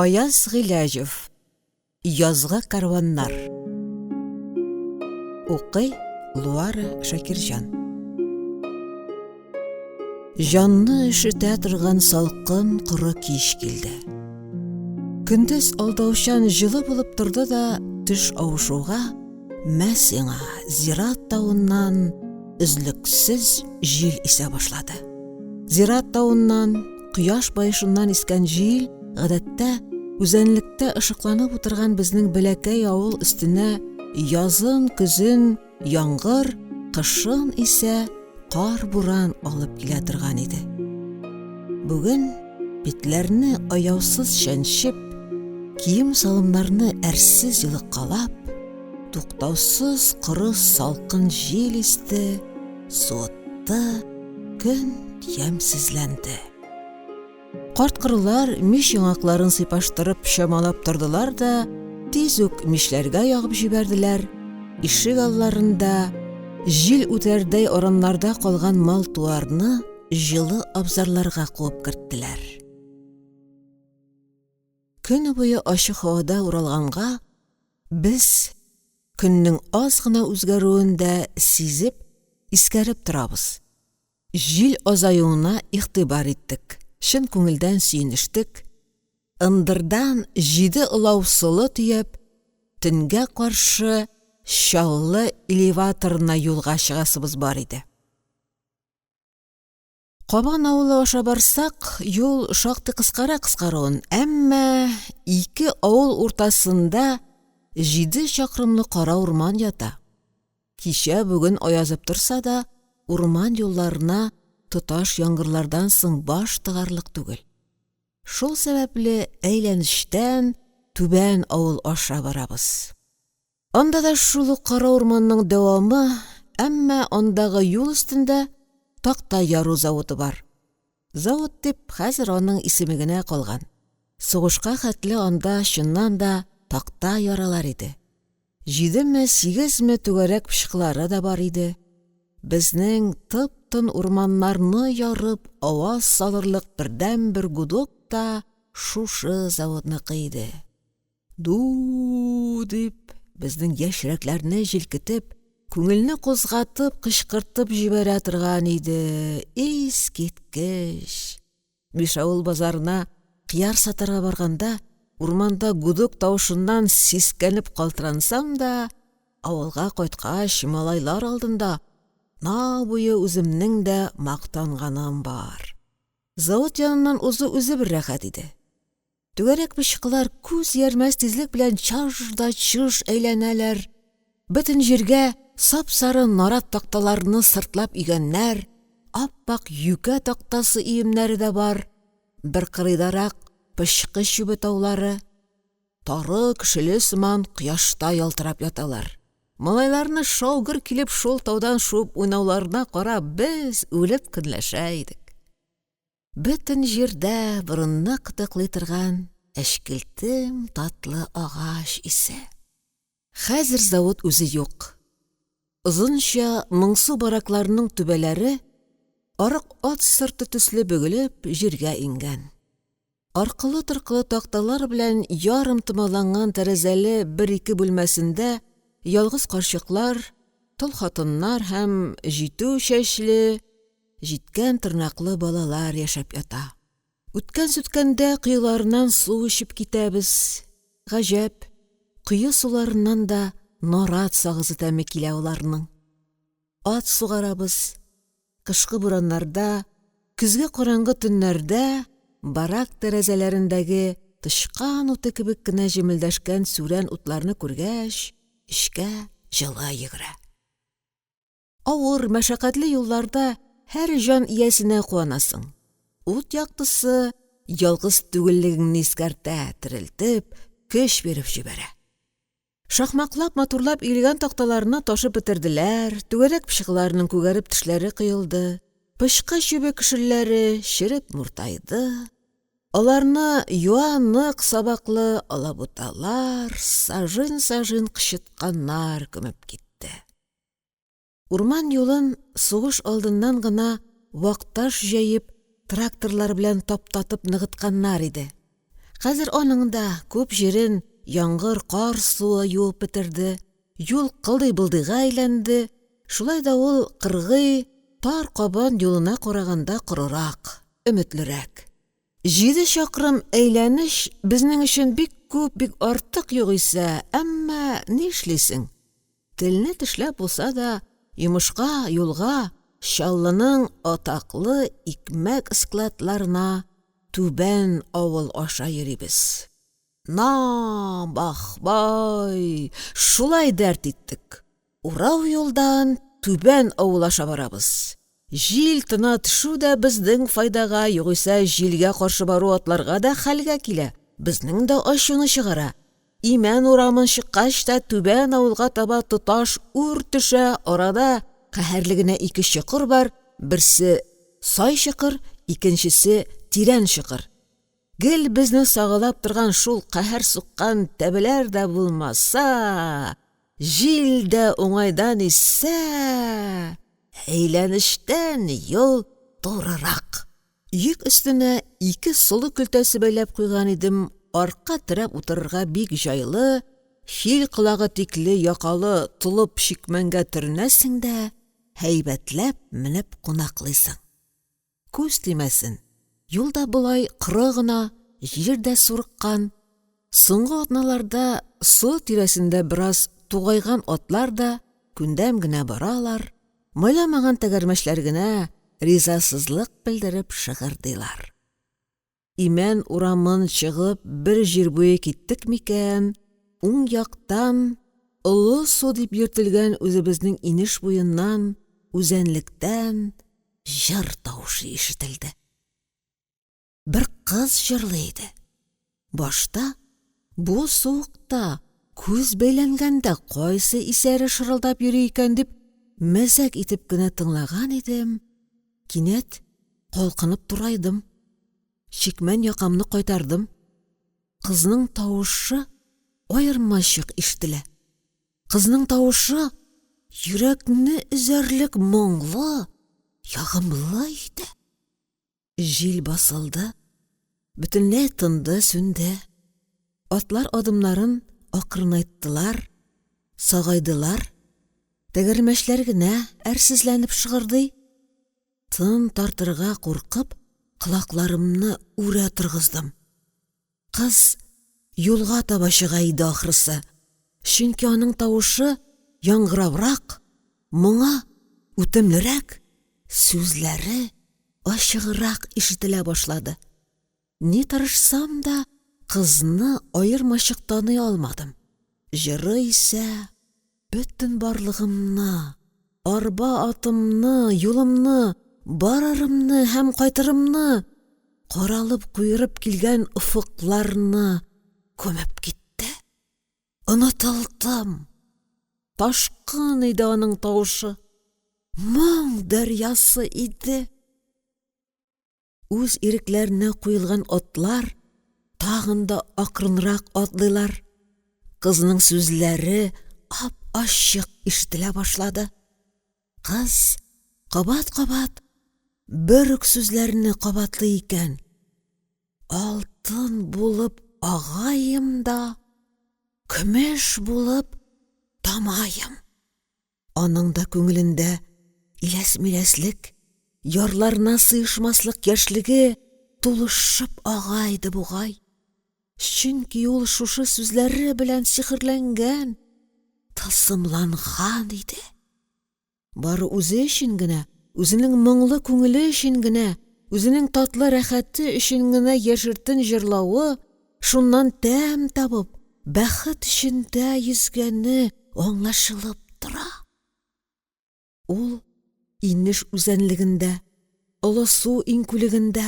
Аяз Гыйләҗев. Язгы карваннар. Укый Луара Шакирҗан. Жанны ишетә торган салкын коры кич килде. Көндез алдаучан җылы булып торды да, төш авышуга Мәсиңа Зират тауыннан үзлексез җил исә башлады. Зират тауыннан, кояш байышыннан искән җил гадәттә үзәнлектә ышыкланып утырган безнең бәләкәй авыл өстенә язын, көзен, яңгыр, кышын исә кар-буран алып килә торган иде. Бүген битләрне аяусыз шәнчеп, кием-салымнарны әрсез йылыккалап, туктаусыз коры салкын җил исте, суытты, көн ямьсезләнде. Карт-корылар мич яңакларын сыйпаштырып чамалап тордылар да, тиз үк мишләргә ягып җибәрделәр. Ишек алларында җил үтәрдәй ораннарда калган мал-туарны җылы абзарларга куып керттеләр. Көн буе ачык һавада уралганга, без көннең аз гына үзгәрүен дә сизеп, искәреп торабыз. Җил азаюына игътибар иттек. Шын күңелдән сөйештек. Ындырдан 7 ылаусылы төяп, төнгә каршы Чаллы элеваторына юлга чыгасыбыз бар иде. Кабан авылы аша барсак, юл шактый кыскара-кыскаруын, әмма 2 авыл уртасында 7 чакрымлы кара урман ята. Кичә бүген аязып торса да, урман юлларына тоташ яңгырлардан соң баш тыгарлык түгел. Шул сәбәпле әйләнештән түбән авыл аша барабыз. Анда да шул кара урманның дәвамы, әмма андагы юл өстендә такта яру заводы бар. Завод дип хәзер аның исеме генә калган. Сугышка хәтле анда чыннан да такта яралар иде. 7-8 түгәрәк пычкылары да бар иде. Безнең тып-тын урманнарны ярып аваз салырлык бердән-бер гудок та шушы заводныкы иде. Ду дип, безнең яшьрәкләрне җилкетеп, күңелне кузгатып, кычкыртып җибәрә торган иде. Искиткеч. Мишавыл базарына кыяр сатарга барганда, урманда гудок тавышыннан сискәнеп калтырансам да, авылга кайткач малайлар алдында на буе үземнең дә мактанганым бар. Завод яныннан узу үзе бер рәхәт иде. Түгәрәк пычкылар күз ярмәс тизлек белән чаж әйләнәләр. Бөтен җиргә сап-сары нарат такталарны сыртлап игәннәр, ап-ак юкә тактасы иемнәре дә бар. Бер кырыйдарак пычкы чүбе таулары, тары кешеле сыман кояшта ялтырап яталар. Малайларны шаугыр килеп шул таудан шуып уйнауларына карап, без үлеп көнләшә идек. Бөтен җирдә борынны кытыклый торган әшкелтем татлы агач исе. Хәзер завод үзе юк. Озынча моңсу баракларның түбәләре арык ат сырты төсле бөгелеп җиргә иңгән. Аркылы-торкылы такталар белән ярым томаланган тәрәзәле 1-2 бүлмәсендә ялгыз карчыклар, тол хатыннар һәм җитү чәчле, җиткән тырнаклы балалар яшәп ята. Үткән-сүткәндә кыйларыннан су ичеп китәбез. Гаҗәп, кые суларыннан да нарат сагызы тәме килә уларның. Ат сугарабыз. Кышкы бураннарда, көзгә караңгы төннәрдә барак тәрәзәләрендәге тышкан уты кебек кенә җемелдәшкән сүрән утларны күргәч, эшкә җылы йөгерә. Авыр, мәшәкатьле юлларда һәр җан иясенә куанасың. Ут яктысы ялгыз түгеллегеңне искәртә, терелтеп, көч биреп җибәрә. Шахмаклап, матурлап илгән такталарны ташып бетерделәр, түгәрәк пычкыларның күгәреп тешләре кыелды, пычкы чүбе кешеләре чиреп муртайды. Аларны юанык сабаклы алабуталар, сажын-сажын кычытканнар күмеп китте. Урман юлын сугыш алдыннан гына вакташ җәеп тракторлар белән таптатып ныгытканнар иде. Хәзер аның да күп җирен яңгыр, кар суы юып бетерде. Юл кылдый-былдыйга әйләнде. Шулай да ул кыргый, тар кабан юлына караганда корырак, өметлерәк. 7 чакрым әйләнеш безнең өчен бик күп, бик артык югыйсә, әмма ни эшлисең? Телне тешләп булса да, йомышка, юлга, Чаллының атаклы икмәк складларына Түбән авыл аша йөрибез. Бах-бай, шулай дәрт иттек. Урау юлдан Түбән авыл аша барабыз. Җил тына төшү дә безнең файдага, югыйсә җилгә каршы бару атларга да хәлгә килә. Безнең дә ачуны чыгара. Имән урамын чыккач та Түбән авылга таба тоташ үр төшә, арада каһәрле генә 2 чокыр бар, берсе сай чокыр, икенчесе тирән чокыр. Гел безне сагалап торган шул каһәр суккан тәбеләр дә булмаса, җил дә уңайдан исә, әйләнештән юл турырак. Йөк өстенә 2 солы көлтәсе бәйләп куйган идем, арка терәп утырырга бик җайлы, фил колагы тикле якалы толып чикмәнгә төрнәсең дә, һәйбәтләп менеп кунаклыйсың. Күз тимәсен. Юлда булай кыры гына, җирдә сурыккан. Соңгы атналарда су тирәсендә бераз тугайган атлар да күндәм генә баралар, майламаган тәгәрмәчләр генә ризасызлык белдереп шыгырдыйлар. Имән урамын чыгып бер җир буе киттек микән, уң яктан олы су дип йөртелгән үзебезнең инеш буеннан, үзәнлектән җыр тавышы ишетелде. Бер кыз җырлый иде. Башта бу суыкта күз бәйләнгәндә кайсы исәре шырылдап йөри икән дип мәзәк итеп кенә тыңлаган идем. Кинәт калкынып турайдым. Чикмән якамны кайтардым. Кызның тавышы аермачык ишетелә. Кызның тавышы йөрәкне өзәрлек моңлы, ягымлы иде. Җил басылды, бөтенләй тынды, сүнде. Атлар адымнарын акрынайттылар, сагайдылар. Тәгәрмәчләр генә әрсезләнеп шыгырдый. Тын тартырга куркып, колакларымны үрә торгыздым. Кыз юлга таба чыга иде ахрысы. Чөнки аның тавышы яңгырабрак, моңа үтемлерәк, сүзләре ачыграк ишетелә башлады. Ни тырышсам да кызны аермачык таный алмадым. Җыры исә бөтен барлыгымны, арба атымны, юлымны, барарымны һәм кайтырымны, каралып куйрып килгән уфыкларны күмеп китте. Онытылдым. Ташкын иде аның тавышы. Моң дәрьясы иде. Үз ирекләренә куелган атлар тагын да акрынрак атлыйлар. Кызның сүзләре ап-ачык ишетелә башлады. Кыз кабат-кабат бер үк сүзләрне кабатлый икән. Алтын булып агайым да, көмеш булып тамайым. Аның да күңелендә иләс-миләслек, ярларына сыйышмаслык яшьлеге тулышып агайды бугай. Чөнки ул шушы сүзләре белән сихерләнгән, тылсымланган иде. Бары үзе өчен генә, үзенең моңлы күңеле өчен генә, үзенең татлы рәхәте өчен генә яшертен җырлавы шуннан тәм табып, бәхет эчендә йөзгәне аңлашылып тора. Ул инеш үзәнлегендә, олы су иңкүлегендә,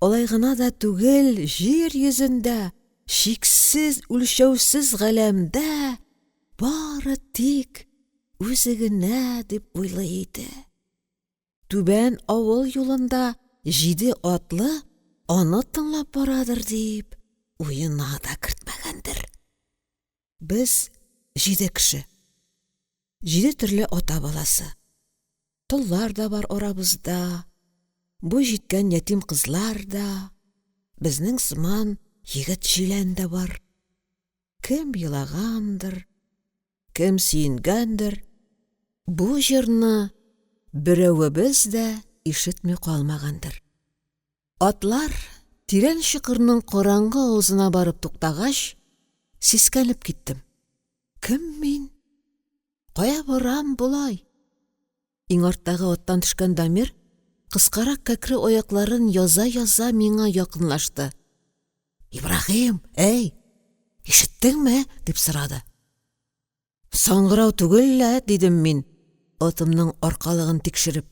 алай гына да түгел, җир йөзендә, чиксез, үлчәүсез галәмдә бары тик үзе генә дип уйлый иде. Түбән авыл юлында 7 атлы аны тыңлап барадыр дип уена да кертмәгәндер. Без 7 кеше. 7 төрле ата баласы. Толлар да бар арабызда, бу җиткән ятим кызлар да, безнең сыман егет җилән дә бар. Кем елагандыр, кем сөенгәндер. Бу җырны берәвебез дә ишетми калмагандыр. Атлар тирән чокырның караңгы авызына барып туктагач, сискәнеп киттем. Кем мин? Кая барам булай? Иң арттагы аттан төшкән Дамир кыскарак кәкре аякларын яза-яза миңа якынлашты. Ибраһим, эй, ишеттеңме? Дип сорады. Саңгырау түгел лә, дидем мин, атымның аркалыгын тикшереп.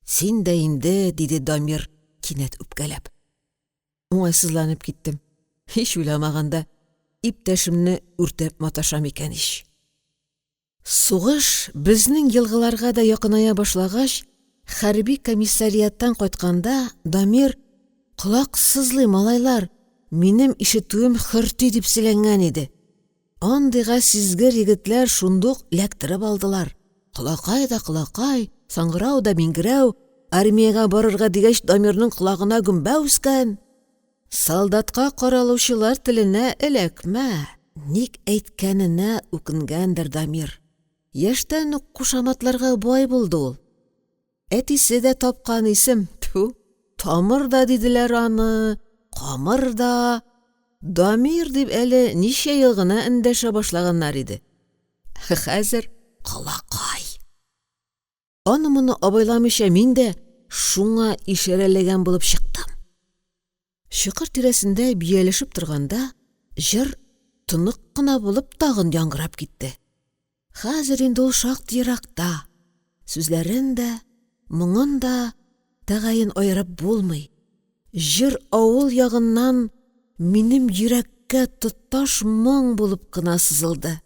Син дә инде, диде Дамир, кинәт үпкәләп. Уңайсызланып киттем. Һич уйламаганда иптәшемне үртәп маташам икән ич. Сугыш безнең елгыларга да якыная башлагач, хәрби комиссарияттан кайтканда Дамир «Колак сызлый, малайлар, минем ишетүем хөрти» дип сөйләнгән иде. Андыйга сизгер егетләр шундук ләктереп алдылар. Колакай да колакай, саңгырау да мингерәү, армиягә барырга дигәч Дамирның колагына гөмбә үскән. Солдатка каралучылар теленә эләкмә. Ник әйткәненә үкенгәндер Дамир. Яшьтән үк кушаматларга бай булды ул. Әтисе дә тапкан исем. Тамыр да диделәр аны, камыр да. Дамир дип әле ничә ел гына эндәшә башлаганнар иде. Хәзер колакай. Аны-моны абайламыйча мин дә шуңа ишарәләгән булып чыктым. Чокыр тирәсендә биялешеп торганда, җыр тынык кына булып тагын яңгырап китте. Хәзер инде ул шактый еракта. Сүзләрен дә, моңын да тәгаен аерып булмый. Җыр авыл ягыннан минем йөрәккә тоташ моң булып кына сызылды.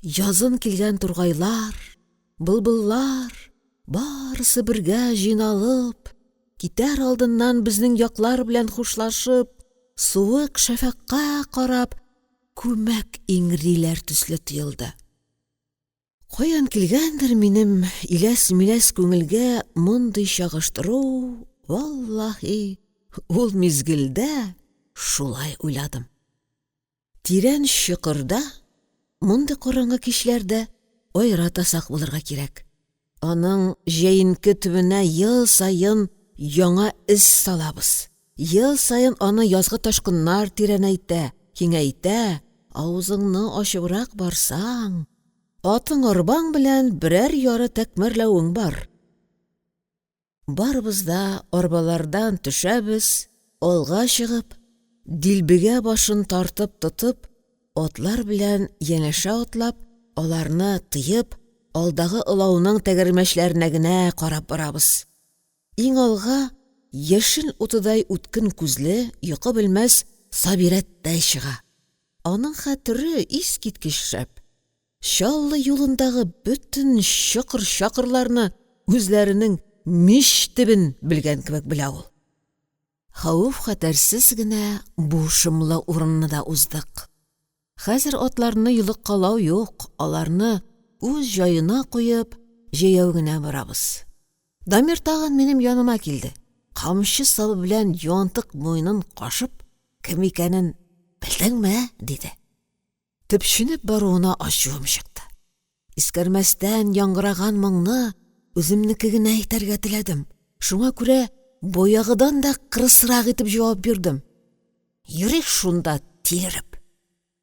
Язын килгән тургайлар, былбыллар, барысы бергә җыйналып, китәр алдыннан безнең яклар белән хушлашып, суык шәфәккә карап, күмәк иңриләр төсле тоелды. Каян килгәндер минем иләс-миләс күңелгә мондый чагыштыру, валлаһи, ул мизгелдә шулай уйладым. Тирән чокырда, мондый караңгы кичләрдә аератасак булырга кирәк. Аның җәенке төбенә ел сайын яңа эз салабыз. Ел сайын аны язгы ташкыннар тирәнәйтә, киңәйтә. Авызыңны ачыбрак барсаң, атың арбаң белән берәр яры тәкмәрләвең бар. Барыбыз да арбалардан төшәбез, алга чыгып, дилбегә башын тартып тотып, атлар белән янәшә атлап, аларны тыеп, алдагы ылауның тәгәрмәчләренә генә карап барабыз. Иң алга яшел утыдай үткен күзле, йокы белмәс Сабирәттәй чыга. Аның хәтере искиткеч шәп. Чаллы юлындагы бөтен чокыр-чакырларны үзләренең мич төбен белгән кебек белә ул. Хәвеф-хәтәрсез генә бу шомлы урынны да уздык. Хәзер атларны йолыккалау юк, аларны үз җаена куеп, җәяү генә барабыз. Дамир тагын минем яныма килде. Камчы сабы белән янтык муенын кашып, кем икәнен белдеңме? Диде. Төпченеп баруына ачуым чыкты. Искәрмәстән яңгыраган моңны үземнеке генә әйтергә теләдем. Шуңа күрә боягыдан да кырысрак итеп җавап бирдем. Йөрик шунда тиреп.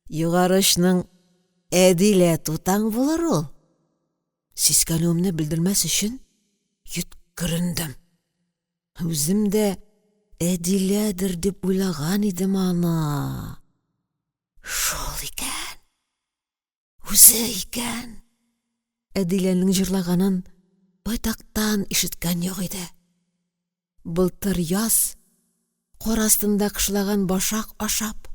Югарышның Әдилә тутаң булыр ул. Сискәнүемне белдермәс өчен йөткерендем. Үзем дә Әдиләдер дип уйлаган идем аны. Шул икән. Үзе икән. Әдиләнең җырлаганын байтактан ишеткән юк иде. Былтыр яз, кар астында кышлаган башак ашап,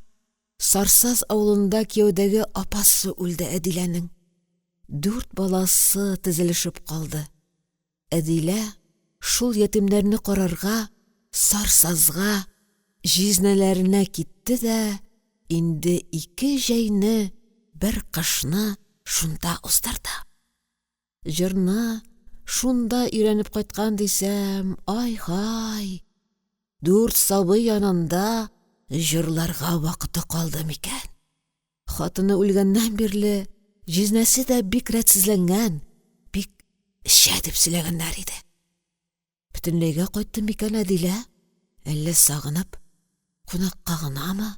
Сарсаз авылында кияүдәге апасы үлде Әдиләнең. 4 баласы тезелешеп калды. Әдилә шул ятимнәрне карарга Сарсазга җизнәләренә китте дә, инде 2 җәйне, бер кышны шунда уздырды. Җырны шунда өйрәнеп кайткан дисәм, ай-һай. 4 сабый янында жырларга вакыты калды микән? Хатыны үлгәннән бирле җизнәсе дә бик рәтсезләнгән, бик шәдеп сөйләгәннәр иде. Бөтенләйгә кайтты микән Әдилә? Әллә сагынып, кунакка гынамы?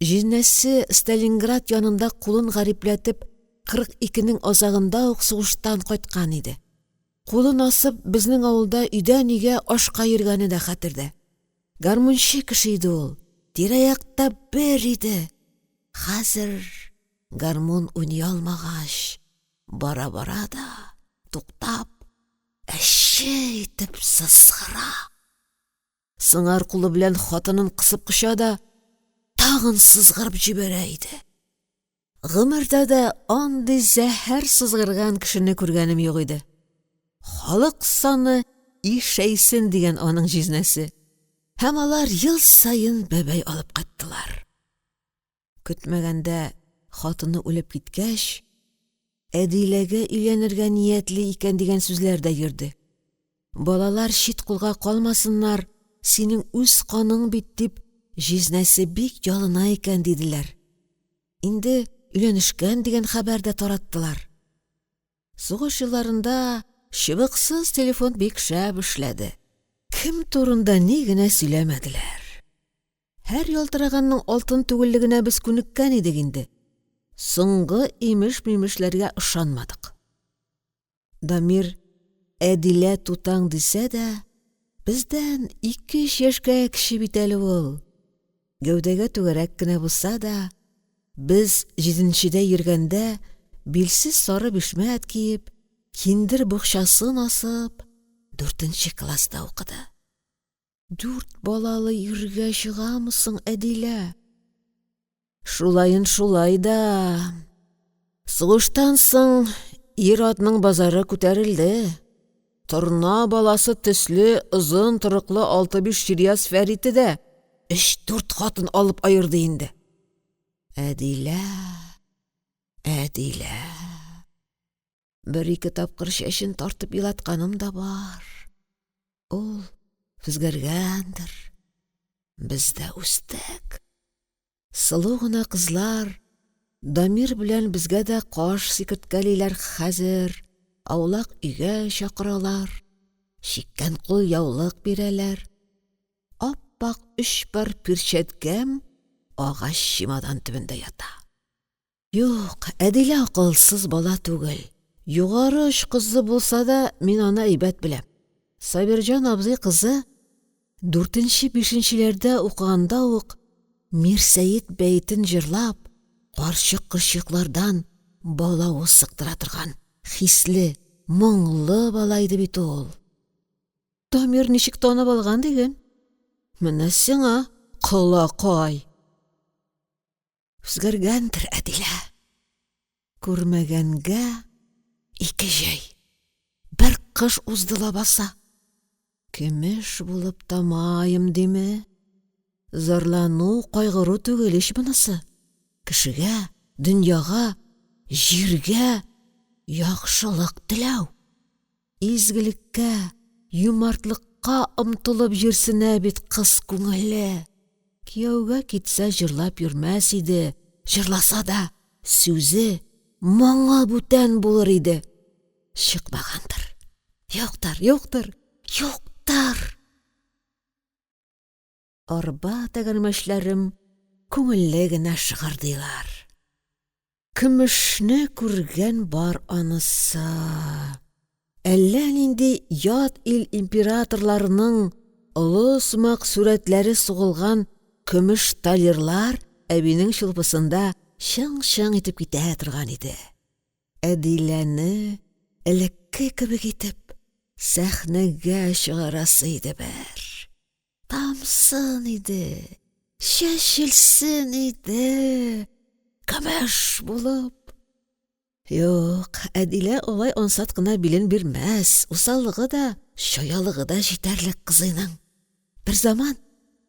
Җизнәсе Сталинград янында кулын гарипләтеп, 42-нең азагында ук сугыштан кайткан иде. Кулын асып, безнең авылда өйдән өйгә ашка йөргәне дә хәтердә. Гармунчы кеше иде ул. Тирә-якта бер иде. Хәзер гармун уйный алмагач, бара-бара да туктап, әче итеп сызгыра. Сыңар кулы белән хатынын кысып кыча да, тагын сызгырып җибәрә иде. Гомердә дә андый зәһәр сызгырган кешене күргәнем юк иде. Халык саны ишәйсен дигән аның җизнәсе. Һәм алар ел сайын бәбәй алып кайттылар. Көтмәгәндә хатыны үлеп киткәч, Әдиләгә өйләнергә ниятли икән дигән сүзләр дә йөрде. Балалар чит кулга калмасыннар, синең үз каның бит дип, җизнәсе бик ялына икән диделәр. Инде өйләнешкән дигән хәбәр дә тараттылар. Сугыш елларында чыбыксыз телефон бик шәп эшләде. Кем турында ни генә сөйләмәделәр. Һәр ялтыраганның алтын түгеллегенә без күнеккән идек инде. Соңгы имеш-мимешләргә ышанмадык. Дамир Әдилә тутаң дисә дә, бездән 2-3 яшькә кече бит әле ул. Гәүдәгә түгәрәк кенә булса да, без 7нчедә йөргәндә билсез сары бишмәт киеп, киндер букчасын асып, 4нче класста укыды. 4 балалы иргә чыгамысың, Әдилә? Шулайын шулай да. Сугыштан соң ир-атның базары күтәрелде. Торна баласы төсле, озын торыклы 6-5 Ширияз Фәрите дә 3-4 хатын алып айырды инде. Әдилә. Бер-ике тапкыр чәчен тартып елатканым да бар. Ул үзгәргәндер. Без дә үстек. Сылу гына кызлар Дамир белән безгә дә каш сикерткәлиләр хәзер. Аулак өйгә чакыралар. Чиккән кул яулык бирәләр. Аппак 3 пар перчәткәм агач чемодан төбендә ята. Юк, Әдилә акылсыз бала түгел. Югары оч кызы булса да, мин аны әйбәт беләм. Сабирҗан абзый кызы 4-5-ләрдә укыганда ук Мирсәет бәйтен җырлап, карчык-кырчыклардан балавы сыктыра торган, хисле, моңлы бала иде бит ул. Дамир ничек танып алган диген? Менә сиңа кылакай. Үзгәргәндер Әдилә. Күрмәгәнгә 2 җәй. Бер кыш узды лабаса. Көмеш булып тамаем диме? Зарлану, кайгыру түгел ич монысы. Кешегә, дөньяга, җиргә яхшылык теләү. Изгелеккә, юмартлыкка омтылып йөрсенә бит кыз күңеле. Кияүгә китсә җырлап йөрмәс иде. Җырласа да, сүзе моңа бүтән булыр иде. Чыкмагандыр. Юктыр. Арба тәгәрмәчләрем күңелле генә шыгырдыйлар. Көмешне күргән бар анысы. Әллә нинди ят ил императорларының олы сымак сурәтләре сугылган көмеш талирлар әбинең шылпысында шың-шың итеп китә торган иде. Әдиләне элекке кебек итеп сәхнәгә чыгарасы иде бер. Тамсын иде, чәчелсен иде, көмеш булып. Юк, Әдилә олай ансат кына билен бирмәс, усаллыгы да, шаялыгы да җитәрлек кызыйның. Бер заман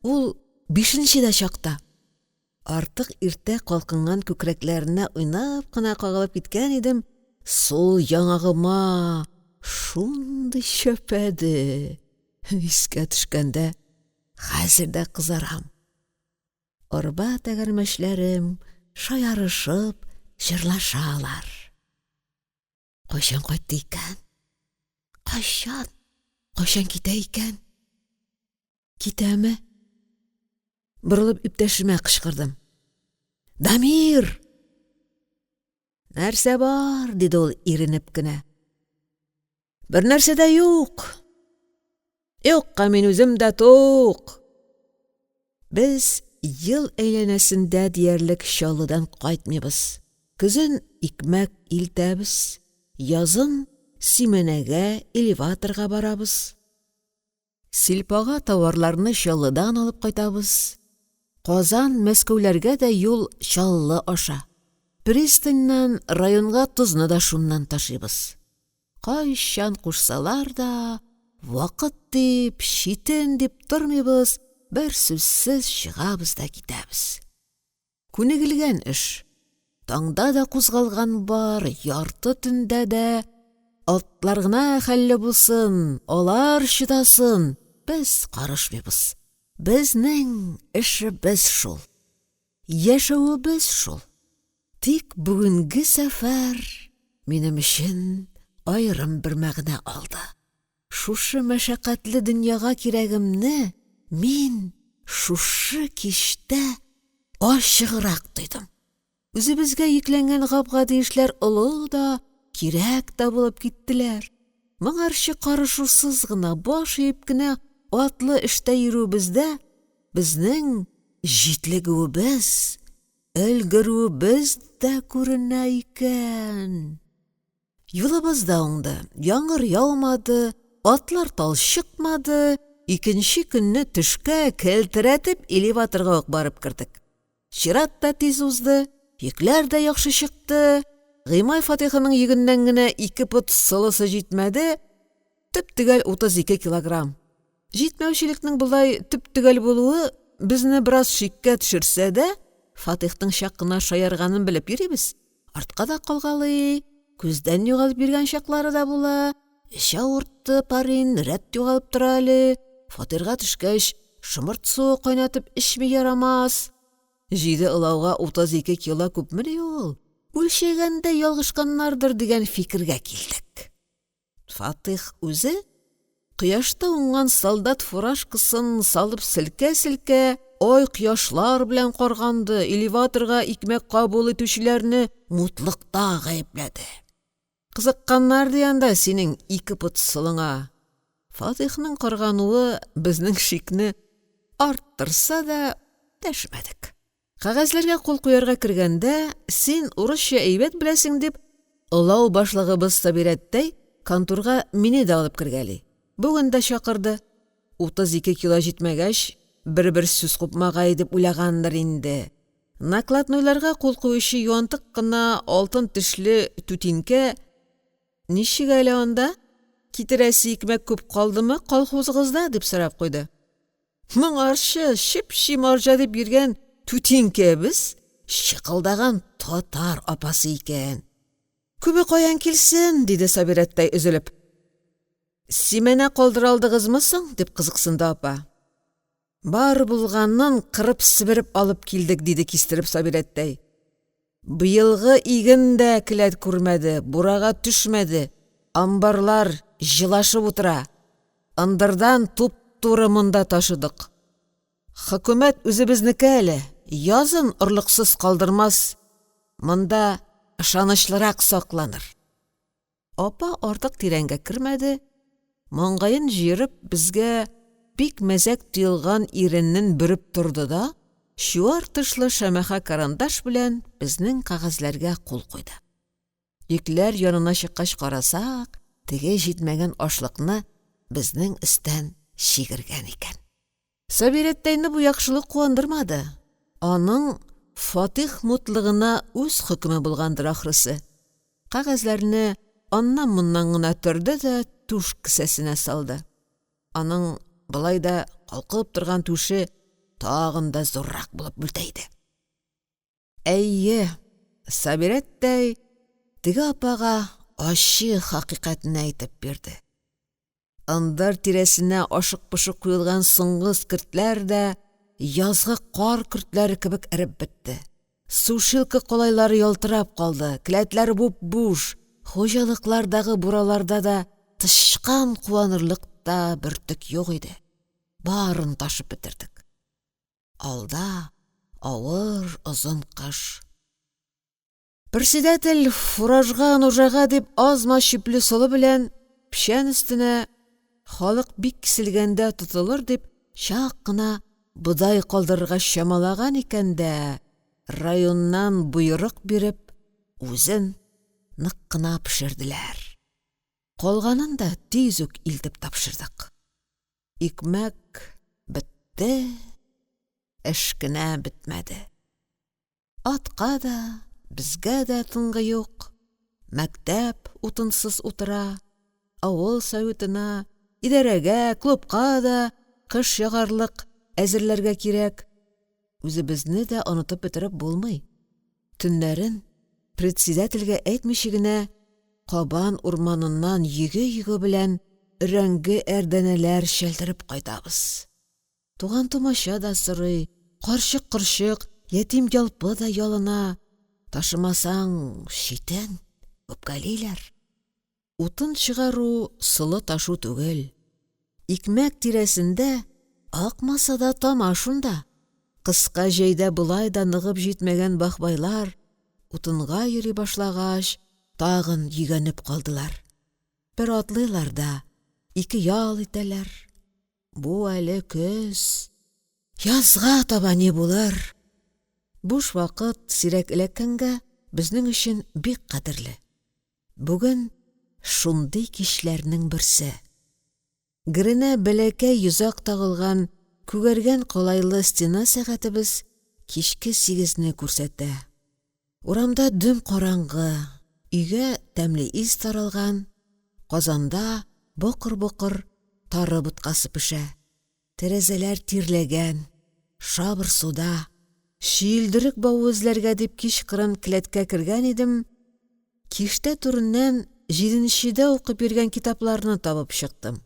ул 5нчедә чакта артык иртә калкынган күкрәкләренә уйнап кына кагылып киткән идем, сул яңагыма шундый чөпәде. Искә төшкәндә хәзер дә кызарам. Арба тәгәрмәчләрем шаярышып, җырлашалар. Кайчан кайтты икән? Кайчан китә икән? Китәме? Борылып иптәшемә кычкырдым. Дамир! Нәрсә бар? Диде ул иренеп кенә. Бер нәрсә дә юк. Юкка мин үзем дә тук. Без ел әйләнәсендә диярлек Чаллыдан кайтмыйбыз. Көзен икмәк илтәбез, язын Симәнәгә, элеваторга барабыз. Силпага товарларны Чаллыдан алып кайтабыз. Казан, Мәскәүләргә дә юл Чаллы аша. Пристаньнан районга тузны да шуннан ташыйбыз. Кайчан кушсалар да, вакыт дип, читен дип тормыйбыз, бер сүзсез чыгабыз да китәбез. Күнегелгән эш. Таңда да кузгалган бар, ярты төндә дә. Атлар гына хәлле булсын, алар чыдасын, без карышмыйбыз. Безнең эшебез шул. Яшәүебез шул. Тик бүгенге сәфәр минем өчен аерым бер мәгънә алды. Шушы мәшәкатьле дөньяга кирәгемне мин шушы кичтә ачыграк тойдым. Үзебезгә йөкләнгән гап-гади эшләр олы да, кирәк тә булып киттеләр. Моңарчы карышусыз гына, баш иеп кенә атлы эштә йөрүебездә безнең җитлегебез, өлгерүебез дә күренә икән. Юлыбыз да уңды, яңгыр яумады, атлар талчыкмады, икенче көнне төшкә келтерәтеп элеваторга ук барып кердек. Чират та тиз узды, йөкләр дә яхшы чыкты. Гыймай Фатиханың йөгеннән генә 2 пот солысы җитмәде, төп-төгәл 32 килограмм. Җитмәүчелекнең булай төп-төгәл булуы безне бераз шиккә төшерсә дә, Фатихның чак кына шаярганын белеп йөрибез. Артка да калгалый, күздән югалып биргән чаклары да була. Эче авыртты парин, рәт югалып тора әле. Фатирга төшкәч, шымырт су кайнатып эчми ярамас. 7 ылауга 32 кило күпмени ул? Үлчәгәндә ялгышканнардыр дигән фикергә килдек. Фатих үзе кояшта уңган солдат фуражкасын салып селкә-селкә, ой кояшлар белән карганды, элеваторга икмәк кабул итүчеләрне мутлыкта гаепләде. Кызыкканнар дигәндә синең 2 пот сылыңа. Фатихның каргануы безнең шикне арттырса да дәшмәдек. Кагазларга кул куярга кергәндә, син урысча әйбәт беләсең дип, олау башлыгыбыз Сабирәттәй конторга мине дә алып кергәли. Бүген дә чакырды. 32 кило җитмәгәч, бер сүз купмагай дип уйлагандыр инде. Накладнойларга кул куючы юантык кына алтын тешле түтинкә ничек әле анда? Китерәсе икмәк күп калдымы колхозыгызда дип сорап куйды. Моңарчы чip-чи марҗа дип йөргән түтинкәбез чыкылдаган татар апасы икән. Күбе каян килсен, диде Сабирәттәй üzülеп. Симәнә калдыра алдыгызмы соң, дип кызыксынды апа. Бар булганын кырып сибереп алып килдек, диде кистереп Сабирәттәй. Быелгы иген дә келәт күрмәде, бурага төшмәде. Амбарлар җылашып утыра. Ындырдан туп-туры монда ташыдык. Хөкүмәт үзебезнеке әле, язын орлыксыз калдырмас. Монда ышанычлырак сакланыр. Апа артык тирәнгә кермәде. Маңгайын җыерып безгә бик мәзәк тыелган иреннән бөреп торды да, чуар тышлы шәмәхә карандаш белән безнең кагазларга кул куйды. Йөкләр янына чыккач карасак, теге җитмәгән ашлыкны безнең өстән чигергән икән. Сабирәттәйне бу яхшылык куандырмады. Аның Фатих мутлыгына үз хөкеме булгандыр ахрысы. Кагазларны аннан-моннан гына төрде дә туш кесәсенә салды. Аның былай да калкып торган түше тагын да зуррак булып бүлтәйде. Әйе, Сабирәттәй теге апага ачы хакыйкатьне әйтеп бирде. Ындыр тирәсенә ашык-пышык куелган соңгы скиртләр дә язгы кар көртләре кебек эреп бетте. Сушилка колайлары ялтырап калды, келәтләре буп-буш, хуҗалыклардагы бураларда да тышкан куанырлык та бөртек юк иде. Барын ташып бетердек. Алда авыр озын кыш. Председатель фуражга нужага дип азма чипле солы белән печән өстенә халык бик киселгәндә тотылыр дип чак кына бодай калдырырга чамалаган икән дә, районнан буйрык биреп, үзен нык кына пешерделәр. Калганын да тиз үк илтеп тапшырдык. Икмәк бетте, эш кенә бетмәде. Атка да, безгә дә тынгы юк. Мәктәп утынсыз утыра, авыл советына, идарәгә, клубка да кыш ягарлык әзерләргә кирәк. Үзебезне дә онытып бетереп булмый. Төннәрен председательгә әйтмичә генә Кабан урманыннан йөге-йөге белән рәңге әрдәнәләр шәлтереп кайтабыз. Туган тумача да сорый, карчык-корчык, ятим ялпы да ялына. Ташымасаң шитен, үпкәлиләр. Утын чыгару сылы ташу түгел. Икмәк тирәсендә акмаса да тамашында. Кыска җәйдә булай да ныгып җитмәгән бахбайлар утынга йөри башлагач, тагын йөгәнеп калдылар. Бер атлыйлар да, ике ял итәләр. Бу әле көз. Язга таба ни булыр? Буш вакыт сирәк эләккәнгә безнең өчен бик кадерле. Бүген шундый кичләрнең берсе. Геренә бәләкәй йөзәк тагылган күгәргән колайлы стена сәгатебез кичке 8-не күрсәтә. Урамда дөм караңгы, өйгә тәмле ис таралган, казанда бокыр-бокыр тары буткасы пешә. Тәрәзәләр тирләгән, шабыр суда. Шилдерек бау эзләргә дип кичкырын келәткә кергән идем. Киштә түреннән 7-нчедә укып йөргән китапларны табып чыктым.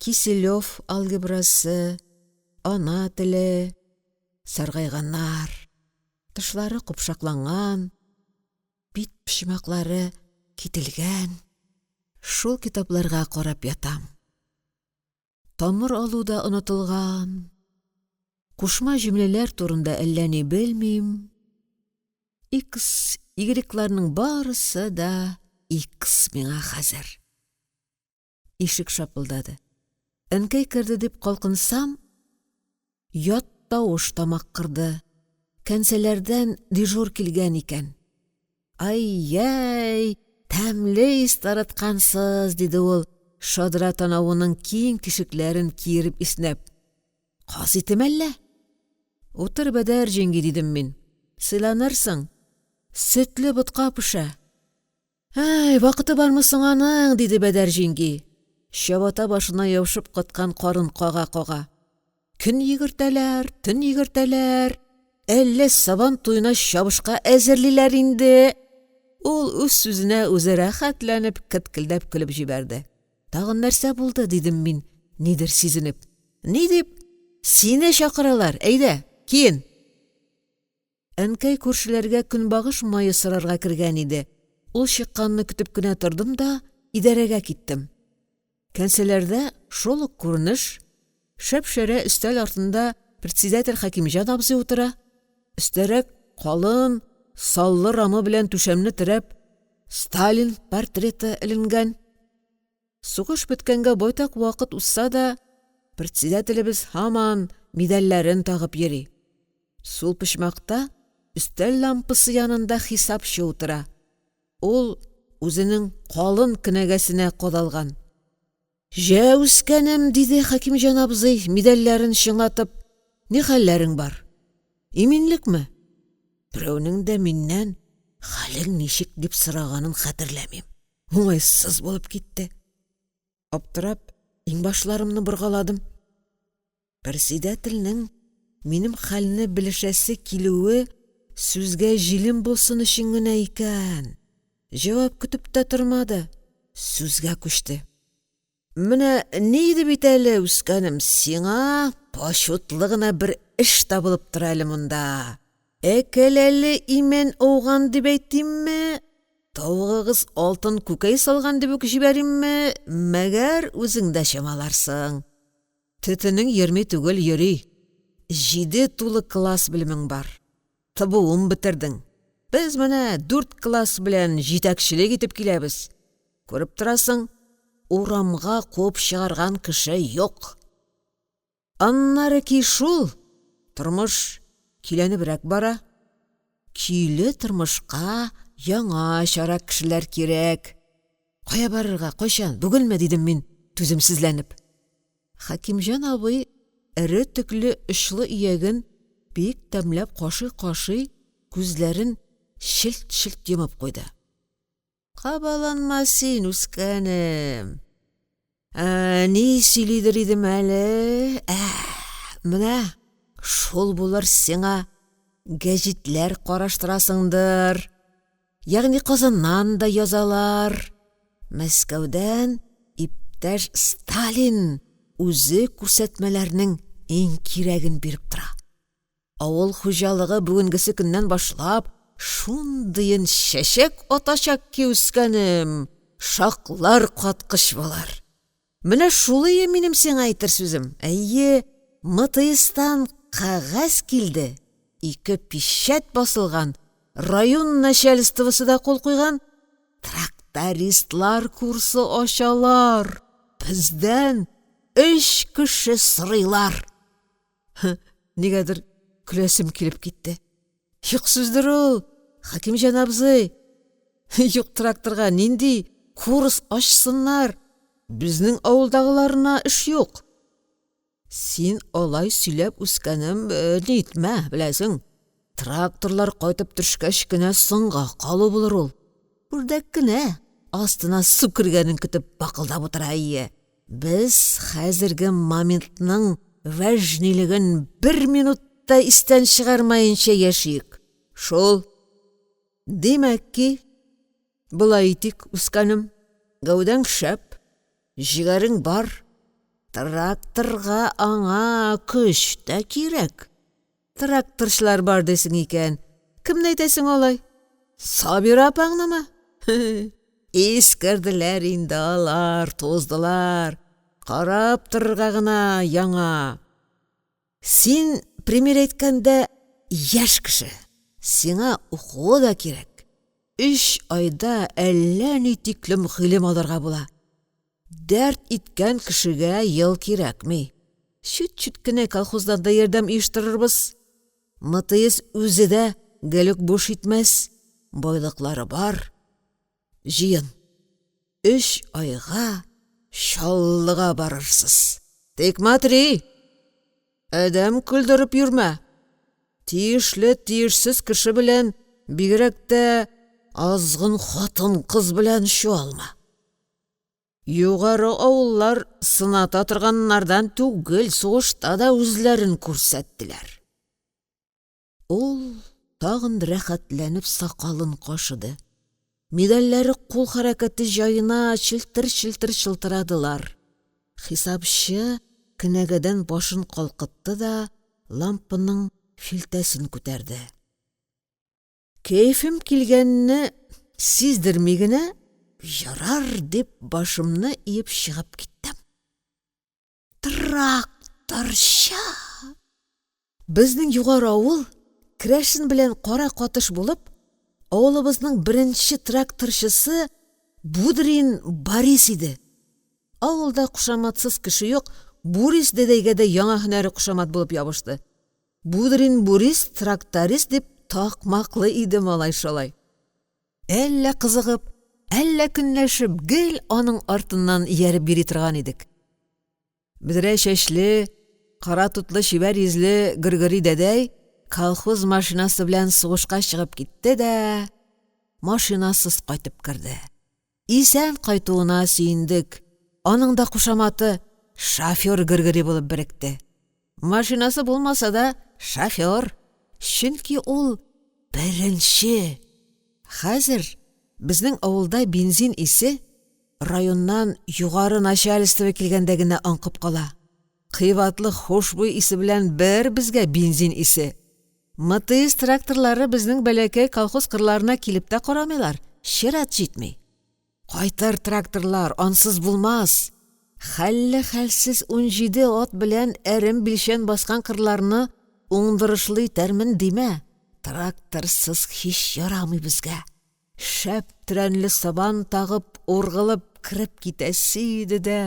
Киселев алгебрасы, ана теле, саргайганнар, тышлары купшакланган, бит пычмаклары кителгән. Шул китапларга карап ятам. Тамыр алу да онытылган. Кушма җөмләләр турында әллә ни белмим. X, Y-ларның барысы да X миңа хәзер. Ишек шапылдады. Әнкәй керде дип калкынсам, ят тавыш тамак кырды. Кәнсәләрдән дежур килгән икән. Ай-яй, тәмле ис тараткансыз, диде ул, шадра танавының киң кишекләрен киереп иснәп. Каз итем әллә? Утыр, Бәдәр җиңги, дидем мин. Сыйланырсың. Сөтле бутка пыша. Ай, вакыты бармы соң аның, диде Бәдәр җиңги. Чабата башына ябышып каткан карын кага-кага. Көн йөгертәләр, төн йөгертәләр. Әллә сабан туена чабышка әзерлиләр инде. Ул үз сүзенә үзе рәхәтләнеп, кыткылдап көлеп җибәрде. Тагын нәрсә булды, дидем мин, нидер сизенеп. Ни дип? Сине чакыралар, әйдә, киен. Әнкәй күршеләргә көнбагыш майы сырарга кергән иде. Ул чыкканны көтеп кенә тордым да идарәгә киттем. Кәнсәләрдә шул ук күренеш. Шәп-шәрә өстәл артында председатель Хәкимҗан абзый утыра. Өстәрәк калын, саллы рамы белән түшәмне терәп, Сталин портреты эленгән. Сугыш беткәнгә байтак вакыт узса да, председателебез һаман медальләрен тагып йөри. Сул почмакта өстәл лампасы янында хисапчы утыра. Ул үзенең калын кенәгәсенә кадалган. Җәүскәнем, диде Хәкимҗан абзый, медальләрен чыңлатып. Ни хәлләрең бар? Иминлекме? Берәүнең дә миннән хәлең ничек дип сораганын хәтерләмим. Уңайсыз булып китте. Аптырап, иңбашларымны боргаладым. Председательнең минем хәлне белешәсе килүе сүзгә җилем булсын өчен генә икән. Җавап көтеп тә тормады. Сүзгә күчте. Менә ни дип бит әле, үскәнем, сиңа почетлы гына бер эш табылып тора әле монда. Әкәләле имен ауған дип әйтимме? Тавыгыз алтын күкәй салган дип үк җибәримме? Мәгәр үзең дә чамаларсың. Төтенең 20 түгел йөри. 7 тулы класс белемең бар. ТБУ битердең. Без менә 4 класс белән җитәкчелек итеп киләбез. Күреп торасың, урамга куып чыгарган кеше юк. Аннары ки шул, тормыш киләнебрәк бара. Киле тормышка яңа чара кешеләр кирәк. Кая барырга, кайчан? Бүгенме дидем мин, түземсезләнеп. Хакимҗан абый эре төкле очлы ияген бик тәмләп кашый-кашый, күзләрен шилт-шилт йомып куйды. Кабаланма син, үскәнем. Ни сөйлидер идем әле? Менә шул булыр сиңа гәҗитләр караштырасыңдыр. Ягъни Казаннан да язалар. Мәскәүдән иптәш Сталин үзе күрсәтмәләрнең иң кирәген биреп тора. Авыл хуҗалыгы бүгенгесе көннән башлап шундыйын чәчәк атачак ки, үскәнем, шаклар каткыч булар. Менә шулай минем сиңа әйтер сүзем. Әйе, МТСтан кагаз килде. 2 печать басылган. Район начальствосы да кул куйган. Трактористлар курсы ачалар. Бездән 3 кеше сырыйлар. Нигәдер күләсем килеп китте. Юк сүздер ул, Хакимҗан абзый. Юк, тракторга нинди курс ачсыннар. Безнең авылдагыларына эш юк. Син алай сөйләп үскәнем нитмә, беләсең. Тракторлар кайтып төшкәч кенә соңга калу булыр ул. Үрдәк кенә астына су кергәнен көтеп бакылдап утыра ие. Без хәзерге моментның вәҗнилеген 1 минутта истән чыгармаенча яшик. Шул. Димәк ки, булай итик, үскәнем. Гәүдәң шәп, җигәрең бар. Тракторга аңа көч тә кирәк. Тракторчылар бар дисең икән. Кемне әйтәсең алай? Сабира апаңнымы? Искерделәр инде алар, тоздылар. Карап торырга гына яңа. Син пример әйткәндә яшь кеше. Сиңа уку да кирәк. 3 айда әллә ни тиклем гыйлем алырга була. Дәрт иткән кешегә ел кирәкми. Чүт-чүт кенә колхоздан да ярдәм иштырырбыз. МТС үзе дә гәлүк буш итмәс. Байлыклары бар. Җыен. 3 айга шаллыга барырсыз. Тик матри. Әдәм күлдереп йөрмә. Тиешле тиешсез кеше белән, бигрәк тә азгын хатын кыз белән чуалма. Югары авыллар сыната торганнардан түгел, сугышта да үзләрен күрсәттеләр. Ул тагын рәхәтләнеп сакалын кашыды. Медальләре кул хәрәкәте җаена чилтер-чилтер чылтырадылар. Хисапчы кенәгәдән башын калкытты да лампаның филтәсен күтәрде. Кәефем килгәнне сиздерми генә, ярар дип башымны иеп чыгып киттем. Тракторча! Безнең югары авыл Крәшин белән кара катыш булып, авылыбызның беренче тракторчысы Будрин Борис иде. Авылда кушаматсыз кеше юк, Борис дәдәйгә дә яңа һөнәре кушамат булып ябышты. Будрин Борис тракторист дип такмаклы иде малай шулай. Әллә кызыгып, әллә көнләшеп гел аның артыннан ияреп йөри торган идек. Бедрә чәчле, кара тутлы чибәр йөзле Григорий дәдәй колхоз машинасы белән сугышка чыгып китте дә машинасыз кайтып керде. Исән кайтуына сөендек. Аның да кушаматы шофер Григорий булып беректе. Машинасы булмаса да шофер, чөнки ул беренче. Хәзер безнең авылда бензин исе районнан югары начальство килгәндә генә аңкып кала. кыйбатлы хошбуй исе белән бер безгә бензин исе. МТС тракторлары безнең бәләкәй колхоз кырларына килеп тә карамыйлар, чират җитми. Кайтыр тракторлар, ансыз булмас. Хәлле хәлсез 17 ат белән әрем билчән баскан кырларны уңдырышлы итәрмен димә. Тракторсыз һич ярамый безгә. Шәп трәнле сабан тагып, ургылып кирип китәсе иде дә.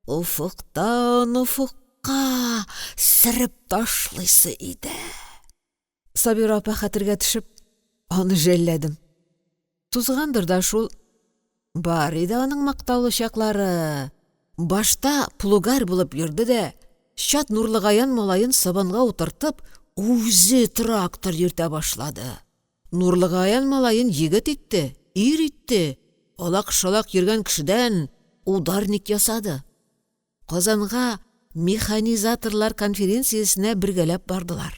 Уфуктан уфукка сиреп ташлыйсы иде. Сабира апа хәтергә төшеп, аны жәлләдем. Тузгандыр да шул. Бар иде аның мактаулы чаклары. Башта плугар булып йөрде дә, чат Нурлыгаян малайын сабанга утыртып, үзе трактор йөртә башлады. Нурлыгаян малайын егет итте, ир итте. Алак-шалак йөргән кешедән ударник ясады. Казанга механизаторлар конференциясенә бергәләп бардылар.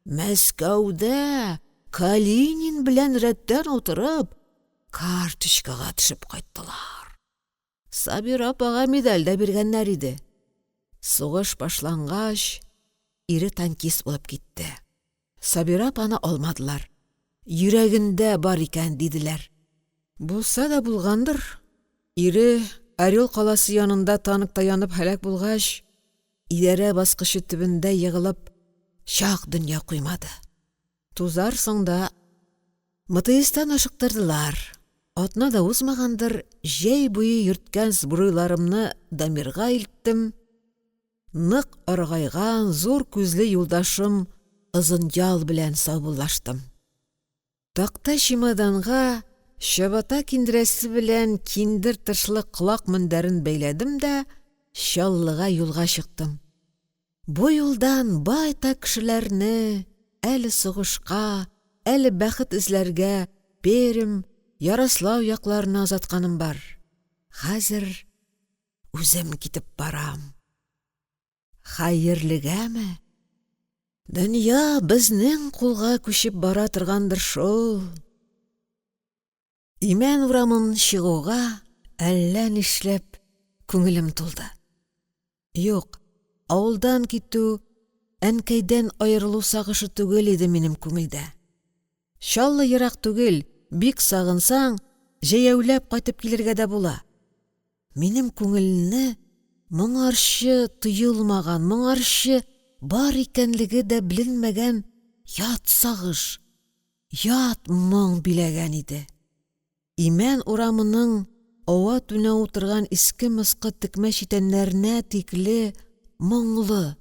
Мәскәүдә Калинин белән рәттән утырып, карточкага төшеп кайттылар. Сабира апага медаль дә биргәннәр иде. Сугыш башлангач, ире танкист булып китте. Сабира апаны алмадылар. Йөрәгендә бар икән диделәр. Булса да булгандыр. Ире Орел каласы янында таныкта янып һәлак булгач, идәрә баскычы төбендә егылып, чак дөнья куймады. Тузарсың да МТСтан ашыктырдылар. Атна да узмагандыр, җәй буе йөрткән збруйларымны Дамирга илттем. Нык аргайган зур күзле юлдашым Ызынҗал белән саубуллаштым. Такта чемоданга чабата киндерәсе белән киндер тышлы колак мендәрен бәйләдем дә Чаллыга юлга чыктым. Бу юлдан байтак кешеләрне әле сугышка, әле бәхет эзләргә Пермь, Ярослав якларына озатканым бар. Хәзер үзем китеп барам. Хәерлегәме? Дөнья безнең кулга күчеп бара торгандыр шул. Имән урамын чыгуга әллә нишләп күңелем тулды. Юк, авылдан китү, әнкәйдән аерылу сагышы түгел иде минем күңелдә. Чаллы ерак түгел, бик сагынсаң, җәяүләп кайтып килергә дә була. Минем күңелне моңарчы тыелмаган, моңарчы бар икәнлеге дә беленмәгән ят сагыш, ят моң биләгән иде. Имән урамының ава түнә утырган иске-мыскы текмә читәннәренә тикле моңлы,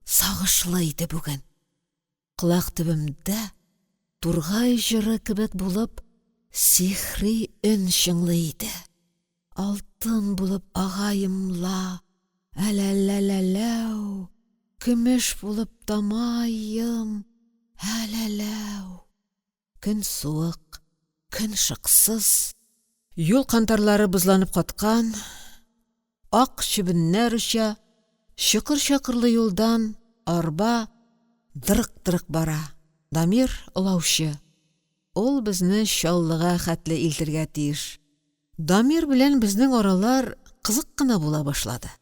сагышлы иде бүген. Кылак төбемдә тургай җыры кебек булып сихри өн чыңлы иде. Алтын булып агаемла, әләләләләү, көмеш булып тамайым, әләләү. Көн суык, көн шыксыз, юл кантарлары бызланып каткан, ак чебеннәр уча, чыкыр-чакырлы юлдан арба дырык-дырык бара. Дамир олаучы. Ул безне Чаллыга хәтле илтергә тиеш. Дамир белән безнең аралар кызык кына була башлады.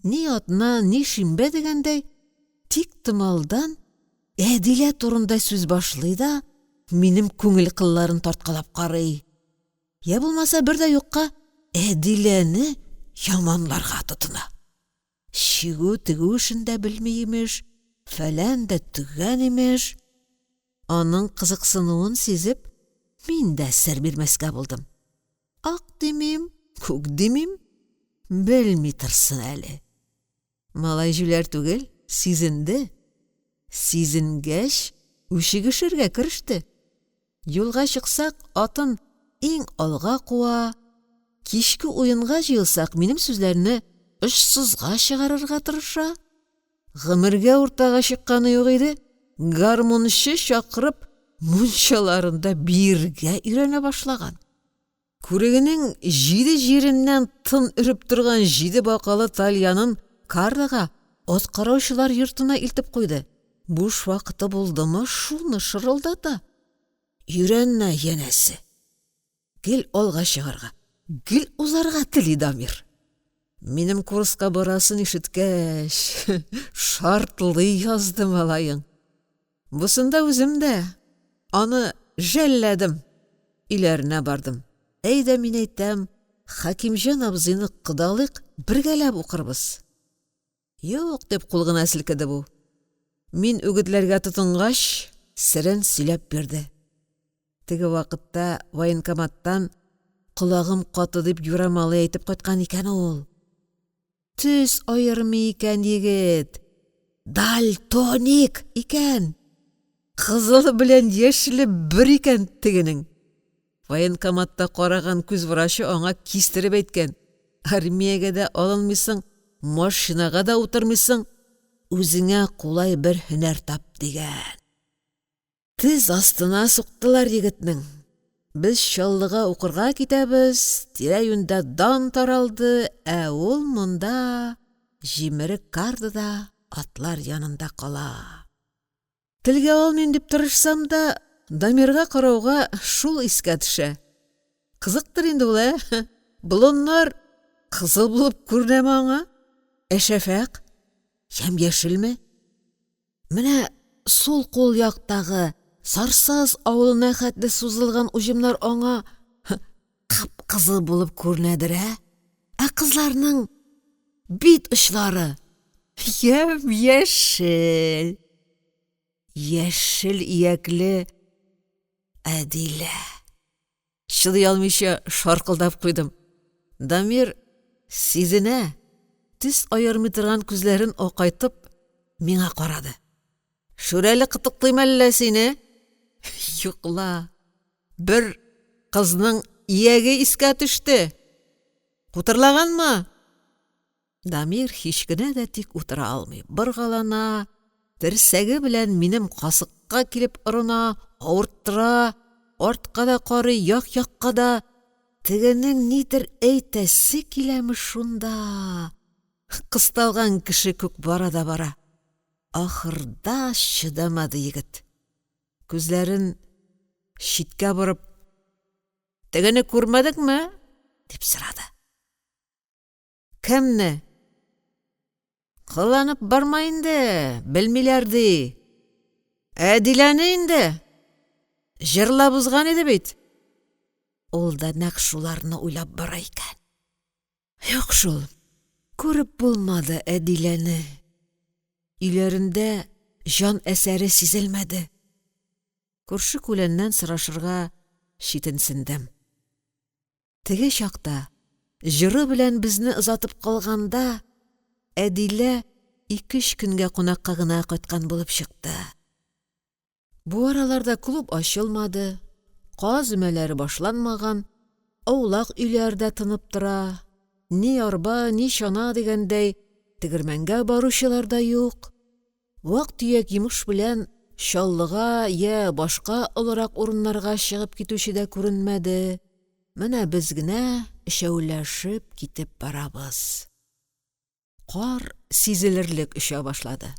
Ни атна, ни шимбә дигәндәй, тик тымалдан Әдилә турында сүз башлый да, минем күңел кылларын тарткалап карый. Я булмаса бер дә юкка Әдиләне яманларга тотына. Чигү тегү эшендә белмиемеш, фәлән дә төгән имеш. Аның кызыксынуын сизеп, мин дә сер бирмәскә булдым. Ак демим, күк демим, белми торсын әле. Малай җүләр түгел, сизенде. Сизенгәч, үчегешергә кереште. Юлга чыксак, атын иң алга куа. Кичке уенга җыелсак, минем сүзләрне ышсызга чыгарырга тырыша. Гомергә уртага чыкканы юк иде. Гармунчы чакырып, мунчаларында биргә өйрәнә башлаган. Күрегенең 7 җиреннән тын үреп торган 7 бакалы Тальянын Карлага ат караучылар йортына илтеп куйды. Буш вакыты булдымы, шуны шырылдата. Йөрәннә янәсе. Гел алга чыгарга, гел узарга тели Дамир. Минем курска барасын ишеткәч, шартлый язды малайың. Бусында үзем дә аны жәлләдем. Иләренә бардым. Әйдә мин әйтәм, Хакимҗан абзыйны кыдалык бергәләп укырбыз. Юк, дип кул гына селкеде бу. Мин үгетләргә тотынгач, сирен сөйләп бирде. Теге вакытта военкоматтан колагым каты дип юрамалы әйтеп кайткан икән ул. Төс айырмый икән егет. Дальтоник икән. Кызылы белән яшеле бер икән тегенең. Военкоматта караган күз врачы аңа кистереп әйткән. Армиягә дә алынмыйсың, машинага да утырмыйсың, үзеңә кулай бер һөнәр тап дигән. Тез астына суктылар егетнең. Без Чаллыга укырга китәбез, тирә-юньдә дан таралды, ә ул монда җимерек кардыда атлар янында кала. Телгә алмыйм дип тырышсам да, Дамирга карауга шул искә төшә. Кызыктыр инде ул, Болыннар кызыл булып күренәме аңа? Шәфәк? Һәм яшелме? Менә сул кул яктагы Сарсаз авылына хәтле сузылган уҗымнар аңа кып-кызыл булып күренәдер, Ә кызларның бит очлары яшел. Яшел иякле Әдилә. Чыдый алмыйча шаркылдап куйдым. Дамир сизенә, төс аермый торган күзләрен акайтып, миңа карады. Шүрәле кытыклыйм әллә сине? Юкла. Бер кызның ияге искә төште. Кутырлаганмы? Дамир һич кенә дә тик утыра алмый. Быргалана, терсәге белән минем касыкка килеп орына, авырттыра, артка да карый, як-якка да. Тегенең нидер әйтәсе киләме шунда? Кысталган кеше күк бара да бара. Ахырда чыдамады егет. Күзләрен читкә борып, тегене күрмәдекме? Дип сорады. Кемне? Кыланып барма инде, белмиләр ди. Әдиләне инде. Җырлап узган иде бит. Ул да нәкъ шуларны уйлап бара икән. Юк шул, күреп булмады Әдиләне. Иләрендә җан әсәре сизелмәде. Күрше күләннән сорашырга читенсендем. Теге чакта, җыры белән безне озатып калганда, Әдилә 2-3 көнгә кунакка гына кайткан булып чыкты. Бу араларда клуб ачылмады, каз өмәләре башланмаган, аулак өйләрдә тынып тора, ни арба, ни чана дигәндәй, тегермәнгә баручылар да юк. Вак-төяк йомыш белән Чаллыга я башка олырак урыннарга чыгып китүче дә күренмәде. Менә без генә өчәүләшеп китеп барабыз. Кар сизелерлек өчә башлады.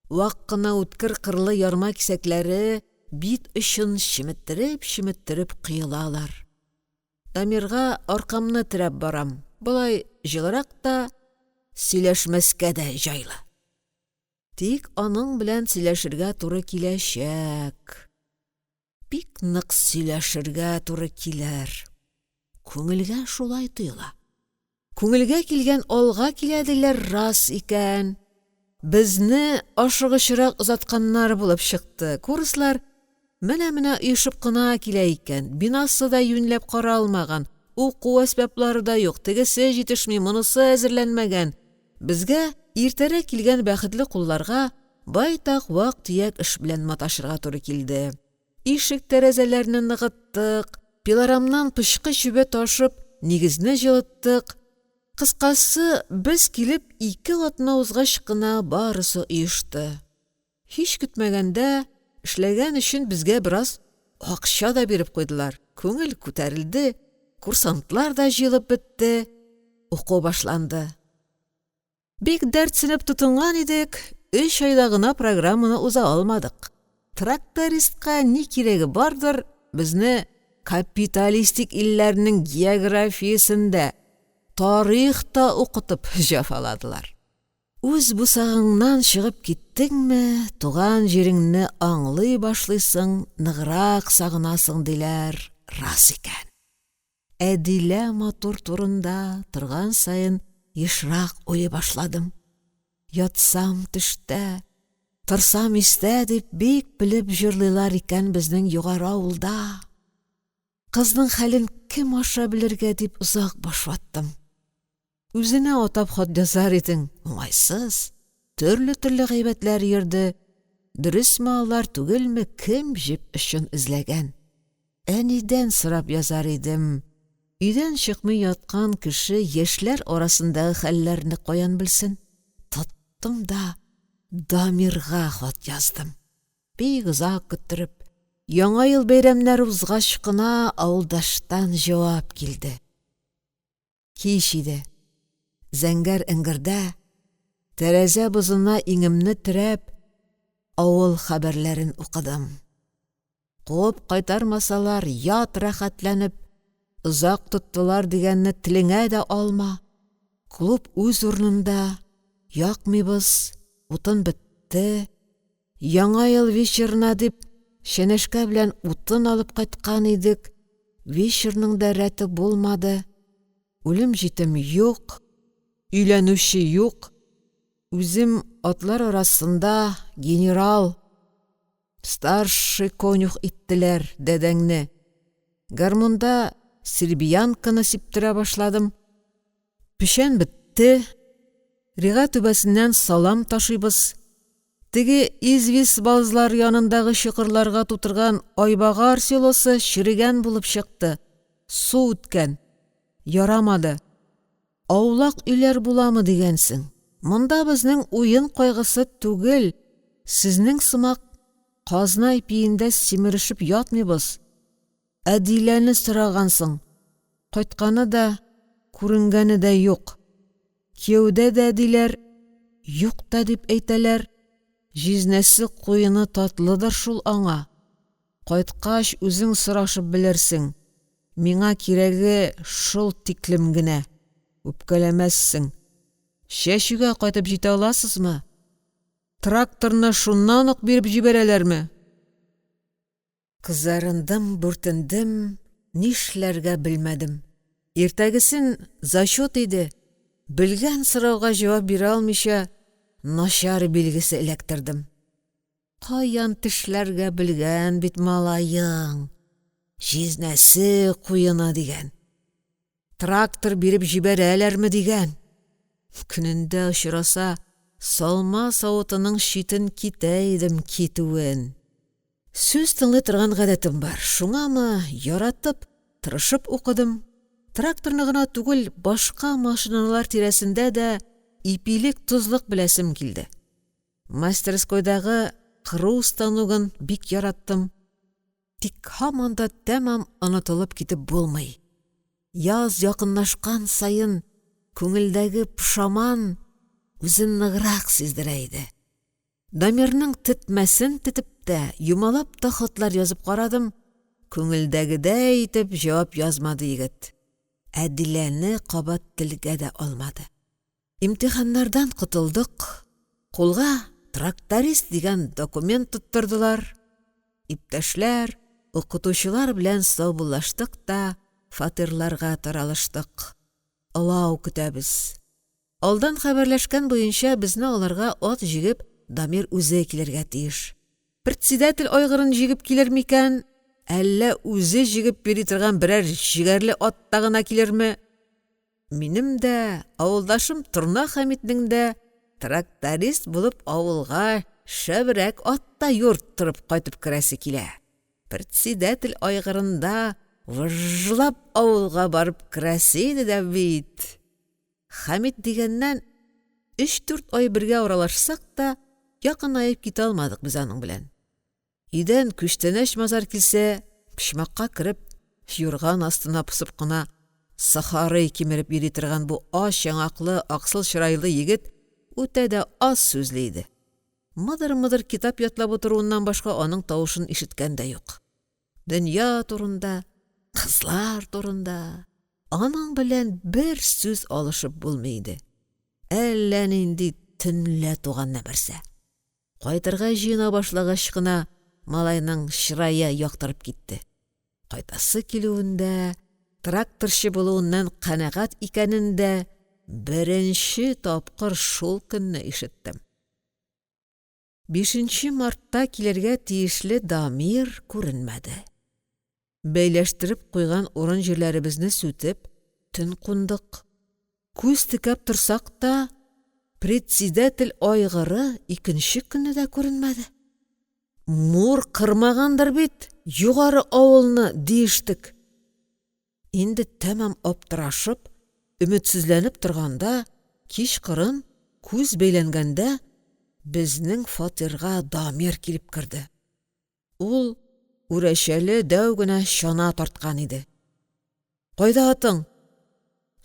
Вак кына үткер кырлы ярма кисәкләре бит өчен чиметтереп кыйлалар. Дамирга аркамны терәп барам. Булай җылырак та, сөйләшмәскә дә җайлы. Тик аның белән сөйләшергә туры киләчәк. Бик нык сөйләшергә туры килер. Күңелгә шулай тоела. Күңелгә килгән алга киләделәр рас икән. Безне ашыгычрак озатканнар булып чыкты. Курслар менә уйышып кына килә икән. Бинасы да юньләп каралмаган. Уку әсбаплары да юк. Тегесе җитешми, монысы әзерләнмәгән. Безгә иртәрәк килгән бәхетле кулларга байтак вак-төяк эш белән маташырга туры килде. Ишек тәрәзәләрне ныгыттык, пилорамнан пышкы чүбә ташып, нигезне җылыттык. Кыскасы, без килеп 2 атна узгач кына барысы уйышты. Һич көтмәгәндә эшләгән өчен безгә бераз акча да биреп куйдылар. Күңел күтәрелде, курсантлар да җыелып бетте, уку башланды. Бик дәртсенеп тотынган идек, 3 айда гына программаны уза алмадык. Трактористка ни кирәге бардыр, безне капиталистик илләрнең географиясендә тарихта укытып җәфаладылар. Үз бусагыңнан чыгып киттеңме, туган җиреңне аңлый башлыйсың, ныграк сагынасың диләр, рас икән. Әдилә матур турында торган сайын ешрак уйлый башладым. Ятсам төштә, торсам истә дип бик белеп җырлыйлар икән безнең югары авылда. Кызның хәлен кем аша белергә дип узак башлаттым. Үзенә атап хат язар идең, уңайсыз. Төрле гайбәтләр йөрде. Дөресме алар түгелме, кем җеп өчен эзләгән. Әнидән сорап язар идем. Өйдән чыкмый яткан кеше яшьләр арасындагы хәлләрне каян белсен? Тоттым да Дамирга хат яздым. Бик озак көттереп, яңа ел бәйрәмнәре узгач кына авылдаштан җавап килде. Кич иде. Зәңгәр эңгердә, тәрәзә бозына иңемне терәп, авыл хәбәрләрен укыдым. Куып кайтармасалар, ят рәхәтләнеп, озак тоттылар дигәнне телеңә дә алма. Клуб үз урынында, якмыйбыз, утын бетте. Яңа ел вечерна дип, шәнәшкә белән утын алып кайткан идек. Вечерның да рәте булмады. Үлем җитем юк, өйләнүче юк. Үзем атлар арасында генерал, старший конюх иттеләр дәдәңне. Гармунда сербиянканы сиптерә башладым. Пешән бетте. Рига түбәсеннән салам ташыйбыз. Теге извис балзлар янындагы чокырларга тутырган Айбагар селосы чирегән булып чыкты. Су үткән. Ярамады. Аулак өйләр буламы дигәнсең. Монда безнең уен кайгысы түгел. Сезнең сымак казна ипиендә симерешеп ятмыйбыз. Әдиләне сорагансың. Кайтканы да, күренгәне дә юк. Кияүдә дә диләр, юк та дип әйтәләр. Җизнәсе куены татлыдыр шул аңа. Кайткач үзең сорашып белерсең. Миңа кирәге шул тиклем генә. Үпкәләмәссең. Шәшүгә кайтып җитә аласызмы? Тракторны шуннан ук биреп җибәрәләрме? Кызарындым, бүртендем, нишләргә белмәдем. Иртәгесен зачет иде. Белгән сорауга җавап бирә алмыйча, начар билгесе эләктердем. Каян тешләргә белгән бит малайың. Җизнәсе куена дигән. Трактор биреп җибәрәләрме дигән. Көнендә очраса, салма савытының читен китә идем китүен. Сүз тыңлый торган гадәтем бар. Шуңамы яратып, тырышып укыдым. Тракторны гына түгел, башка машиналар тирәсендә дә ипилек тузлык беләсем килде. Мастерскойдагы кыру станогын бик яраттым. Тик һаман да тәмам онытылып китеп булмый. Яз якынлашкан сайын күңелдәге пушаман үзен ныграк сиздерә иде. Дамирның тетмәсен тетеп тә, юмалап та хатлар язып карадым. Күңелдәгедәй итеп җавап язмады егет. Әдиләне кабат телгә дә алмады. Имтиханнардан кутылдык. Кулга тракторист дигән документ тоттырдылар. Иптәшләр, укытучылар белән саубуллаштык та фатирларга таралыштык. Алау көтәбез. Алдан хәбәрләшкән буенча безне аларга ат җигеп Дамир үзе килергә тиеш. Председатель айгырын җигеп килер микән? Әллә үзе җигеп бери торган берәр җигәрле ат тагына килерме? Минем дә, авылдашым Турна Хәмитнең дә тракторист булып авылга шәбрәк атта юрттырып кайтып керәсе килә. Председатель айгырында выжлап авылга барып керәсе иде дә бит. Хәмит дигәннән 3-4 ай бергә аралашсак та, якынайып китә алмадык без аның белән. Идән күчтәнәч мазар килсә, пишмакка кереп, юрган астына пысып кына сахарый кимереп йөри торган бу аш яңаклы, аксыл чырайлы егет үтә дә аз сүзле иде. Мыдыр-мыдыр китап ятлап утыруыннан башка аның тавышын ишеткән дә юк. Дөнья турында, кызлар турында, аның белән бер сүз алышып булмый иде. Әллә нинди төнлә туган нәрсә. Кайтырга җыена башлагач кына малайның чырае яктырып китте. Кайтасы килүендә, тракторчы булуыннан канәгать икәнен дә беренче тапкыр шул көнне ишеттем. 5 мартта килергә тиешле Дамир күренмәде. Бәйләштереп куйган урын җирләребезне сүтеп, төн кундык. Күз текәп торсак та, председатель айгыры икенче көнне дә күренмәде. Мур кырмагандыр бит, югары авылны диештек. Инде тәмам аптырашып, өметсезләнеп торганда, кичкырын күз бәйләнгәндә, безнең фатирга Дамир килеп керде. Ул үрәчәле дәү генә чана тарткан иде. Кайда атың?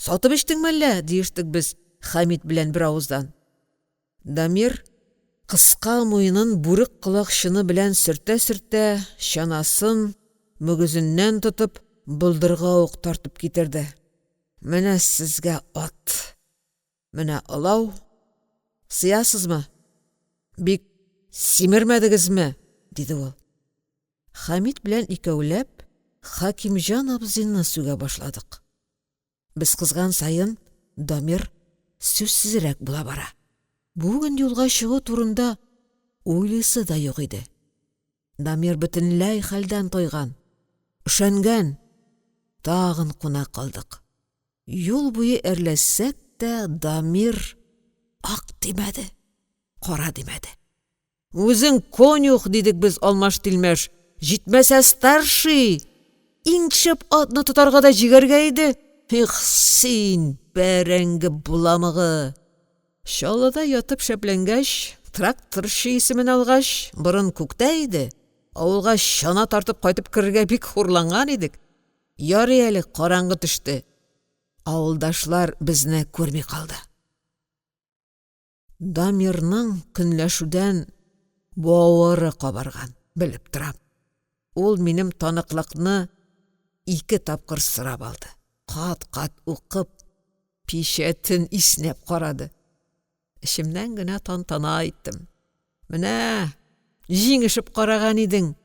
Сатып эчтеңме әллә? Диештек без Хәмит белән бер авыздан. Дамир кыска муенын бүрек колакчыны белән сөртә-сөртә, чанасын мөгезеннән тотып, булдырга ук тартып китерде. Менә сезгә ат. Менә алау. Сыясызмы? Бик симермәдегезме? Диде ул. Хәмит белән икәүләп Хакимҗан абзыйны сүгә башладык. Без кызган сайын Дамир сүзсезрәк була бара. Бүген юлга чыгу турында уйлыйсы да юк иде. Дамир бөтенләй хәлдән тойган. Üşәнгән. Тагын куна калдык. Юл буе әрләсәк тә Дамир ак димәде, кара димәде. Үзең конюх дидек без алмаш-тилмәш. Җитмәсә старший. Иң шәп атны тотарга да җигәргә иде. Их, син бәрәңге буламыгы. Чаллыда ятып шәпләнгәч, тракторчы исемен алгач, борын күктә иде. Авылга чана тартып кайтып керергә бик хурланган идек. Ярый әле караңгы төште. Авылдашлар безне күрми калды. Дамирның көнләшүдән бавыры кабарган, белеп торам. Ул минем таныклыкны 2 тапкыр сырап алды. Кат-кат укып, пишәтен иснәп карады. Ишемнән генә тантана иттем. Менә, җиңешеп караган идең.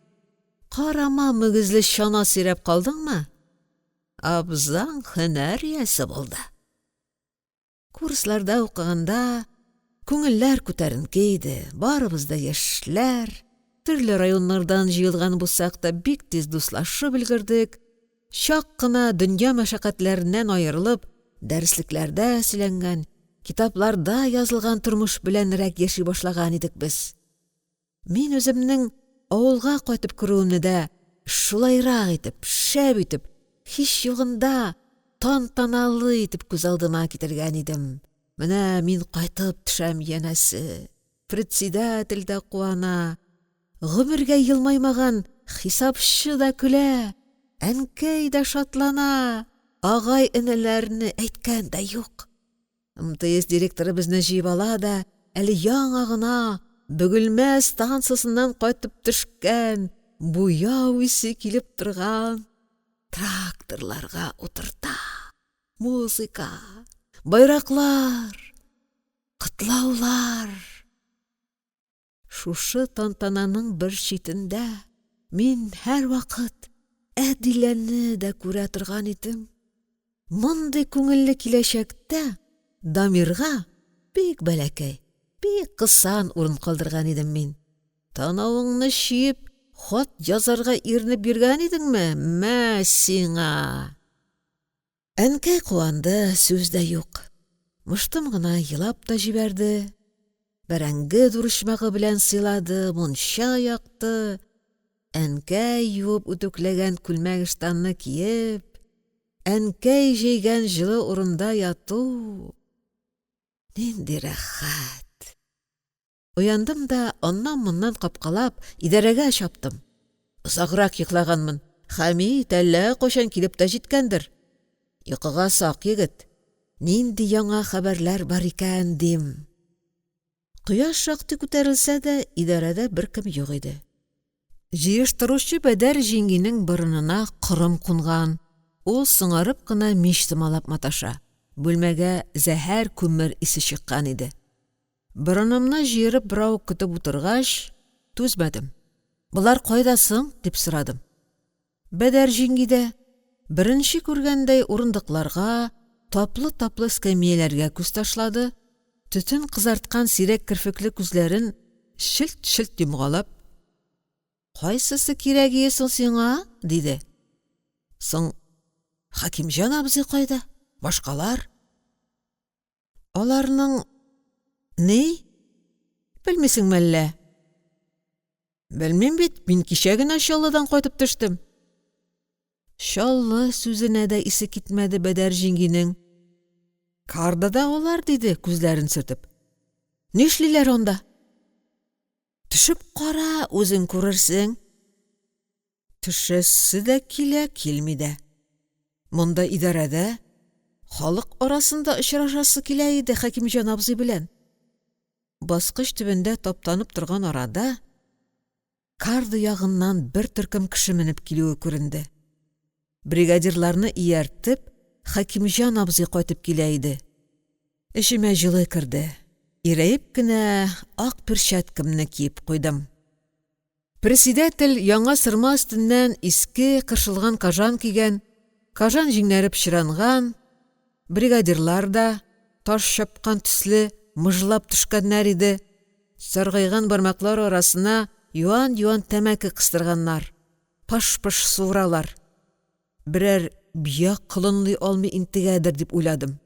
Карама мөгезле чана сирәп калдыңмы? Абзаң һөнәр ясы булды. Курсларда укыганда күңелләр күтәренке иде. Барыбыз да яшьләр. Төрле районнардан җыелган булсак та бик тиз дуслашып өлгердек. Чак кына дөнья мәшәкатьләреннән аерылып, дәреслекләрдә сөйләнгән, китапларда язылган тормыш беләнрәк яши башлаган идек без. Мин үземнең авылга кайтып керүемне дә шулайрак итеп, шәп итеп, һич югында тантаналы итеп күз алдыма китергән идем. Менә мин кайтып төшәм янәсе. Председатель дә куана. Гомергә елмаймаган хисапчы да көлә. Әнкәй дә шатлана. Агай энеләрне әйткән дә юк. МТС директоры безне җыеп ала да, әле яңа гына Бөгелмә станциясыннан кайтып төшкән, буяу исе килеп торган тракторларга утырта. Музыка, байраклар, кытлаулар. Шушы тантананың бер читендә мин һәр вакыт Әдиләне дә күрә торган идем. Мондый күңелле киләчәктә Дамирга бик бәләкәй, бик кысан урын калдырган идем мин. Танавыңны чиеп, хат язарга ирнеп биргән идеңме? Мә сиңа. Әнкәй куанды, сүз дә юк. Мыштым гына елап та җибәрде. Бәрәңге дурышмагы белән сыйлады, мунча якты. Әнкәй юып үтүкләгән күлмәк-ыштанны киеп, әнкәй җәйгән җылы урында яту. Нинди рәхәт. Уяндым да аннан-моннан капкалап, идарәгә чаптым. Озаграк йоклаганмын. Хәмит әллә кайчан килеп тә җиткәндер. Йокыга сак егет. Нинди яңа хәбәрләр бар икән дим. Кояш шактый күтәрелсә дә, идарәдә беркем юк иде. Җыештыручы Бәдәр җиңгинең борынына кырым кунган. ул сыңарып кына мич сымалап маташа. Бүлмәгә зәһәр күмер исе чыккан иде. Борынымны җыерып берау көтеп утыргач, түзмәдем. Булар кайдасың? Дип сорадым. Бәдәр җиңгидә. Беренче күргәндәй урындыкларга, таплы-таплы эскәмияләргә күз ташлады. Төтен кызарткан сирәк кирфекле күзләрен шилт-шилт йомгалап, «Кайсысы кирәгие соң сиңа?» диде. «Соң, Хакимҗан абзый кайда? Башкалар?» «Аларның ни? Белмисеңме әллә?» «Белмим бит, мин кичә генә Чаллыдан кайтып төштем». Чаллы сүзенә дә исе китмәде Бәдәр җиңгинең. «Кардада алар» диде күзләрен сөртеп. «Нишлиләр анда?» «Төшеп кара, үзең күрерсең». Төшәсе дә килә, килми дә. Монда идарәдә халык арасында очрашасы килә иде Хакимҗан абзый белән. Баскыч төбендә таптанып торган арада карда ягыннан бер төркем кеше менеп килүе күренде. Бригадирларны ияртеп, Хакимҗан абзый кайтып килә иде. Эшемә җылы керде. Ирәеп кенә ак перчаткамны киеп куйдым. Председатель яңа сырма өстеннән иске кыршылган кажан кигән, кажан җиңнәре пычранган, бригадирлар да таш чапкан төсле мыжлап төшкәннәр иде. Саргайган бармаклар арасына юан-юан тәмәке кыстырганнар. Паш-паш суыралар. Берәр бия кылынлый алмый интегәдер дип уйладым.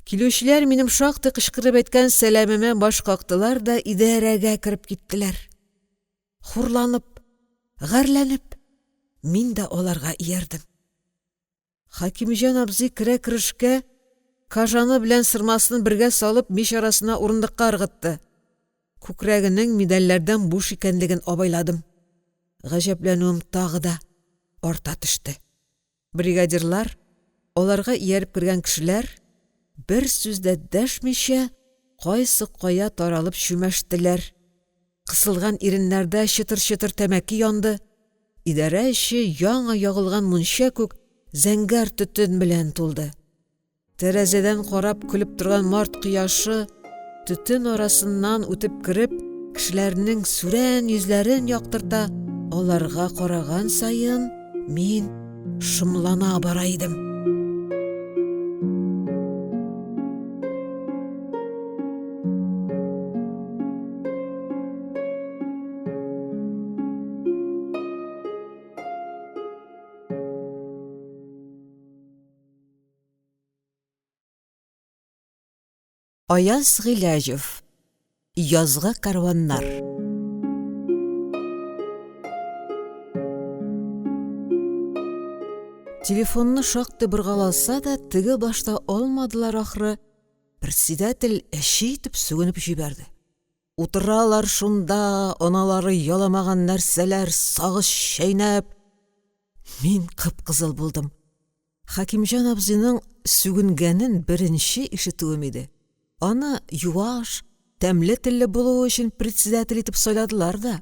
Килүчеләр минем шактый кычкырып әйткән сәламемә баш кактылар да идарәгә кереп киттеләр. Хурланып, гәрләнеп, мин дә аларга иярдем. Хакимҗан абзый керә-керешкә кажаны белән сырмасын бергә салып мич арасына урындыкка ыргытты. Күкрәгенең медальләрдән буш икәнлеген абайладым. Гаҗәпләнүем тагы да арта төште. Бригадирлар, аларга ияреп кергән кешеләр, бер сүз дә дәшмичә, кайсы кая таралып чүмәштеләр. Кысылган иреннәрдә чытыр-чытыр тәмәке янды. Идарә эче яңа ягылган мунча күк зәңгәр төтен белән тулды. Тәрәзәдән карап көлеп торган март кояшы төтен арасыннан үтеп кереп, кешеләрнең сүрән йөзләрен яктырта. Аларга караган сайын мин шымлана бара идем. Аяз Гыйләҗев. Язгы карваннар. Телефонны шактый быргаласа да, теге башта алмадылар ахры. Председатель әши итеп сүгенеп җибәрде. Утыралар шунда, аналары яламаган нәрсәләр сагыш чәйнәп. Мин кып-кызыл булдым. Хакимҗан абзыйның сүгенгәнен беренче ишетүем иде. Аны юаш, тәмле телле булуы өчен председатель итеп сайладылар да.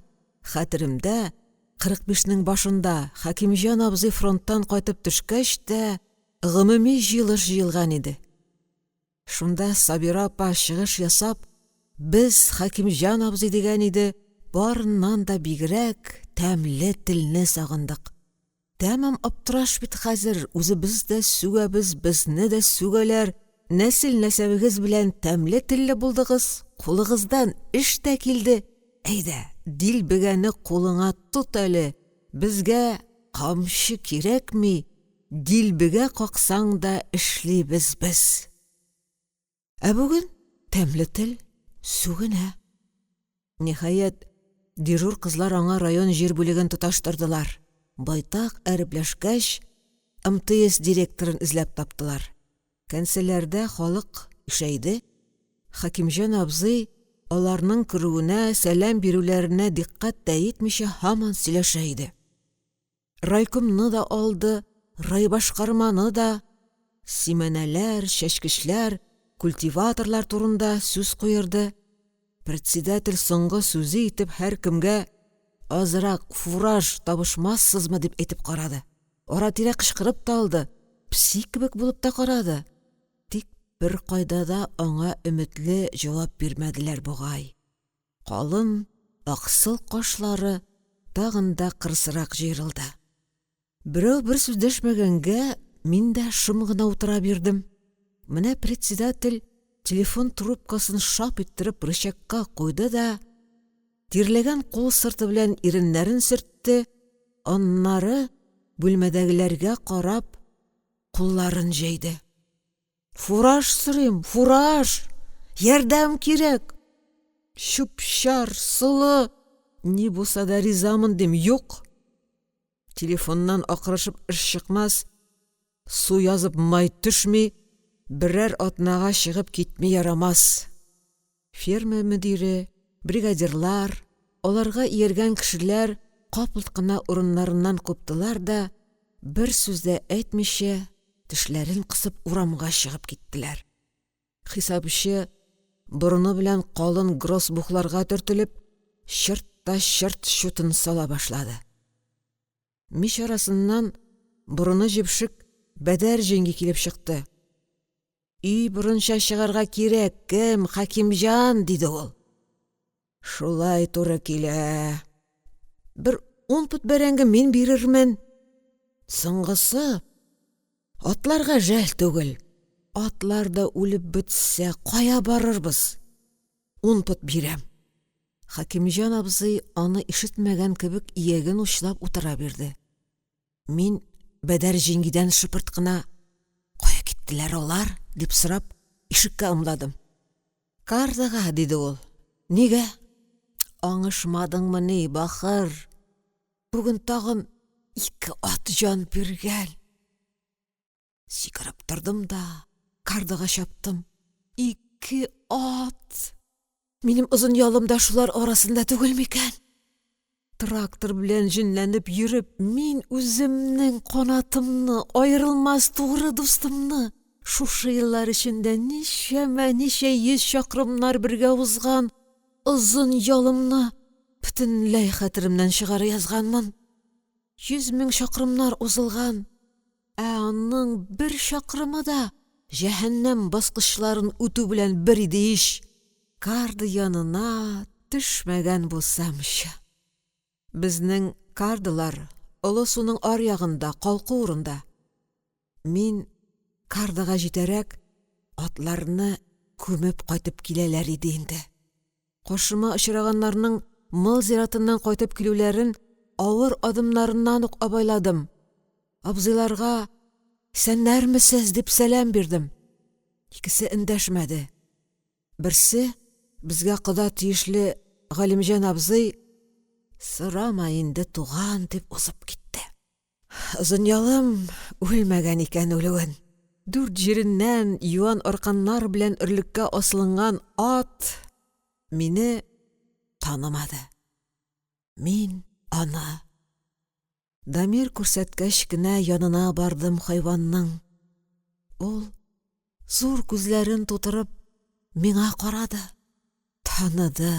Хәтеремдә 45-нең башында Хакимҗан абзый фронттан кайтып төшкәч тә гомуми җыелыш җыелган иде. Шунда Сабира апа чыгыш ясап, без Хакимҗан абзый дигән иде, барыннан да бигрәк тәмле телне сагындык. Тәмам аптыраш бит хәзер, үзебез дә сүгәбез, безне дә сүгәләр. Нәсел-нәсәбегез белән тәмле телле булдыгыз, кулыгыздан эш тә килде. Әйдә, дилбегәне кулыңа тот әле. Безгә камчы кирәкми, дилбегә каксаң да эшлибез без. Ә бүген тәмле тел сүгенә. Ниһаять, дежур кызлар аңа район җир бүлеген тоташтырдылар. Байтак әрепләшкәч, МТС директорын эзләп таптылар. Кәнсәләрдә халык ишәйде. Хакимҗан абзый аларның керүенә, сәлам бирүләренә диккать тә итмичә һаман сөйләшә иде. Райкомны да алды, райбашкарманы да, симәнәләр, чәчкечләр, культиваторлар турында сүз куерды. Председатель соңгы сүзе итеп һәркемгә азрак фураж табышмассызмы дип әйтеп карады. ара-тирә кычкырып та алды, псик кебек булып та карады. Тик бер кайда да аңа өметле җавап бирмәделәр бугай. Калын, аксыл кашлары тагын да кырысрак җыерылды. Берәү бер сүз дәшмәгәнгә, мин дә шым гына утыра бирдем. Менә председатель телефон трубкасын шап иттереп рычагка куйды да, тирләгән кул сырты белән иреннәрен сөртте, аннары бүлмәдәгеләргә карап кулларын җәйде. Фураж сорыйм, фураж! Ярдәм кирәк! Чүп-чар, сылы! Ни булса да ризамын дим, юк! Телефоннан акырышып эш чыкмас, су язып май төшми, берәр атнага чыгып китми ярамас. Ферма мөдире, бригадирлар, аларга иергән кешеләр капылт кына урыннарыннан куптылар да, бер сүз дә әйтмичә, тешләрен кысып урамга чыгып киттеләр. Хисапчы борыны белән калын гроссбухларга төртелеп, чырт та чырт шутын сала башлады. Мич арасыннан борыны җепшек Бәдәр җиңги килеп чыкты. «Үй борынча чыгарга кирәк, кем, Хакимҗан?» диде ул. «Шулай туры килә. Бер 10 пот бәрәңге мин бирермен. Соңгысы атларга жәл түгел. Атлар да үлеп бетсә, кая барырбыз? 10 пот бирәм». Хакимҗан абзый аны ишетмәгән кебек ияген учлап утыра бирде. Мин Бәдәр җиңгидән шыпырт кына «Кая киттеләр алар?» дип сорап, ишеккә ымладым. «Кардага», диде ул. «Нигә?» «Аңышмадыңмы ни, бахыр? Бүген тагын 2 ат җан биргән». Сикереп тордым да, кардага чаптым. 2 ат! Минем озын ялым да шулар арасында түгел микән? Трактор белән җенләнеп йөреп, мин үземнең канатымны, аерылмас тугры дустымны, шушы еллар эчендә ничә 100 чакрымнар бергә узган озын ялымны бөтенләй хәтеремнән чыгара язганмын. 100 000 чакрымнар узылган, аның 1 чакрымы да җәһәннәм баскычларын үтү белән бер иде иш. Карды янына төшмәгән булсамчы. Безнең кардылар олы суның аръягында, калку урында. Мин кардага җитәрәк атларны күмеп кайтып киләләр иде инде. Кошыма очраганнарның мыл зиратыннан кайтып килүләрен авыр адымнарыннан ук абайладым. Абзыйларга «Сәннәрмесез?» дип сәлам бирдем. Икесе эндәшмәде. Берсе безгә кода тиешле Галимҗан абзый «Сорама инде, туган» дип узып китте. Озын ялым үлмәгән икән үлүен. 4 җиреннән юан арканнар белән өрлеккә асылынган ат мине танымады. Мин аны. Дамир күрсәткәч кенә янына бардым хайванның. Ул зур күзләрен тутырып миңа карады. Таныды.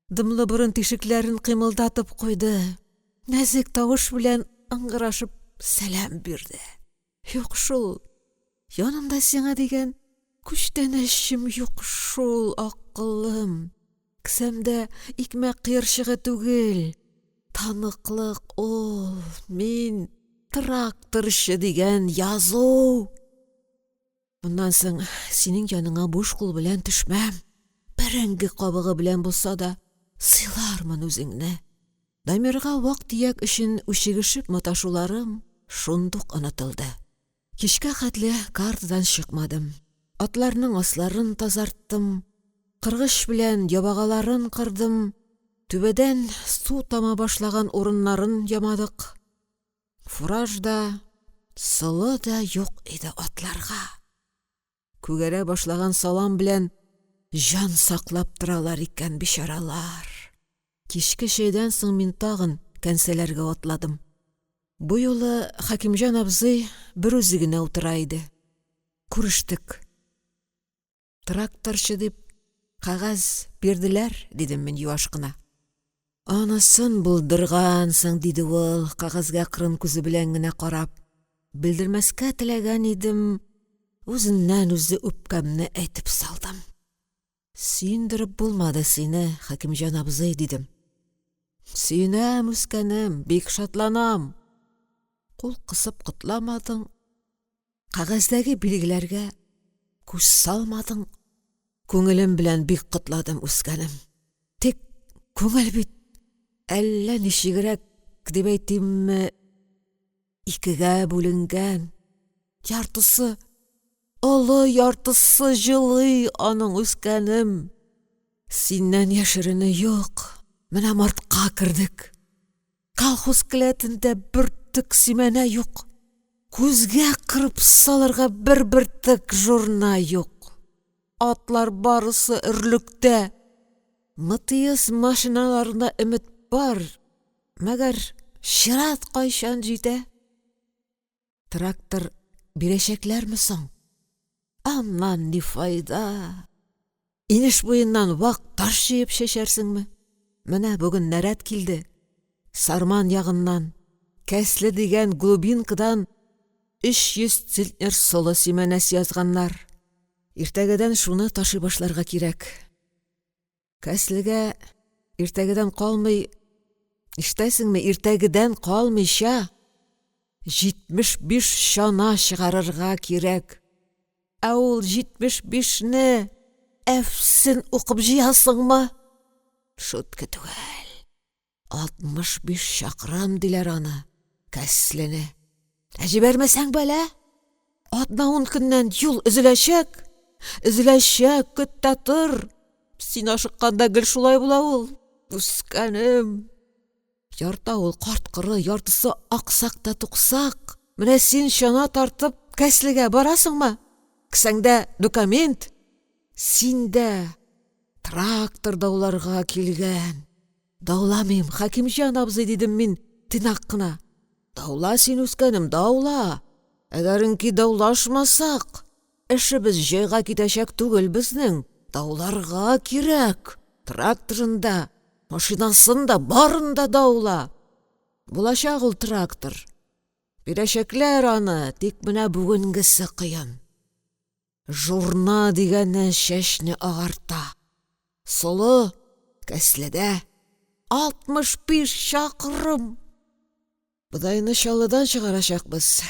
Дымлы борын тишекләрен кыймылдатып куйды. Нәзек тавыш белән ыңгырашып сәлам бирде. Юк шул, янымда сиңа дигән күчтәнәчем юк шул, акылым. Кесәмдә икмәк кыерчыгы түгел. Таныклык ул, мин тракторчы дигән язу. Bundan соң синең яныңа буш кул белән төшмәм. Бәрәңге кабыгы белән булса да сыйлармын үзеңне. Дамирга вак-төяк өчен үчегешеп маташуларым шундук онытылды. Кичкә хәтле картадан чыкмадым. Атларның асларын тазарттым. Кыргыч белән ябагаларын кырдым. Түбәдән су тама башлаган урыннарын ямадык. Фураж да, сылы да юк иде атларга. Күгәрә башлаган салам белән җан саклап торалар икән бичаралар. Кичке чәйдән соң мин тагын кәнсәләргә атладым. Бу юлы Хакимҗан абзый бер үзе генә утыра иде. Күрештек. Тракторчы дип кагаз бирделәр, дидем мин юаш кына. Анысын булдыргансың, диде ул, кагазга кырын күзе белән генә карап. Белдермәскә теләгән идем, үзеннән үзе үпкәмне әйтеп салдым. Сөендереп булмады сине, Хәкимҗан абзый, дидем. Сөенәм, үскәнем, бик шатланам. Кул кысып кытламадың, кәгазьдәге билгеләргә күз салмадың. Күңелем белән бик кытладым, үскәнем. Тик күңел бит әллә ничегрәк дип әйтимме, икегә бүленгән. Яртысы, олы яртысы җылый аның, үскәнем. Синнән яшерене юк. Менә мартка кердек. Колхоз келәтендә бөртек симәнә юк. Күзгә кырып салырга бер бөртек журна юк. Атлар барысы өрлектә. МТС машиналарына өмет бар. Мәгәр чират кайчан җитә? Трактор бирәчәкләрме соң? Аннан ни файда? Инеш буеннан вак таш җыеп чәчәрсеңме? Менә бүген нәрәт килде. Сарман ягыннан, Кәсле дигән глубинкадан 300 центнер солы симәнәс язганнар. Иртәгәдән шуны ташый башларга кирәк. Кәслегә иртәгәдән калмый, иштәсеңме, иртәгәдән калмыйча 75 чана чыгарырга кирәк. Ә ул 75-не әфсен укып җыясыңмы? Шутка түгел. 65 чакрым диләр аны, Кәслене. Җибәрмәсәң бәлә? 10 көннән юл өзеләчәк. Өзеләчәк, көттә тор. Син ашыкканда гел шулай була ул. Үскәнем. Ярта ул карт-кыры, яртысы аксак та туксак. Менә син чана тартып Кәслегә барасыңмы? Кесәңдә документ. Синдә трактор дауларга килгән. Дауламыйм, Хәкимҗан абзый, дидем мин тыйнак кына. Даула син, үскәнем, даула. Әгәренки даулашмасак, эшебез җайга китәчәк түгел безнең. Дауларга кирәк. Тракторында, машинасында, барында даула. Булачак ул трактор. Бирәчәкләр аны, тик менә бүгенгесе кыен. Журна дигәннән чәчне агарта. Солы Кәследә 65 чакрым. Будайны Чаллыдан чыгарачакбыз.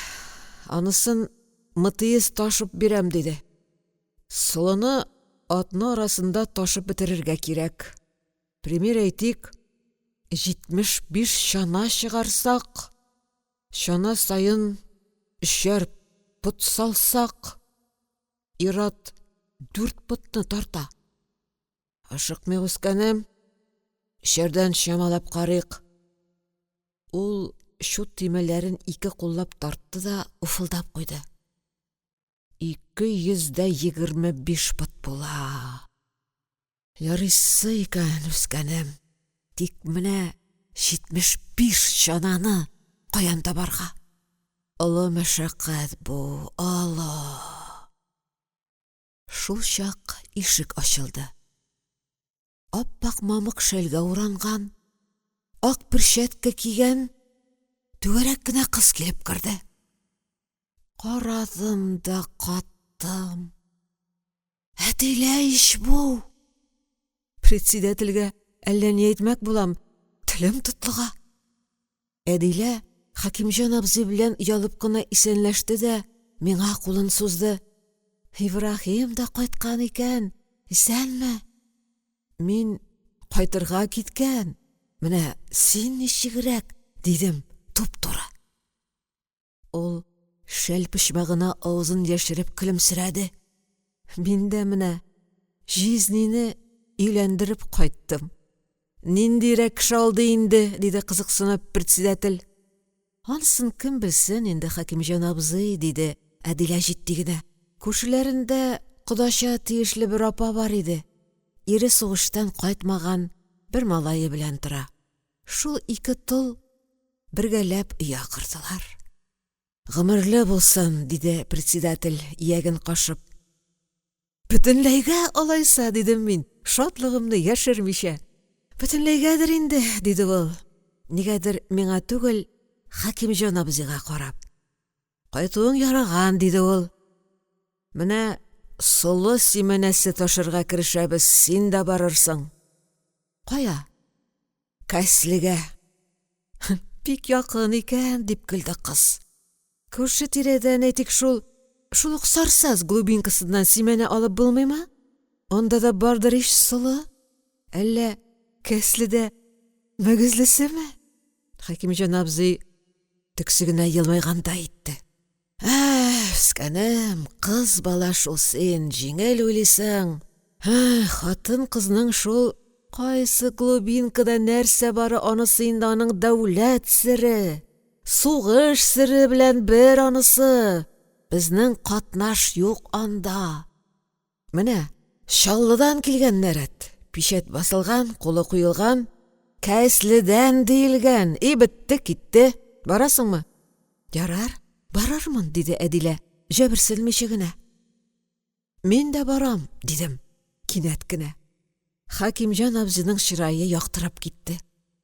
Анысын МТС ташып бирәм, диде. Солыны атны арасында ташып бетерергә кирәк. Пример әйтик, 75 чана чыгарсак, чана сайын 3 пот салсак, ират 4 потны тарта. Ашыкмый, үскәнем, шәрдән чамалап карыйк. Ул шут тимәләрен 2 куллап тартты да уфылдап куйды. 225 пот була. Ярыйсы икән, үскәнем. Тик менә 75 чананы каян табарга? Олы мәшәкать бу, олы. Шул чак ишек ачылды. Аппак мамык шәлгә уранган, ак перчәтка кигән түгәрәк кенә кыз килеп керде. Карадым да каттым. Әтилә иш бу. Председательгә әллә ни әйтмәк булам, телем тотлыга. Әдилә Хәкимҗан абзый белән ялып кына исәнләште дә миңа кулын сузды. Ибраһим да кайткан икән, исәнме? Мин кайтырга киткән. Менә син ничегрәк, дидем, туп-туры. Ул шәл почмагына авызын яшереп көлемсерәде. Мин дә менә жизнине өйләндереп кайттым. Ниндирәк шалды инде, диде кызыксынып председатель. Анысын кем белсен инде, Хәкимҗан абзый, диде Әдилә җитди генә. Күршеләрендә кодача тиешле бер апа бар иде. Ире сугыштан кайтмаган бер малае белән тора. Шул 2 тол бергәләп өйгә кырдылар. Гомерле булсын, диде председатель ияген кашып. Бөтенләйгә алайса, дидем мин, шатлыгымны яшермичә. Бөтенләйгәдер инде, диде ул. Нигәдер миңа түгел, Хәкимҗан абзыйга карап. Кайтуың яраган, диде ул. Менә солы сименәсе ташырга керешәбез, син дә барырсың. Кая? Кәслегә. Бик якын икән, дип көлде кыз. Күрше тирәдән әйтик шул ук Сарсаз глубинкасыннан сименә алып булмыймы? Онда да бардыр иш солы? Әллә Кәследә мөгезлесеме? Хәкимҗан абзый тексигенә елмайганда әйтте. Скәнем, кыз бала шул син, җиңел уйлыйсың. Хатын кызның шул кайсы глубинкада нәрсә бары анысы инде аның дәүләт сере. Сугыш сере белән бер анысы. Безнең катнаш юк анда. Менә Чаллыдан килгән нәрәт. Пишәт басылган, кулы куелган, Кәследән диелгән. Бетте, китте. Барасыңмы? Ярар, барармын, диде Әдилә, җәберсенмичә генә. Мин дә барам, дидем, кинәт кенә. Хәкимҗан абзыйның чырае яктырып китте.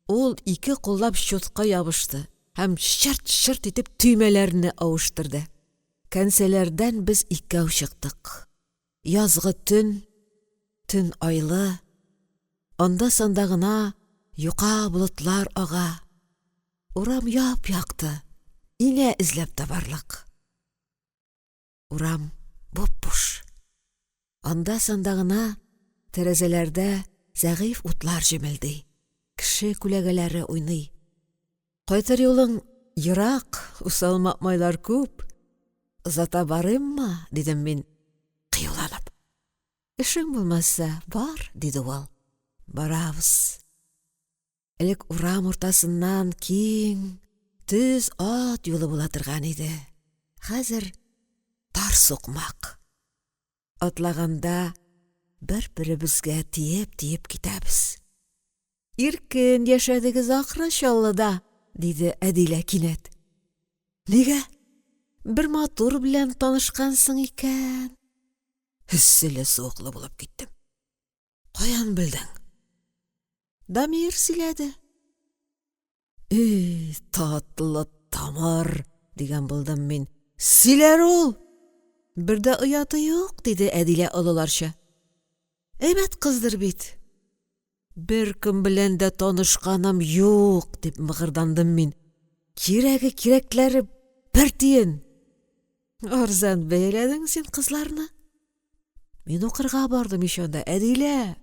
Ул ике куллап щотка ябышты һәм шырт-шырт итеп төймәләрне авыштырды. Кәнсәләрдән без икәү чыктык. Язгы төн айлы, анда санда гына юка болытлар ага. Урам яп-якты, инә эзләп табарлык. Урам буп-буш. Анда санда гына тәрәзәләрдә зәгыйф утлар җемелди. Кеше күләгәләре уйный. Кайтыр юлың ерак, усал маймайлар күп. Озата барыммы, дидем мин, кыюланып. Эшең булмаса, бар, диде ул. Барабыз. Элек урам уртасыннан киң, төз ат юлы була торган иде. Хәзер тар сукмак. Атлаганда бер-беребезгә тиеп китәбез. Иркен яшәдегез ахры Чаллыда, диде Әдилә кинәт. Нигә? Бер матур белән танышкансың икән. Хисселе суыклы булып киттем. Каян белдең? Дамир сөйләде. Татлы тамыр, дигән булдым мин. Сөйләр ул. Бердә ояты юк, диде Әдилә олыларча. Әйбәт кыздыр бит. Бер кем белән дә танышканым юк, дип мыгырдандым мин. Кирәкләре бер тиен. Арзан бәйләдең син кызларны? Мин укырга бардым ишанда, Әдилә.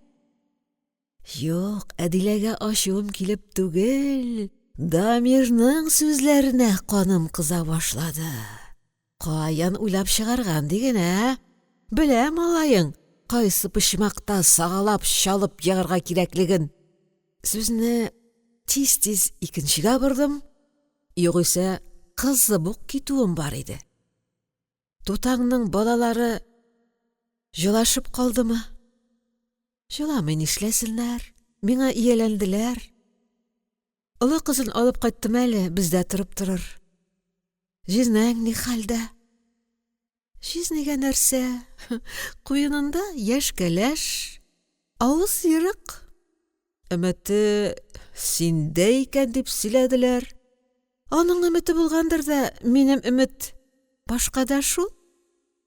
Юк, Әдиләгә ачуым килеп түгел. Дамирның сүзләренә каным кыза башлады. Каян уйлап чыгарган дигән, Беләм алайың, кайсы пычмакта сагалап чалып ягырга кирәклеген. Сүзне тиз-тиз икенчегә бордым. Югыйсә, кызыбык китүем бар иде. Тутаңның балалары җылашып калдымы? Җыламый нишләсеннәр? Миңа ияләнделәр. Олы кызын алып кайттым әле, бездә торыр. Җизнәң ни хәлдә? Җизнегә нәрсә? Куенында яшь кәләш, авыз ерык. Өмете синдә икән дип сөйләделәр. Аның өмете булгандыр да, минем өмет башка да шул.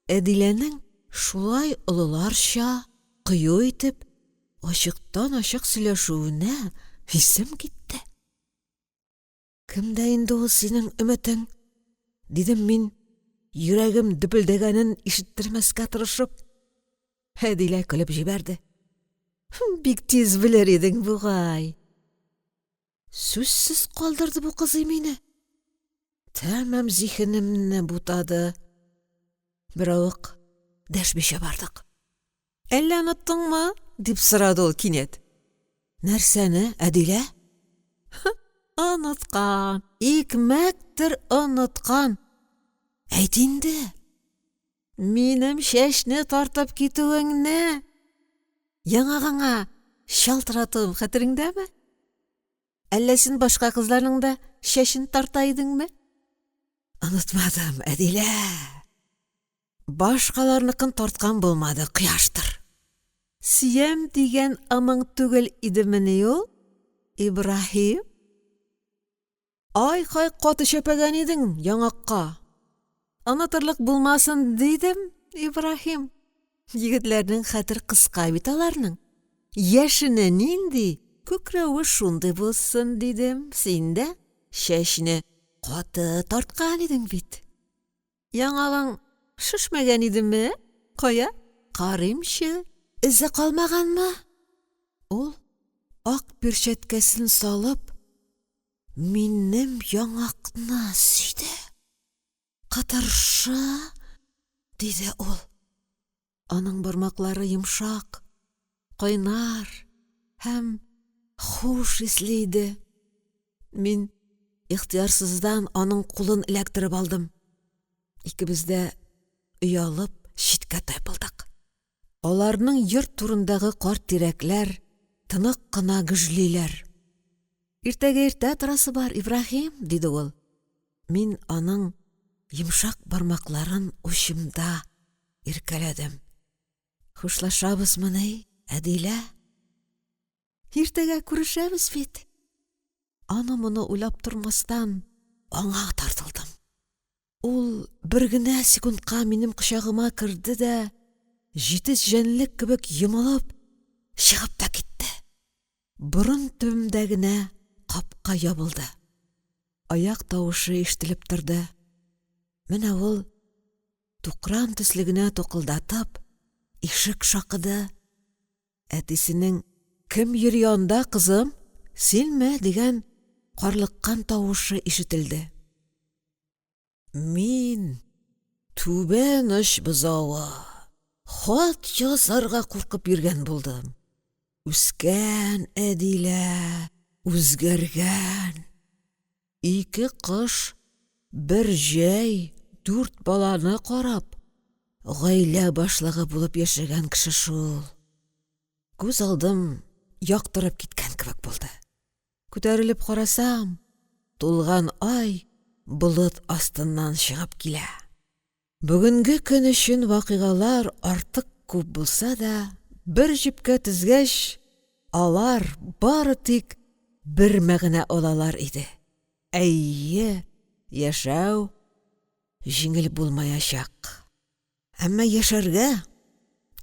Әдиләнең шулай олыларча, кыю итеп, ачыктан-ачык сөйләшүенә исем китте. Кемдә инде ул синең өметең? Дидем мин, йөрәгем дөпелдәгәнен ишеттермәскә тырышып. Әдилә көлеп җибәрде. Бик тиз белер идең бугай. Сүзсез калдырды бу кызый мине. Тәмам зихенемне бутады. Беравык дәшмичә бардык. Әллә оныттыңмы? Дип сорады ул кинәт. Нәрсәне, Әдилә? Оныткан. Икмәктер оныткан. Әйт инде. Минем чәчне тартып китүеңне. Яңагыңа шалтыратуым хәтереңдәме? Әллә син башка кызларның да чәчен тарта идеңме? Онытмадым, Әдилә. Башкаларныкын тарткан булмады, кыяштыр. Сөям дигән амың түгел идемени ул? Ибраһим? Ай-хай каты чәпәгән идең яңакка. Онытырлык булмасын дидем, Ибраһим. Егетләрнең хәтер кыска бит аларның. Яшене нинди, күкрәве шундый булсын дидем. Син дә чәчне каты тарткан идең бит. Яңагың шишмәгән идеме? Кая? Карыймчы, изе калмаганмы? Ул ак перчәткәсен салып, минем яңакны сөйде. Катыршы, диде ул. Аның бармаклары йомшак, кайнар һәм хуш исле иде. Мин ихтиярсыздан аның кулын эләктереп алдым. Икебез дә уялып читкә тайпылдык. Аларның йорт турындагы карт тирәкләр тынык кына гөжлиләр. Иртәгә иртә торасы бар, Ибраһим, диде ул. Мин аның йомшак бармакларын учымда иркәләдем. Хушлашабызмыни, Әдилә? Иртәгә күрешәбез бит. Аны-моны уйлап тормастан аңа тартылдым. Ул бер генә секундка минем кочагыма керде дә, җитез җәнлек кебек йомылып, чыгып та китте. Борын төбемдә генә капка ябылды. Аяк тавышы ишетелеп торды. Менә ул тукран төсле генә токылдатып, ишек шакыды. Әтисенең «Кем йөри анда, кызым? Синме?» дигән карлыккан тавышы ишетелде. Мин түбән оч бозавы. Хат язарга куркып йөргән булдым. Үскән Әдилә, үзгәргән. 2 кыш, бер җәй, 4 баланы карап, гаилә башлыгы булып яшәгән кеше шул. Күз алдым яктырып киткән кебек булды. Күтәрелеп карасам, тулган ай болыт астыннан чыгып килә. Бүгенге көн өчен вакыйгалар артык күп булса да, бер җипкә тезгәч, алар бары тик бер мәгънә алалар иде. Әйе, яшәү җиңел булмаячак. Әмма яшәргә,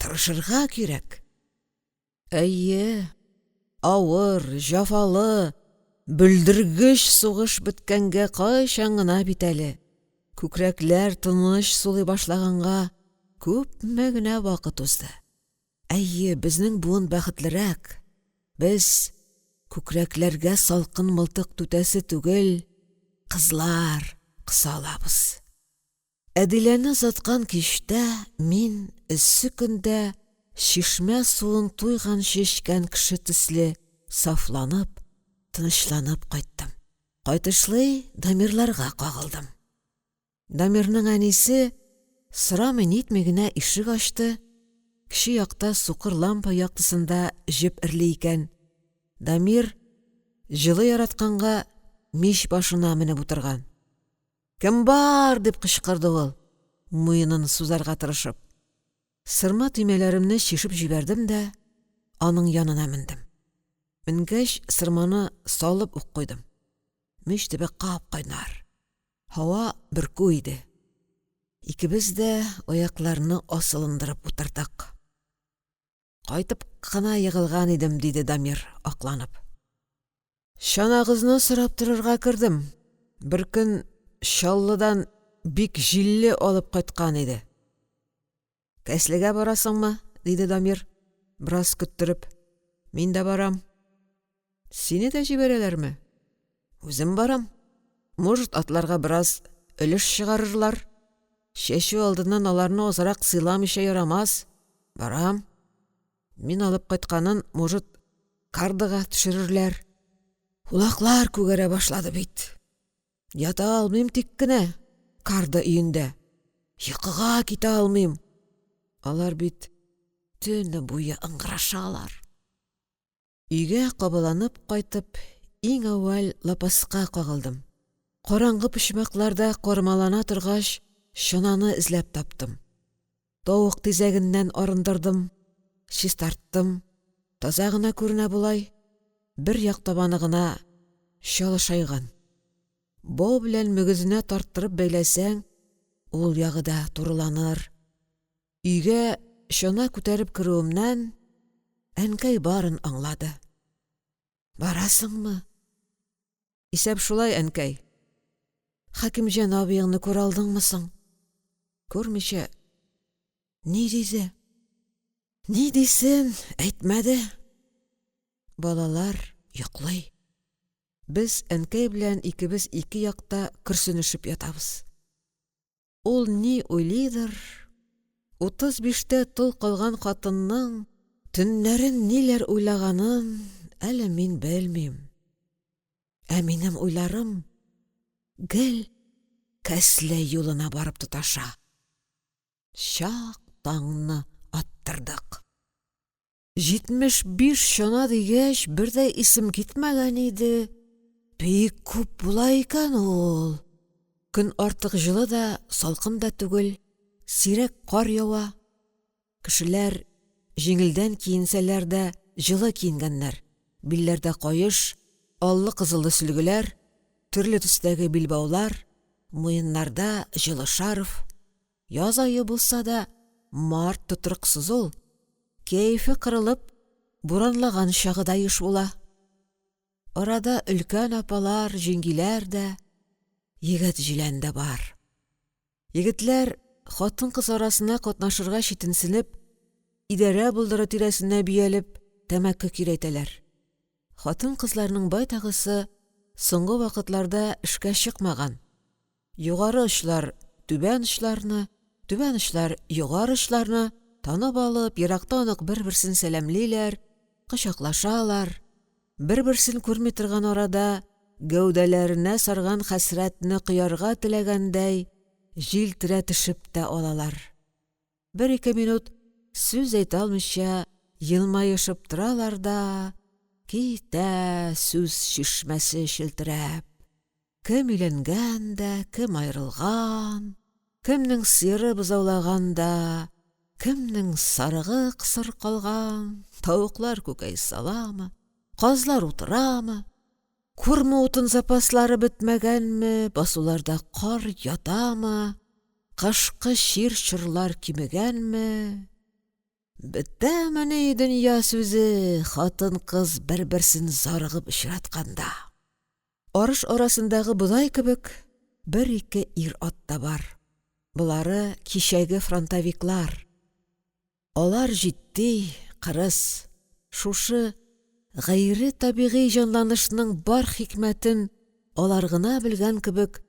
тырышырга кирәк. Әйе, авыр, җафалы, бүлдергеч сугыш беткәнгә кайчан гына бит әле. Күкрәкләр тыныч сулый башлаганга күпме генә вакыт узды. Әйе, безнең буын бәхетлерәк. Без күкрәкләргә салкын мылтык түтәсе түгел, кызлар кысалабыз. Әдиләне заткан кичтә мин эссе көндә чишмә суын туйган чишкән кеше төсле сафланып, тынычланып кайттым. Кайтышлый Дамирларга кагылдым. Дамирның әнисе сорамый нитми генә ишек ачты. Кеше якта сукыр лампа яктысында җеп эрли икән. Дамир җылы яратканга мич башына менеп утырган. «Кем бар?» дип кычкырды ул, муенын сузарга тырышып. Сырма төймәләремне чишеп җибәрдем дә аның янына мендем. Менгәч сырманы салып ук куйдым. Мич төбе кап-кайнар. Һава бөркү иде. Икебез дә аякларны асылындырып утырдык. Кайтып кына егылган идем, диде Дамир акланып. Чанагызны сорап торырга кердем. Бер көн Чаллыдан бик җилле алып кайткан иде. Кәслегә барасыңмы? Диде Дамир, бераз көттереп. Мин дә барам. Сине дә җибәрәләрме? Үзем барам. Может, атларга бераз өлеш чыгарырлар. Чәчү алдыннан аларны азрак сыйламыйча ярамас. Барам. Мин алып кайтканын, может, кардыга төшерерләр. Улаклар күгәрә башлады бит. Ята алмыйм тик кенә карда өендә. Йокыга китә алмыйм. Алар бит төне буе ыңгырашалар. Өйгә кабаланып кайтып, иң әүвәл лапаска кагылдым. Караңгы почмакларда кормалана торгач, чананы эзләп таптым. Тавык тизәгеннән арындырдым, чистарттым. Таза гына күренә булай. бер як табаны гына шалышайган. Бау белән мөгезенә тарттырып бәйләсәң, ул ягы да турыланыр. Өйгә шона күтәреп керүемнән, әнкәй барын аңлады. Барасыңмы? Исәп шулай, әнкәй. Хакимҗан абыеңны күр алдыңмы соң? Күрмичә, ни диде? Ни дисен, әйтмәде. Балалар йоклый. Без әнкәй белән икебез ике якта көрсенешеп ятабыз. Ул ни уйлыйдыр? 35тә тол калган хатынның төннәрен ниләр уйлаганын әле мин белмим. Ә минем уйларым гел кәслә юлына барып тоташа. Шак таңны аттырдык. 75 шона дигәч, бердәй исем китмәгән иде. Бик күп була икән ул. Көн артык җылы да, салкын да түгел. Сирәк кар ява. Кешеләр җиңелдән киенсәләр дә җылы киенгәннәр. Билләрдә каеш, аллы-кызыллы сөлгеләр, төрле төстәге билбаулар, муеннарда җылы шарф. Яз айы булса да, март тотрыксыз ул. Кәйфе кырылып, буранлаган чагы да еш була. Арада өлкән апалар, җиңгиләр дә, егет җилән дә бар. Егетләр хатын-кыз арасына катнашырга читенсенеп, идарә булдыру тирәсенә биялеп, тәмәке кирәйтәләр. Хатын-кызларның байтагысы соңгы вакытларда эшкә чыкмаган. Югары очлар түбән очларны, түбән очлар югары очларны танып алып, ерактан ук бер-берсен сәламлиләр, кочаклашалар. Бер-берсен күрми торган арада гәүдәләренә сарган хәсрәтне кыярга теләгәндәй, җилтерә төшеп тә алалар. 1-2 минут сүз әйтә алмыйча елмаешып торалар да, китә сүз чишмәсе челтерәп. Кем өйләнгән дә, кем айрылган, кемнең сыйры бозаулаган да, кемнең сарыгы кысыр калган, тавыклар күкәй саламы, казлар утырамы, күрме утын запаслары бетмәгәнме, басуларда кар ятамы, кышкы чир-чырлар кимегәнме? Бетәмени дөнья сүзе, хатын-кыз бер-берсен зарыгып очратканда. Арыш арасындагы бодай кебек 1-2 ир-ат та бар. Булары кичәге фронтовиклар. Алар җитди, кырыс. Шушы гайре табигый җанланышның бар хикмәтен алар гына белгән кебек,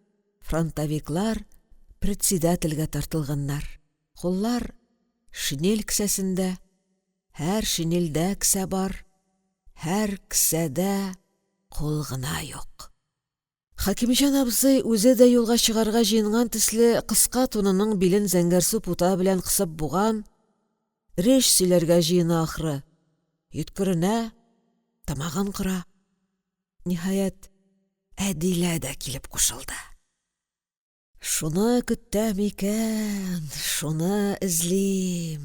фронтовиклар председательгә тартылганнар. Куллар шинель кесәсендә, һәр шинельдә кесә бар, һәр кесәдә кул гына юк. Хакимҗан абзый үзе дә юлга чыгарга җыенган төсле кыска тунының билен зәңгәрсу пута белән кысып буган, реш сөйләргә җыена ахры. Йөткеренә, тамагын кыра. Ниһаять, Әдилә дә килеп кушылды. Шуны көтәм икән, шуны эзлим.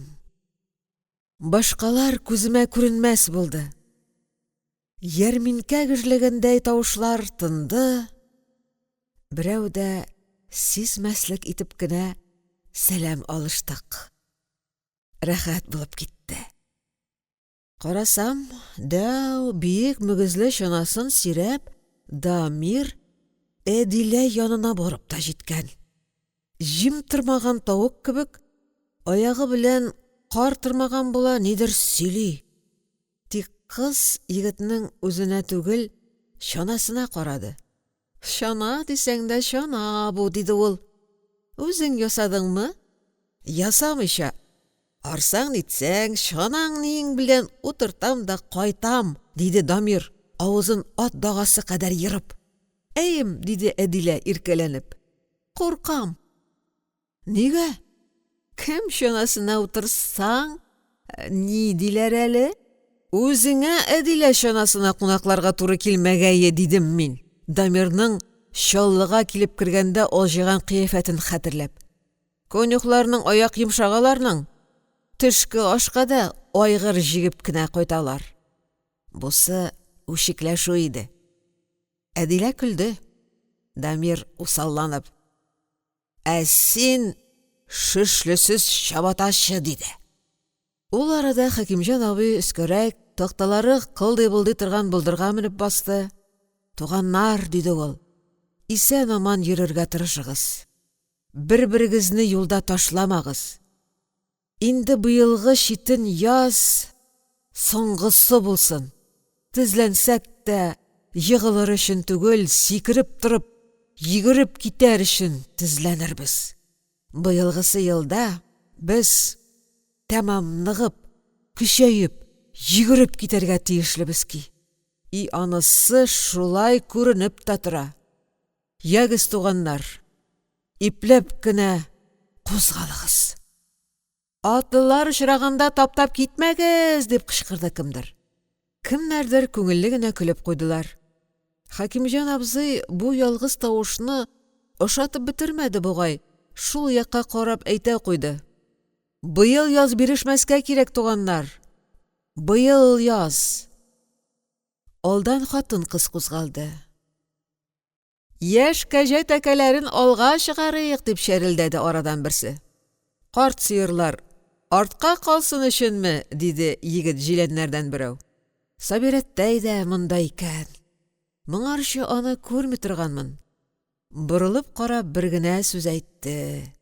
Башкалар күземә күренмәс булды. Ярминкә гөжлегәндәй тавышлар тынды. Берәү дә сизмәслек итеп кенә сәлам алыштык. Рәхәт булып китте. Карасам, дәү биек мөгезле чанасын сирәп, Дамир Әдилә янына барып та җиткән. Җим тырмаган тавык кебек, аягы белән кар тырмаган була, нидер сөйли. Тик кыз егетнең үзенә түгел, чанасына карады. Чана дисәң дә чана бу, диде ул. Үзең ясадыңмы? Ясамыйча. Арсаң нитсәң, чанаң ниң белән утыртам да кайтам, диде Дамир, авызын ат дагасы кадәр йырып. Әйем, диде Әдилә иркәләнеп. Куркам. Нигә? Кем чанасына утырсаң, ни диләр әле? Үзеңә Әдилә чанасына кунакларга туры килмәгәе, дидем мин. Дамирның чаллыга килеп кергәндә алҗыган кыяфәтен хәтерләп. Конюхларның аяк йомшагаларның төшке ашка да айгыр җигеп кенә кайталар. Бусы үшекләшү иде. Әдилә көлде. Дамир усалланып: «Ә син шишлесез чабаташы», диде. Ул арада Хәкимҗан абый өскәрәк такталары кылдый-булдый торган булдырга менеп басты. «Туганнар», диде ул, «исән аман йөрергә тырышыгыз. Бер-берегезне юлда ташламагыз. Инде быелгы читен яз соңгысы булсын. Тезләнсәк тә йыгылыр өчен түгел, сикереп торып, йөгереп китәр өчен тезләнербез. Быелгысы елда без тәмам ныгып, көчәеп, йөгереп китәргә тиешлебез ки. И анысы шулай күренеп тә тора. Ягез, туганнар, ипләп кенә кузгалыгыз. Атлылар очраганда таптап китмәгез», дип кычкырды кемдер. Кемнәрдер күңелле генә көлеп куйдылар. Хәкимҗан абзый бу ялгыз тавышны ошатып бетермәде бугай. Шул якка карап әйтә куйды: «Быел яз бирешмәскә кирәк, туганнар. Быел яз». Алдан хатын-кыз кузгалды. «Яшь кәҗә тәкәләрен алга чыгарыйк», дип шәрелдәде арадан берсе. «Карт сыерлар, артка калсын өченме?» диде егет җиләннәрдән берәү. Сабирәттәй дә монда икән. Моңарчы аны күрми торганмын. Борылып карап бер генә сүз әйтте.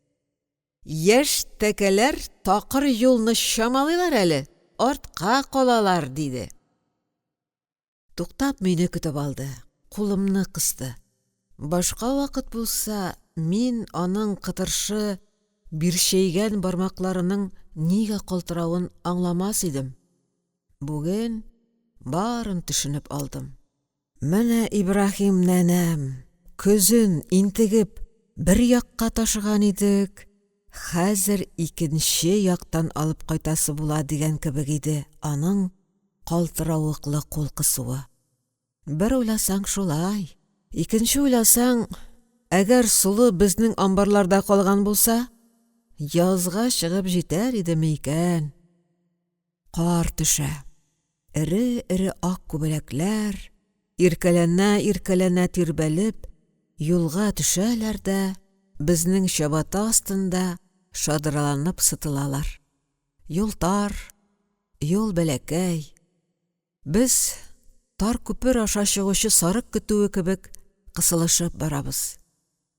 «Яшь тәкәләр такыр юлны чамалыйлар әле, артка калалар», диде. Туктап мине көтеп алды, кулымны кысты. Башка вакыт булса, мин аның кытыршы, биршәйгән бармакларының нигә калтырауын аңламас идем. Бүген барын төшенеп алдым. Менә Ибраһим нәнәм, көзен интегеп бер якка ташыган идек, хәзер икенче яктан алып кайтасы була дигән кебек иде аның калтыравыклы кул кысуы. Бер уйласаң шулай, икенче уйласаң, әгәр сулы безнең амбарларда калган булса, язга чыгып җитәр идеме икән. Кар төшә. Эре-эре ак күбәләкләр иркәләнә тирбәлеп юлга төшәләр дә безнең чабата астында шадраланып сытылалар. Юл тар, юл бәләкәй. Без тар күпер аша чыгучы сарык көтүе кебек кысылышып барабыз.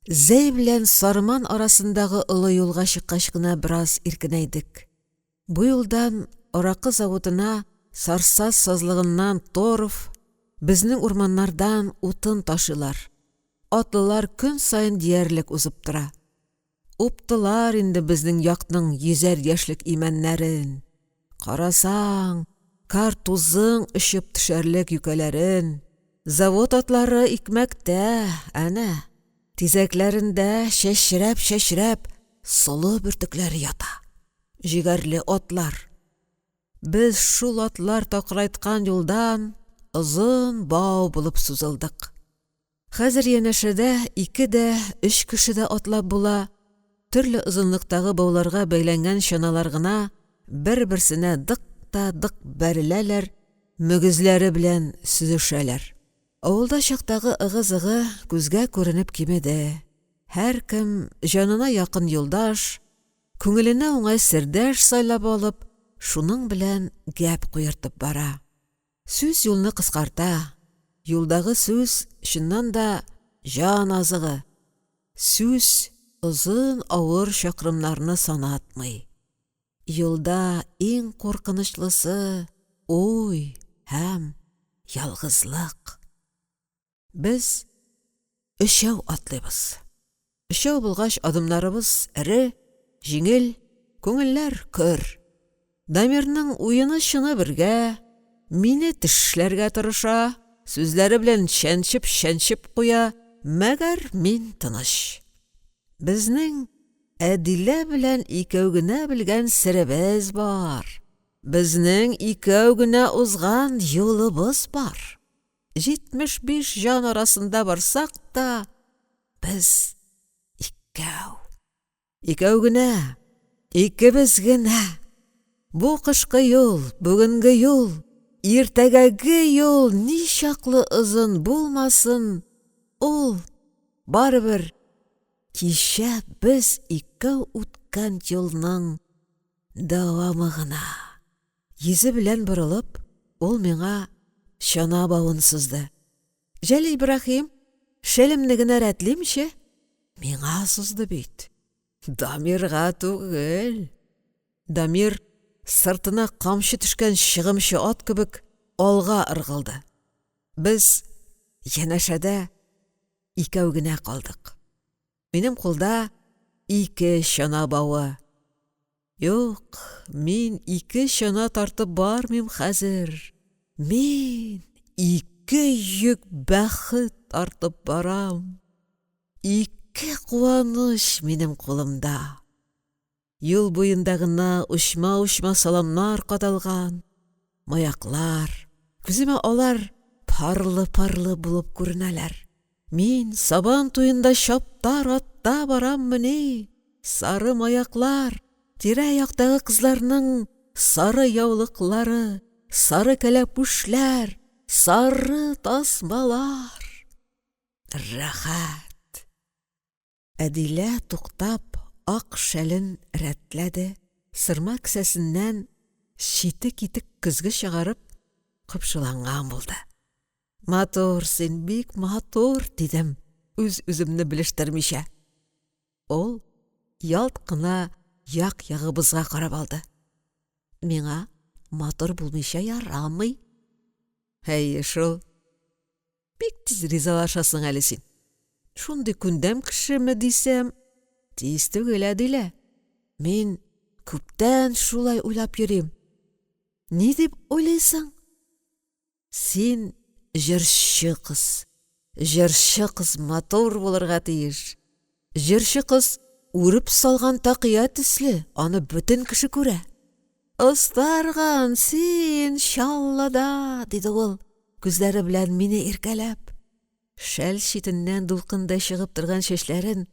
Зәй белән Сарман арасындагы олы юлга чыккач кына бераз иркенәйдек. Бу юлдан аракы заводына Сарсаз сазлыгыннан Торов, безнең урманнардан утын ташылар. Атлылар көн сайын диярлек узып тора. Уптылар инде безнең якның 100 яшьлек имәннәрен. Карасаң, картузың ышып төшәрлек юкәләрен. Завод атлары икмәктә, әнә, тизәкләрендә шәшрәп солы бөртекләре ята. Җигәрле атлар. Без шул атлар такырайткан юлдан озын бау булып сузылдык. Хәзер янәшәдә 2 дә 3 кеше дә атлап була. Төрле озынлыктагы бауларга бәйләнгән чаналар гына бер-берсенә дык бәреләләр, мөгезләре белән сүзешәләр. Авылда чактагы ыгы-зыгы күзгә күренеп кимеде. Һәр кем җанына якын юлдаш, күңеленә уңай сердәш сайлап алып, шуның белән гәп куертып бара. Сүз юлны кыскарта. Юлдагы сүз чыннан да җан азыгы. Сүз озын авыр чакрымнарны санатмый. Юлда иң куркынычлысы уй һәм ялгызлык. Без өчәү атлыйбыз. Өчәү булгач адымнарыбыз эре, җиңел, күңелләр көр. Дамирның уены чыны бергә, мине тешләргә тырыша, сүзләре белән чәнчеп куя, мәгәр мин тыныч. Безнең Әдилә белән икәү генә белгән серебез бар. Безнең икәү генә узган юлыбыз бар. 75 җан арасында барсак та, без икәү. Икәү генә, икебез генә. Бу кышкы юл, бүгенге юл, иртәгәге юл ничаклы озын булмасын, ул барыбер кичә без икәү үткән юлның дәвамы гына. Йөзе белән борылып, ул миңа чана бавын сузды. Жәлил Ибраһим, шәлемне генә рәтлимче, миңа сузды бит. Дамирга түгел. Дамир сыртына камчы төшкән чыгымчы ат кебек алга ыргылды. Без янәшәдә икәү генә калдык. Минем кулда 2 чана бавы. Юк, мин 2 чана тартып бармыйм хәзер. Мин 2 йөк бәхет тартып барам. 2 куаныч минем кулымда. Юл буенда гына учма-учма саламнар кадалган, маяклар. Күземә алар парлы-парлы булып күренәләр. Мин сабан туенда чаптар атта бараммыни. Сары маяклар, тирә-яктагы кызларның сары яулыклары, сары кәләпүшләр, сары тасмалар. Рәхәт. Әдилә туктап ак шәлен рәтләде, сырма кесәсеннән читек-итек көзге чыгарып кыпшыланган булды. Матур, син бик матур, дидем, үз-үземне белештермичә. Ул ялт кына як-ягыбызга карап алды. Миңа матур булмыйча ярамый. Әйе шул. Бик тиз ризалашасың әле син. Шундый күндәм кешеме дисәм, тиз түгел Әдилә. Мин күптән шулай уйлап йөрим. Ни дип уйлыйсың? Син җырчы кыз. Җырчы кыз матур булырга тиеш. Җырчы кыз үреп салган тақия төсле, аны бөтен кеше күрә. Остарган син чаллада, диде ул, күзләре белән мине иркәләп. Шәл читеннән дулкында чыгып торган чәчләрен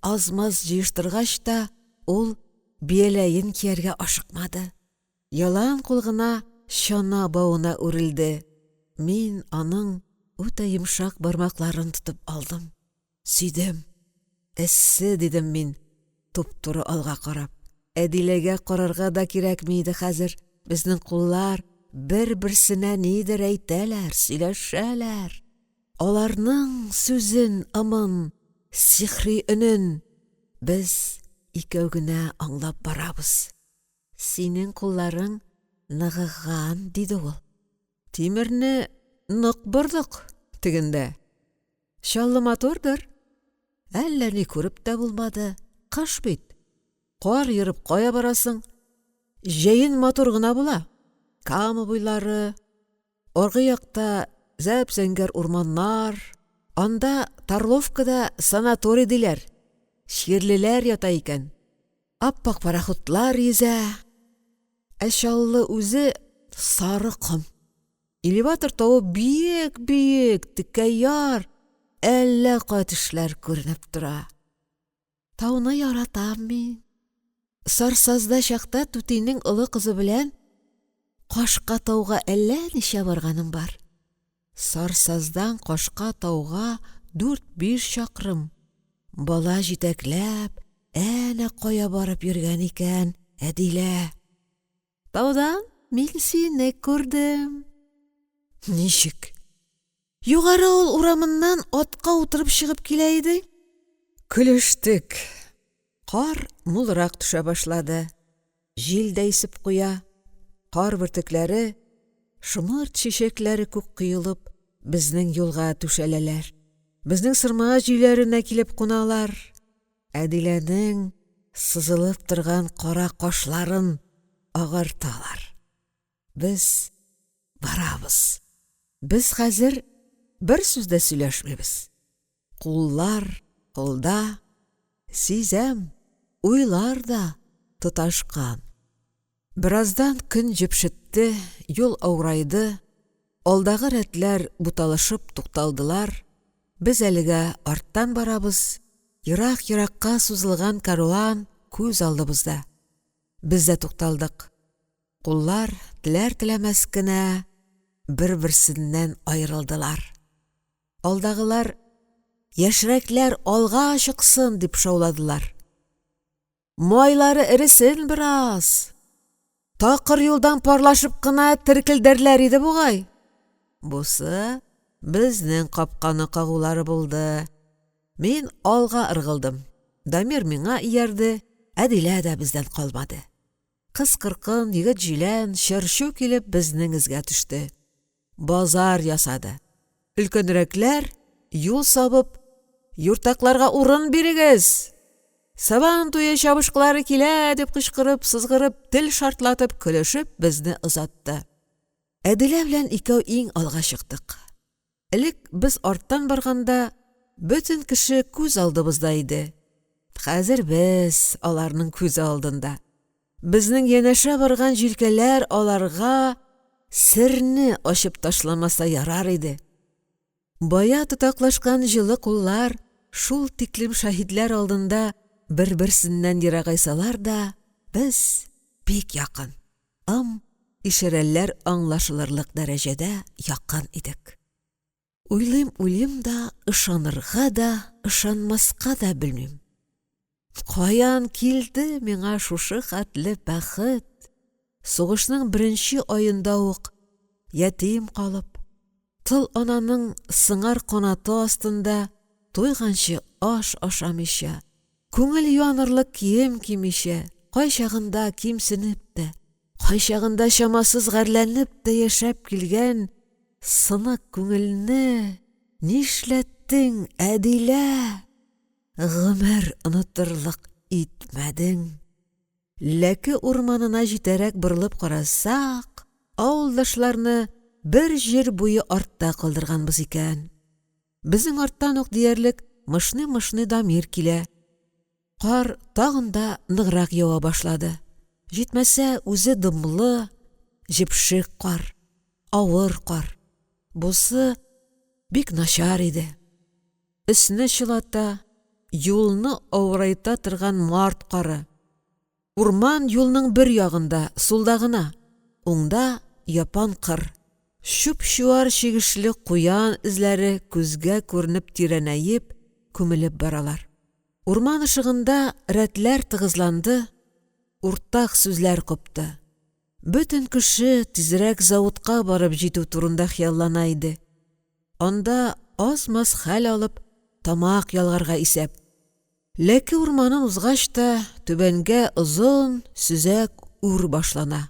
аз-маз җыештыргач та, ул бияләен кияргә ашыкмады. Ялан кул гына чана бауына үрелде. Мин аның үтә йомшак бармакларын тотып алдым. Сөйдем. Әссе, дидем мин, туп-туры алга карап. Әдиләгә карарга да кирәкми иде хәзер. Безнең куллар бер-берсенә нидер әйтәләр, сөйләшәләр. Аларның сүзен, ымын, сихри өнен без икәү генә аңлап барабыз. Синең кулларың ныгыган, диде ул. Тимерне нык бордык тегендә. Чаллы матурдыр. Әллә ни күреп тә булмады. Кыш бит. Кар йөреп кая барасың? Җәен матур гына була. Кама буйлары, аргы якта зәп-зәңгәр урманнар, анда Тарловкада санаторий диләр. Ширлеләр ята икән. Аппак пароходлар йөзә. Чаллы үзе сары ком. Элеватор тауы биек-биек, текәяр, әллә кайтышлар күренеп тора. Тауны яратам мин. Сарсазда чакта түтинең олы кызы белән Кашка тауга әллә ничә барганым бар. Сарсаздан Кашка тауга 4-5 чакрым. Бала җитәкләп, әнә кая барып йөргән икән Әдилә. Таудан мин сине күрдем. Ничек? Югары ул урамыннан атка утырып чыгып килә иде. Көлештек. Кар мулрак төшә башлады. Җил дә исеп куя. Кар бөртекләре, шымырт чәчәкләре күк кыелып, безнең юлга түшәләләр. Безнең сырма җиләренә килеп куналар. Әдиләнең сызылып торган кара кашларын агарталар. Без барабыз. Без хәзер бер сүз дә сөйләшмибез. Куллар кулда, сизәм, уйлар да тоташкан. Бираздан көн җепшетте, юл аурайды, алдагы рәтләр буталышып тукталдылар. Без әлегә арттан барабыз. Ерак-еракка сузылган каруан күз алдыбызда. Без дә тукталдык. Куллар теләр-теләмәс кенә бер-берсеннән айрылдылар. Алдагылар яшьрәкләр алга чыксын дип шауладылар. Майлары эресен бераз. Такыр юлдан парлашып кына теркелдәрләр иде бугай. Бусы безнең капканы кагулары булды. Мин алга ыргылдым. Дамир миңа иярде, Әдилә дә бездән калмады. Кыз-кыркын, егет-җилән, чыршу килеп безнең изгә төште. Базар ясады. Өлкәнрәкләр юл сабып, юртакларга урын бирегез. Сабан туе чабышкылары килә дип кычкырып, сызгырып, тел шартлатып, көлешеп безне озатты. Әдилә белән икәү иң алга чыктык. Элек без арттан барганда бөтен кеше күз алдыбызда иде. Хәзер без аларның күз алдында. Безнең янәшә барган җилкәләр аларга серне ачып ташламаса ярар иде. Бая тутаклашкан җылы куллар шул тиклем шаһидләр алдында бер-берсеннән ерагайсалар да, без бик якын. Ишарәләр аңлашылырлык дәрәҗәдә якын идек. Уйлыйм да, ышанырга да, ышанмаска да белмим. Каян килде миңа шушы хәтле бәхет? Сугышның беренче аенда ук ятим калып, тыл ананың сыңар канаты астында туйганчы аш ашамыйча, күңел юанырлык кием кимичә, кайчагында кимсенеп тә, кайчагында чамасыз гәрләнеп тә яшәп килгән сынык күңелне нишләттең, Әдилә? Гомер онытырлык итмәдең. Ләке урманына җитәрәк борылып карасак, авылдашларны бер җир буе артта калдырганбыз икән. Безнең арттан ук диярлек мышны-мышны Дамир килә. Кар тагын да ныграк ява башлады. Җитмәсә, үзе дымлы, җепшек кар, авыр кар. Бусы бик начар иде. Өсне чылата, юлны авырайта торган март кары. Урман юлның бер ягында, сулда гына, уңда япан кыр. Шуп-шуар чигешле куян эзләре күзгә күренеп тирәнәеп, күмелеп баралар. Урман ышыгында рәтләр тыгызланды, уртак сүзләр купты. Бөтен кеше тизрәк заводка барып җитү турында хыяллана иде. Анда аз-маз хәл алып, тамак ялгарга исәп. Ләке урманын узгач та түбәнгә озын сүзәк үр башлана.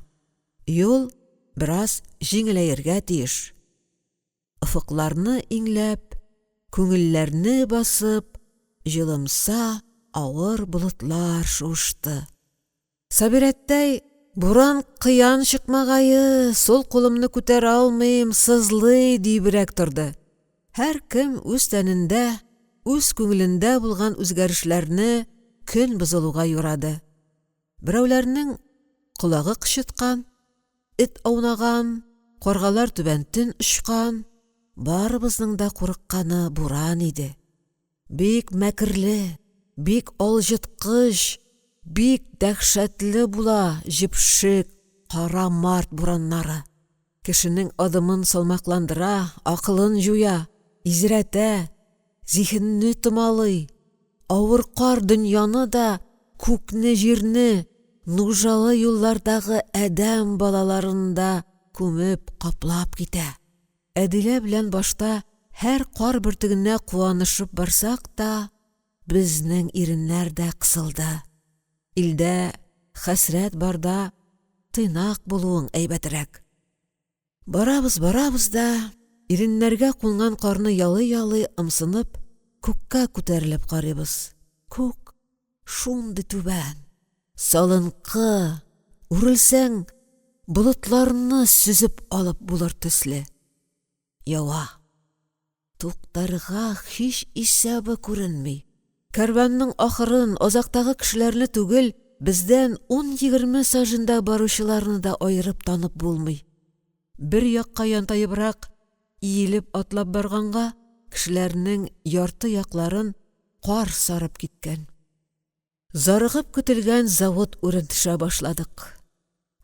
Юл бераз җиңеләергә тиеш. Офыкларны иңләп, күңелләрне басып, җылымса авыр болытлар шушты. Сабирәттәй, буран кыян чыкмагае, сол кулымны күтәрә алмыйм, сызлый дибрәк торды. Һәр кем үз тәнендә, үз күңелендә булган үзгәрешләрне көн бозылуга юрады. Берәүләрнең колагы кычыткан, эт аунаган, каргалар түбәнтен очкан, барыбызның да курыкканы буран иде. Бик мәкерле, бик алҗыткыч, бик дәһшәтле була җепшек, кара март бураннары. Кешенең адымын салмакландыра, акылын җуя, изрәтә, зиһенне томалый. Авыр кар дөньяны да, күкне, җирне, нужалы юллардагы адәм балаларында күмеп каплап китә. Әдилә белән башта һәр кар бөртегенә куанышып барсак та, безнең иреннәр дә кысылды. Илдә хәсрәт барда тыйнак булуың әйбәтрәк. Барабыз да, иреннәргә кунган карны ялый-ялый ымсынып, күккә күтәрелеп карыйбыз. Күк шундый түбән, салынкы, үрелсәң, болытларны сүзеп алып булыр төсле. Ява. Туктарга һич исәбе күренми. Кәрванның ахырын, азактагы кешеләрне түгел, бездән 10-20 сажында баручыларны да айырып танып булмый. Бер якка янтайыбрак иелеп атлап барганга, кешеләрнең ярты якларын кар сарып киткән. Зарыгып көтелгән завод үрен төшә башладык.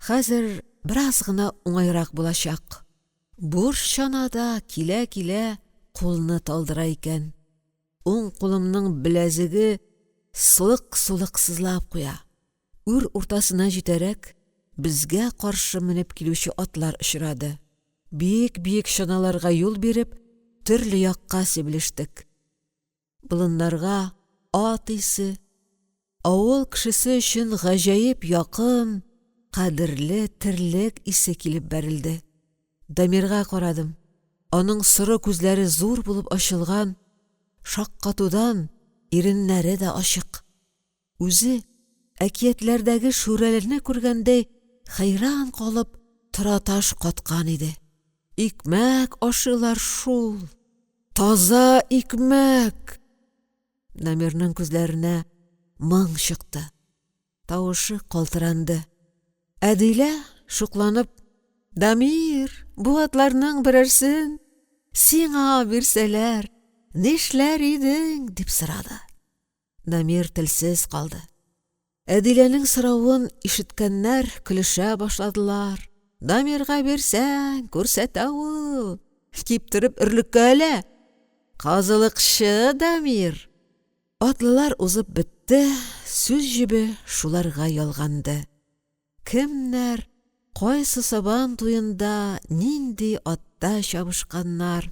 Хәзер бераз гына уңайрак булачак. Буш чанада килә-килә кулны талдыра икән. Уң кулымның беләзеге сулык-сулык сызлап куя. Үр уртасына җитәрәк, безгә каршы менеп килүче атлар очрады. Бик-бик чаналарга юл биреп, төрле якка сибелештек. Болыннарга ат исе, авыл кешесе өчен гаҗәеп якын, кадерле терлек исе килеп бәрелде. Дамирга карадым. Аның соры күзләре зур булып ачылган, шаккатудан иреннәре дә ачык. Үзе әкиятләрдәге шүрәләрне күргәндәй хәйран калып тораташ каткан иде. Икмәк ашылар шул. Таза икмәк. Дамирның күзләренә моң чыкты. Тавышы калтыранды. Әдилә шукланып, Дамир, бу атларның берәрсен сиңа бирсәләр, нишләр идең, дип сорады. Дамир телсез калды. Әдиләнең соравын ишеткәннәр көлешә башладылар. Дамирга бирсәң, күрсәтә ул. Киптереп өрлеккәлә. Казылыкчы Дамир. Атлылар узып бетте, сүз җибе шуларга ялганды. Кемнәр кайсы сабан туенда нинди атта чабышканнар.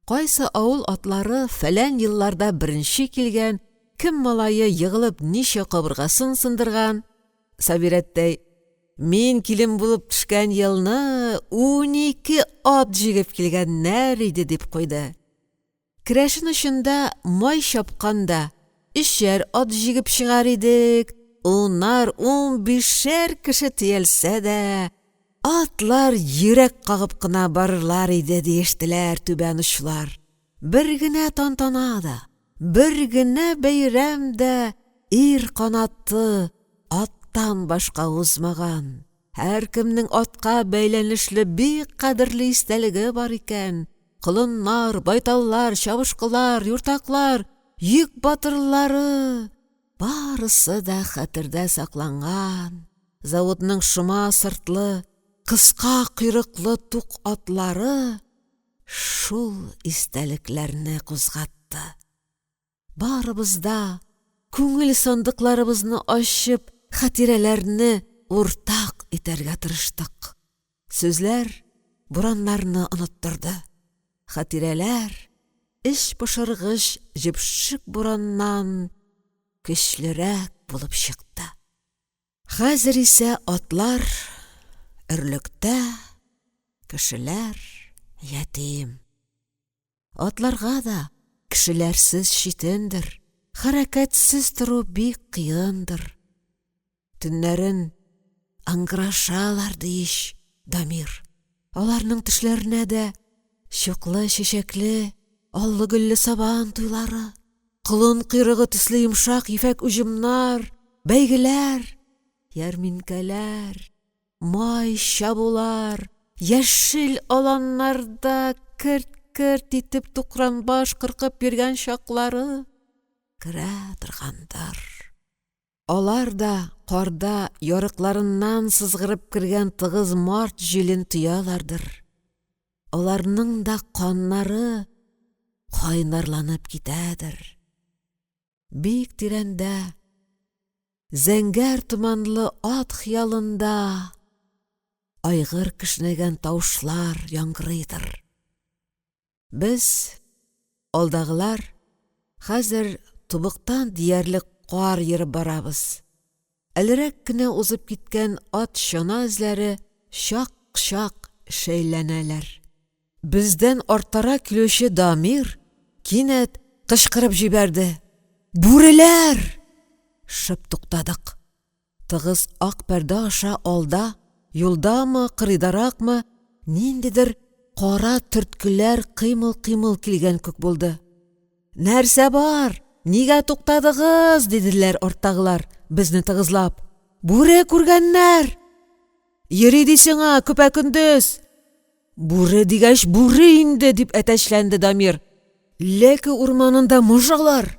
Кайсы авыл атлары фәлән елларда беренче килгән, кем малае егылып ничә кабыргасын сындырган. Сабирәттәй, мин килен булып төшкән елны 12 ат җигеп килгәннәр иде дип куйды. Керәшен очында май чапканда 3 ат җигеп чыгар идек. Унар 15 кеше тиелсә дә, атлар йөрәк кагып кына барырлар иде диештеләр түбән очлар. Бер генә тантанада, бер генә бәйрәмдә ир канаты аттан башка узмаган. Һәркемнең атка бәйләнешле бик кадерле истәлеге бар икән. Кылыннар, байталлар, чабышкылар, юртаклар, йөк батырлары барысы да хәтердә сакланган. Заводның шома сыртлы, кыска койрыклы тук атлары шул истәлекләрне кузгатты. Барыбыз да күңел сандыкларыбызны ачып, хатирәләрне уртак итәргә тырыштык. Сүзләр бураннарны оныттырды. Хатирәләр эш пошыргыч җепшик бураннан көчлерәк булып чыкты. Хәзер исә атлар өрлектә, кешеләр ятим. Атларга да кешеләрсез читендер, хәрәкәтсез тору бик кыендыр. Төннәрен аңгырашалар диеш Дамир. Аларның тешләренә дә чуклы чәчәкле, аллы гөлле сабан туйлары, кылын койрыгы төсле йомшак ефәк уҗымнар, бәйгеләр, ярминкәләр, май чабулар, яшел аланнарда керт-керт итеп тукран-баш кыркып йөргән чаклары керә торгандар. Алар да карда ярыкларыннан сызгырып кергән тыгыз март җилен тоялардыр. Аларның да каннары кайнарланып китәдер. Бик тирәндә, зәңгәр туманлы ат хыялында айгыр кешнәгән тавышлар яңгырыйдыр. Без, алдагылар, хәзер тубыктан диярлек кар йөреп барабыз. Әлерәк кенә узып киткән ат чана эзләре чак-чак шәйләнәләр. Бездән артара килүче Дамир кинәт кычкырып җибәрде. Бүреләр! Шып туктадык. Тыгыз ак пәрдә аша алда, юлдамы, кырыйдаракмы, ниндидер кара төрткеләр кыймыл-кыймыл килгән күк булды. Нәрсә бар? Нигә туктадыгыз? Диделәр арттагылар, безне тыгызлап. Бүре күргәннәр! Йөри дисеңа, көпә-көндез! Бүре дигәч, бүре инде, дип әтәчләнде Дамир. Леке урманында мыжалар.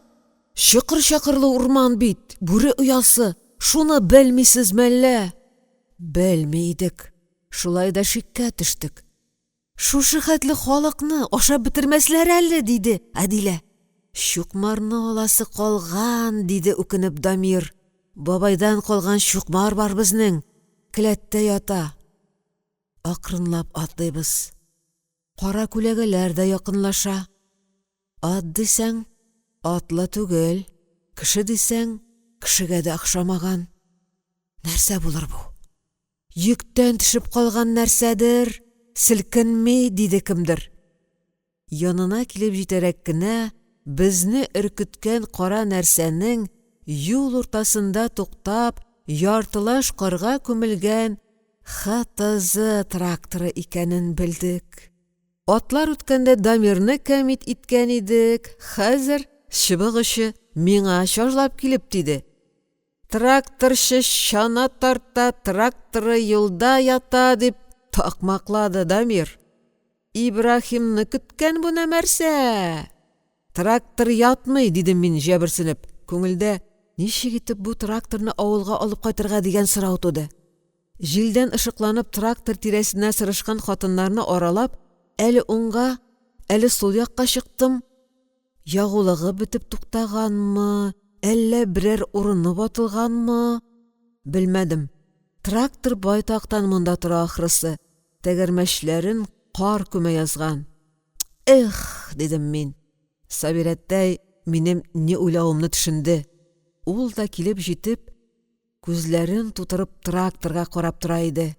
Чыкыр-чакырлы урман бит, бүре уясы. Шуны белмисез мәллә? Белми идек. Шулай да шиккә төштек. Шушы хәтле халыкны ашап бетермәсләр әле, диде Әдилә. Чукмарны аласы калган, диде үкенеп Дамир. Бабайдан калган чукмар бар безнең. Келәттә ята. Акрынлап атлыйбыз. Кара күләгәләр дә якынлаша. Ат дисәң, атлы түгел. Кеше дисәң, кешегә дә охшамаган. Нәрсә булыр бу? Йөктән төшеп калган нәрсәдер. Селкенми, диде кемдер. Янына килеп җитәрәк кенә безне өркеткән кара нәрсәнең юл уртасында туктап, яртылаш карга күмелгән ХТЗ тракторы икәнен белдек. Атлар үткәндә Дамирны кәмит иткән идек, хәзер чыбыгычы миңа чажлап килеп тиде. Тракторчы чана тарта, тракторы юлда ята, дип такмаклады Дамир. Ибрахимны көткән бу нәмәрсә? Трактор ятмый, дидем мин җәберсенеп. Күңелдә ничек итеп бу тракторны авылга алып кайтырга дигән сорау туды. Җилдән ышыкланып трактор тирәсенә сырышкан хатыннарны аралап, әле уңга, әле сул якка чыктым. Ягулыгы бетеп туктаганмы, әллә берәр урыны батылганмы? Белмәдем. Трактор байтактан монда тора ахрысы. Тәгәрмәчләрен кар күмә язган. Эх, дидем мин. Сабирәттәй минем ни уйлавымны төшенде. Ул да килеп җитеп, күзләрен тутырып тракторга карап тора иде.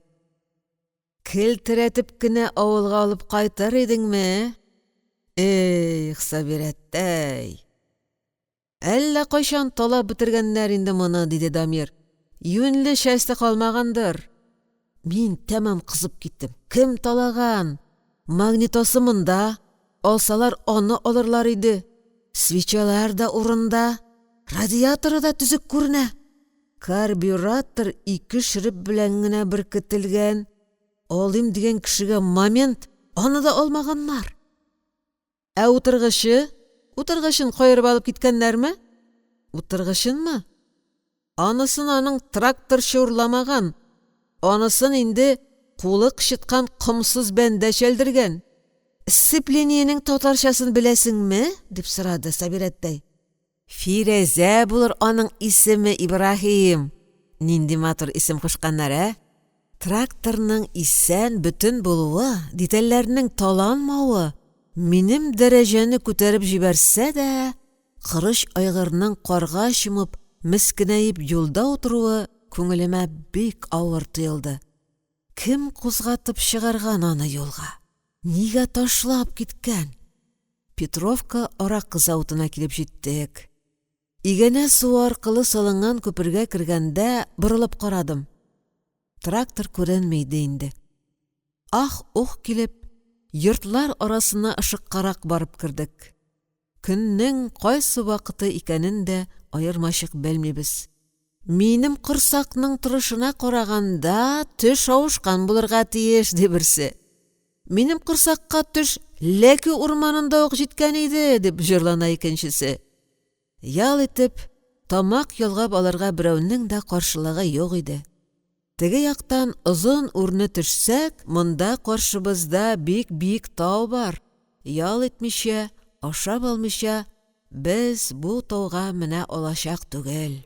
Келтерәтеп кенә авылга алып кайтыр идеңме? Эх, Сабирәттәй. Әллә кайчан талап бетергәннәр инде моны, диде Дамир. Юньле шәсте калмагандыр. Мин тәмам кызып киттем. Кем талаган? Магнитосы монда. Алсалар аны алырлар иде. Свечалар да урында. Радиаторы да түзек күренә. Карбюратор 2 ширип белән генә беркетелгән. Алым дигән кешегә момент, аны да алмаганнар. Ә утыргычы? Утыргычын кайырып алып киткәннәрме? Утыргычынмы? Анысын аның тракторчы урламаган. Анысын инде кулы кычыткан кымсыз бәндә чәлдергән. Сцеплениенең татарчасын беләсеңме? Дип сорады Сабирәттәй. Фирәзә булыр аның исеме, Ибрахим. Нинди матур исем кушканнар, ә? Тракторның исән бөтен булуы, детальләрнең таланмавы минем дәрәҗәне күтәреп җибәрсә дә, кырыш айгырның карга чумып, мискенәеп юлда утыруы күңелемә бик авыр тоелды. Кем кузгатып чыгарган аны юлга? Нигә ташлап киткән? Петровка аракы заводына килеп җиттек. Игенә су аркылы салынган күпергә кергәндә борылып карадым. Трактор күренмәйде инде. Ах-ух килеп, йортлар арасына ышыккарак барып кирдек. Көннең кайсы вакыты икәнен дә аермачык белмибез. Минем кырсакның турышына караганда төш авышкан булырга тиеш, ди берсе. Минем кырсакка төш Ләке урманында ук җиткән иде, дип җырлана икенчесе. Ял итеп, тамак ялгап алырга берәүнең дә каршылыгы юк иде. Теге яктан озын урны төшсәк, монда каршыбызда бик тау бар. Ял итмичә, ашап алмыйча, без бу тауга менә алачак түгел.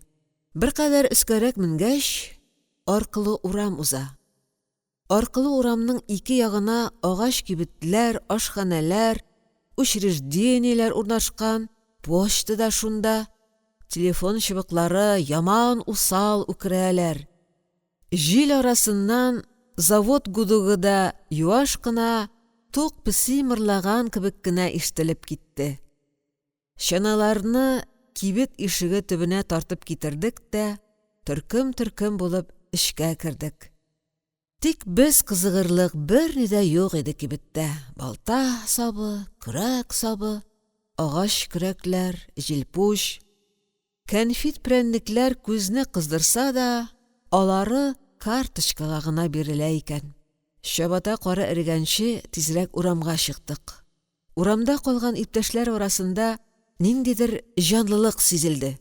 Беркадәр өскәрәк менгәч, аркылы урам уза. Аркылы урамның ике ягына агач кибетләр, ашханәләр, учрежденияләр урнашкан, почта да шунда, телефон чыбыклары яман усал үкерәләр. Җил арасыннан завод гудугы да юаш кына, тук песи мырлаган кебек кенә ишетелеп китте. Чаналарны кибет ишеге төбенә тартып китердек тә, төркем булып эшкә кердек. Тик без кызыгырлык бер ни дә юк иде кибеттә. Балта сабы, көрәк сабы, агач көрәкләр, җилпуш, кәнфит прәннекләр күзне кыздырса да, алары карточкага гына бирелә икән. Шабата кары эргәнче тизрәк урамга чыктык. Урамда калган иптәшләр арасында ниндидер җанлылык сизелде.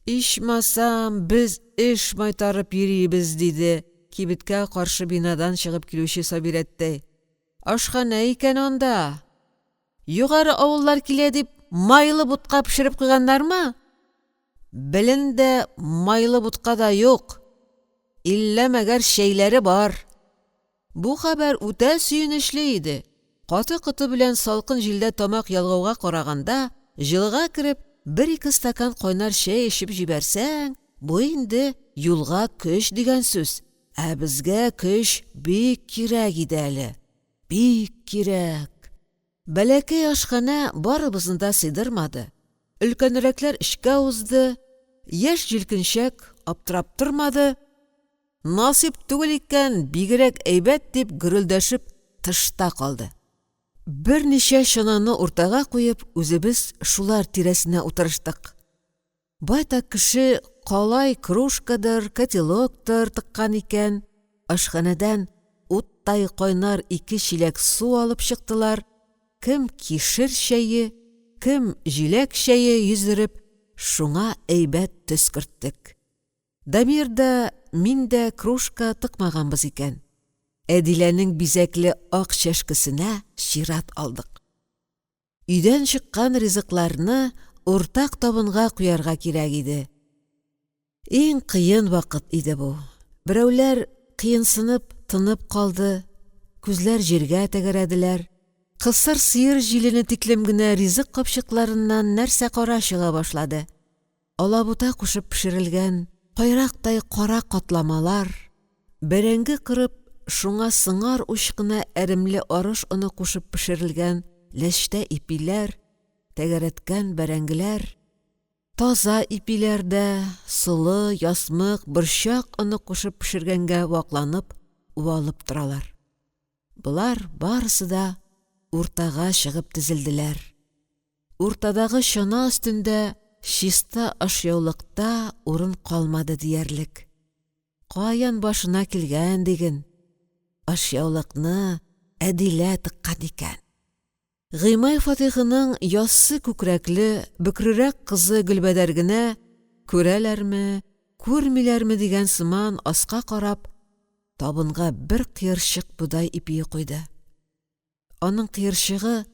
Ичмасам, без эш майтарып йөрибез, диде кибеткә каршы бинадан чыгып килүче Сабирәттәй. Ашхана икән анда. Югары авыллар килә дип, майлы бутка пешереп куйганнармы? Белендә майлы бутка да юк. Илләмәгәр шәйләре бар. Бу хәбәр үтә сөенечле иде. Каты-кыты белән салкын җилдә тамак ялгауга караганда, җылыга кереп, 1-2 стакан кайнар шәй эчеп җибәрсәң, бу инде юлга көч дигән сүз. Ә безгә көч бик кирәк иде әле. Бик кирәк. Бәләкәй ашхана барыбызны да сыйдырмады. Өлкәнрәкләр эшкә узды, яшь җилкенчәк аптырап тормады. Насип түгел икән, бигрәк әйбәт дип гөрелдәшеп тышта калды. Берничә чананы уртага куеп, үзебез шулар тирәсенә утырыштык. Байтак кеше калай кружкадыр, котелоктыр тыккан икән. Ашханадан уттай кайнар 2 чиләк су алып чыктылар. Кем кишер шәйе, кем җиләк шәйе йөзереп, шуңа әйбәт төс керттек. Дамир да, мин дә кружка тыкмаганбыз икән. Әдиләнең бизәкле ак чәшкесенә чират алдык. Өйдән чыккан ризыкларны уртак табынга куярга кирәк иде. Иң кыен вакыт иде бу. Берәүләр кыенсынып тынып калды, күзләр җиргә тәгәрәделәр. Кысыр сыер җилене тиклем генә ризык капчыкларыннан нәрсә кара чыга башлады. Алабута кушып пешерелгән, кайрактай кара катламалар, бәрәңге кырып, шуңа сыңар учкына әремле арыш оны кушып пешерелгән ләштә ипиләр, тәгәрәткән бәрәңгеләр, таза ипиләрдә сылы, ясмык, борчак оны кушып пешергәнгә вакланып, уалып торалар. Булар барысы да уртага чыгып тезелделәр. Уртадагы чана өстендә чиста ашъяулыкта урын калмады диярлек. Каян башына килгән диген. Ашъяулыкны Әдилә тыккан икән. Гыймай Фатихының яссы күкрәкле, бөкрерәк кызы Гөлбәдәр генә күрәләрме, күрмиләрме дигән сыман аска карап, табынга бер кыерчык будай ипи куйды. Аның кыерчыгы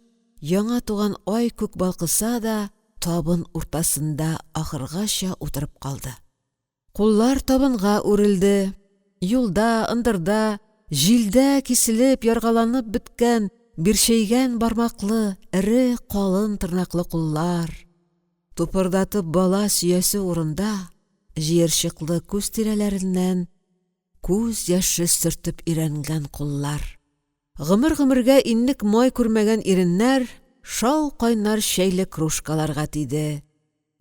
яңа туган ай күк балкыса да, табын уртасында ахыргача утырып калды. Куллар табынга үрелде. Юлда, ындырда, җилдә киселеп, яргаланып беткән, бирчәйгән бармаклы, эре, калын тырнаклы куллар. Тупырдатып бала сөясе урында, җыерчыклы күз тирәләреннән күз яшы сөртеп ирәнгән куллар. Гомер-гомергә иннек май күрмәгән иреннәр шау кайнар шәйле кружкаларга тиде.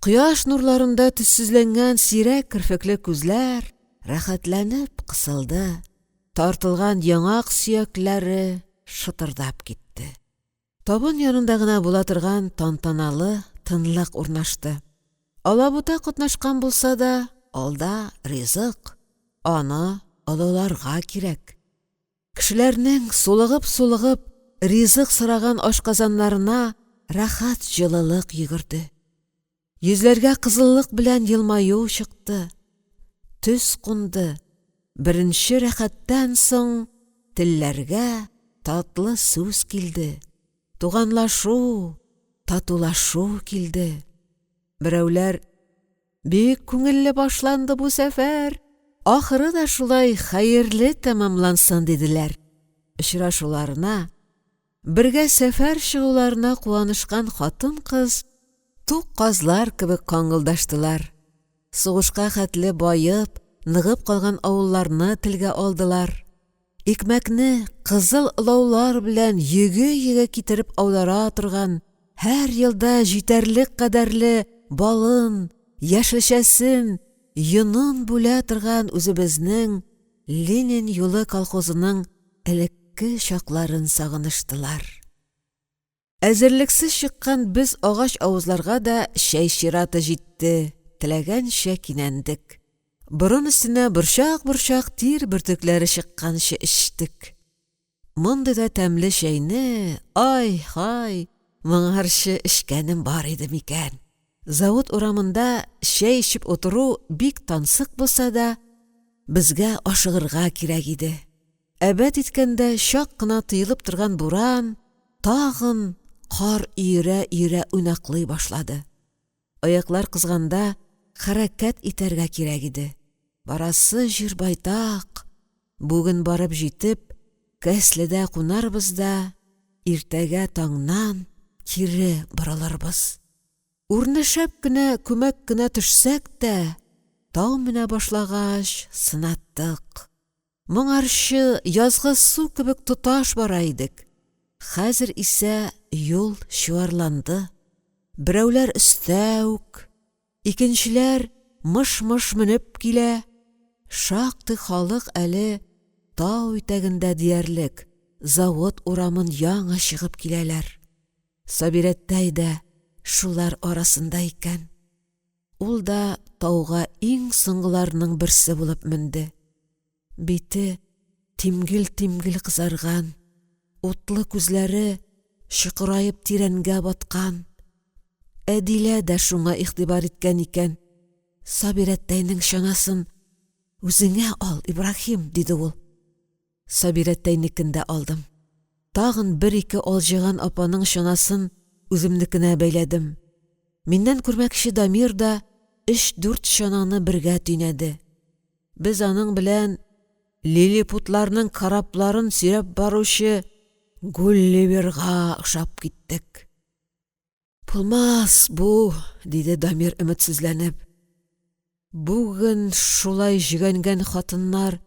Кояш нурларында төссезләнгән сирәк керфекле күзләр рәхәтләнеп кысылды. Тартылган яңак сөякләре шытырдап китте. Табын янында гына була торган тантаналы тынлык урнашты. Алабута катнашкан булса да, алда ризык. Аны олыларга кирәк. Кешеләрнең сулыгып ризык сораган ашказаннарына рәхәт җылылык йөгерде. Йөзләргә кызыллык белән елмаю чыкты. Төс кунды. Беренче рәхәттән соң телләргә татлы сүз килде. Туганлашу, татулашу килде. Берәүләр бик күңелле башланды бу сәфәр. Ахыры да шулай хәерле тәмамлансын диделәр. Очрашуларына, бергә сәфәр чыгуларына куанышкан хатын-кыз тук казлар кебек каңгылдаштылар. Сугышка хәтле байып, ныгып калган авылларны телгә алдылар. Икмәкне кызыл лаулар белән йөге-йөге китереп аудара торган, һәр елда җитәрлек кадәрле балын, яшелчәсен, йонын бүлә торган үзебезнең Ленин юлы колхозының элекке чакларын сагыныштылар. Әзерлексез чыккан без агач авызларга да шәй чираты җитте. Теләгәнчә кинәндек. Борын өстенә борчак тир бөртекләре чыкканчы эчтек. Мондый да тәмле шәйне, ай-хай, моңарчы эчкәнем бар иде микән. Завод урамында шәй эчеп утыру бик тансык булса да, безгә ашыгырга кирәк иде. әбәт иткәндә шак кына тыйылып торган буран тагын кар иерә уйнаклый башлады. Аяклар кызганда хәрәкәт итәргә кирәк иде. Барасы җир байтак. Бүген барып җитеп, Кәследә кунарбыз да, иртәгә таңнан кире борылырбыз. Урны шәп кенә, күмәк кенә төшсәк тә, тау менә башлагач сынаттык. Моңарчы язгы су кебек тоташ бара идек. Хәзер исә юл чуарланды. Берәүләр өстә үк, икенчеләр мыш-мыш менеп килә. Шактый халык әле тау итәгендә диярлек, завод урамын яңа чыгып киләләр. Сабирәттәй дә шулар арасында икән. Ул да тауга иң соңгыларның берсе булып менде. Бите тимгел-тимгел кызарган, утлы күзләре шыкырайып тирәнгә баткан. Әдилә дә шуңа игътибар иткән икән. Сабирәттәйнең чанасын үзеңә ал, Ибрахим, диде ул. Сабирәттәйнекен дә алдым. Тагын бер-ике алҗыган апаның чанасын үземнекенә бәйләдем. Миннән күрмәкче Дамир да 3-4 чананы бергә төйнәде. Без аның белән лилипутларның карапларын сөйрәп баручы Гулливерга охшап киттек. Булмас бу, диде Дамир өметсезләнеп. Бүген шулай җигәнгән хатыннар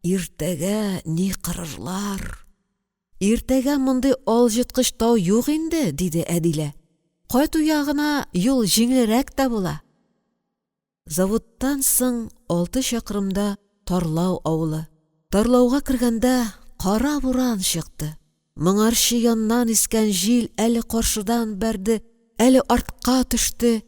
иртәгә ни кырырлар? Иртәгә мондый алҗыткыч тау юк инде, диде Әдилә. Кайту ягына юл җиңелрәк тә була. Заводтан соң 6 чакрымда Тарлау авылы. Тарлауга кергәндә кара буран чыкты. Моңарчы яннан искән җил әле каршыдан бәрде, әле артка төште.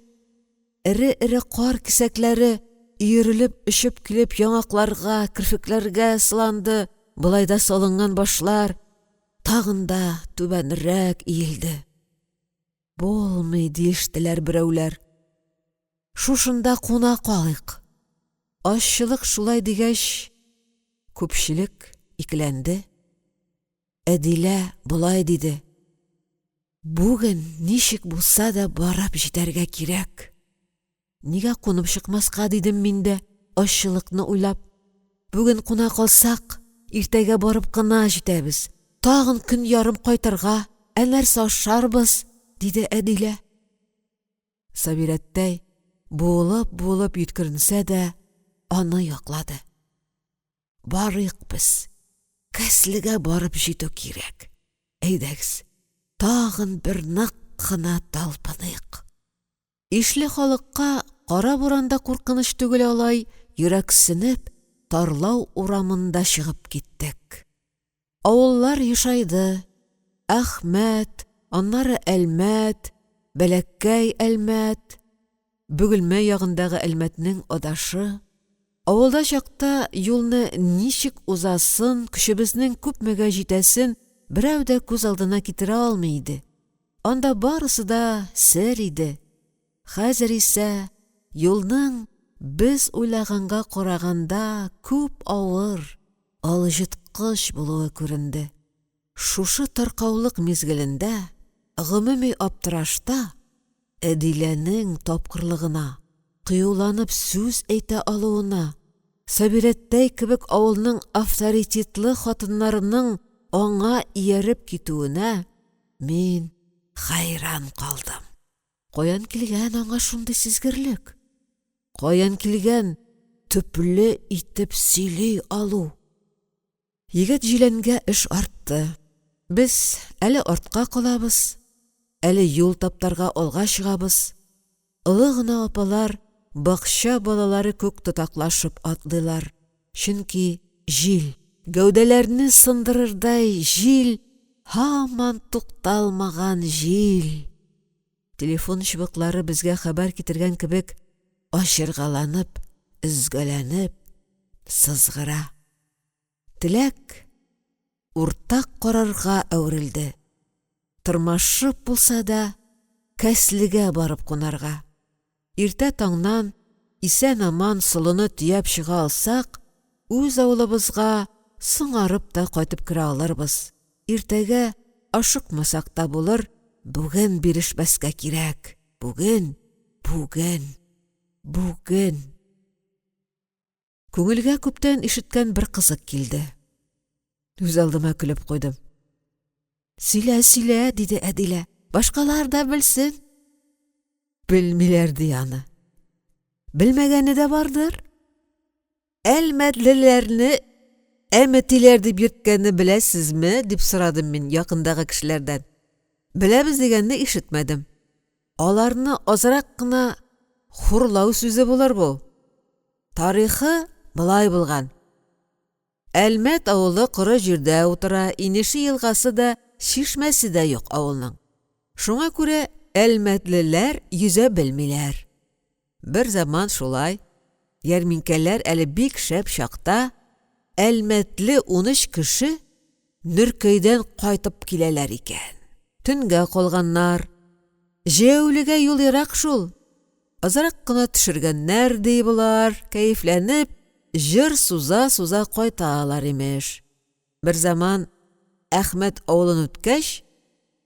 Эре-эре кар кисәкләре иерелеп өшеп килеп яңакларга, кирфекләргә сыланды. Булайда салынган башлар тагын да түбәнрәк иелде. Булмый диештеләр берәүләр. Шушында куна калыйк. Ашчылык шулай дигәч, күпчелек икеләнде. Әдилә булай диде. Бүген ничек булса да барып җитәргә кирәк. Нигә кунып чыкмаска дидем мин дә, ашчылыкны уйлап. Бүген куна калсак, иртәгә барып кына җитәбез. Тагын көн ярым кайтырга, нәрсә ашарбыз, диде Әдилә. Сабирәттәй булып йөткеренсә дә, аны яклады. Барыйк без. Кәслегә барып җитү кирәк. Әйдәгез, тагын бер нык кына талпыныйк. Ишле халыкка кара буранда куркыныч түгел алай, йөрәксенеп, Тарлау урамында чыгып киттек. Авыллар ешайды. Әхмәт, аннары Әлмәт, Бәләккәй Әлмәт, Бөгелмә ягындагы Әлмәтнең адашы. Авылда чакта юлны ничек узасын, көчебезнең күпмегә җитәсен берәү дә күз алдына китерә алмый иде. Анда барысы да сер иде. Хәзер исә юлның без уйлаганга караганда күп авыр, алҗыткыч булуы күренде. Шушы таркаулык мизгелендә, гомуми аптырашта, Әдиләнең тапкырлыгына, кыюланып сүз әйтә алуына, Сабирәттәй кебек авылның авторитетлы хатыннарының аңа ияреп китүенә мин хайран калдым. Каян килгән аңа шундый сизгерлек? Каян килгән төпле итеп сөйли алу? Егет җиләнгә эш артты. Без әле артка калабыз, әле юл таптарга алга чыгабыз. Олы гына апалар бакча балалары күк тотаклашып атлыйлар. Чөнки җил, гәүдәләрне сындырырдай җил, һаман тукталмаган җил. Телефон чыбыклары безгә хәбәр китергән кебек ашыргаланып, үзгәләнеп, сызгыра. Теләк уртак карарга әверелде. Тырмашып булса да, Кәслегә барып кунарга. Иртә таңнан исән-аман солыны төяп чыга алсак, үз авылыбызга сыңарып та кайтып керә алырбыз. Иртәгә ашыкмасак та булыр, бүген бирешмәскә кирәк. Бүген. Күңелгә күптән ишеткән бер кызык килде. Үз алдыма көлеп куйдым. Сөйлә, диде Әдилә. Башкалар да белсен. Белмиләр ди аны. Белмәгәне дә бардыр. Әлмәтлеләрне әмәтиләр дип йөрткәнне беләсезме? Дип сорадым мин якындагы кешеләрдән. Беләбез дигәнне ишетмәдем. Аларны азрак кына хурлау сүзе булыр бу. Тарихы былай булган. Әлмәт авылы коры җирдә утыра, Инеше елгасы да, чишмәсе дә юк авылның. Шуңа күрә әлмәтлеләр йөзә белмиләр. Бер заман шулай, ярминкәләр әле бик шәп чакта, әлмәтле 13 кеше Нөркәйдән кайтып киләләр икән. Төнгә калганнар. Җәүлегә юл ерак шул. Азрак кына төшергәннәр ди булар, кәефләнеп, җыр суза кайталар имеш. Бер заман Әхмәт авылын үткәч,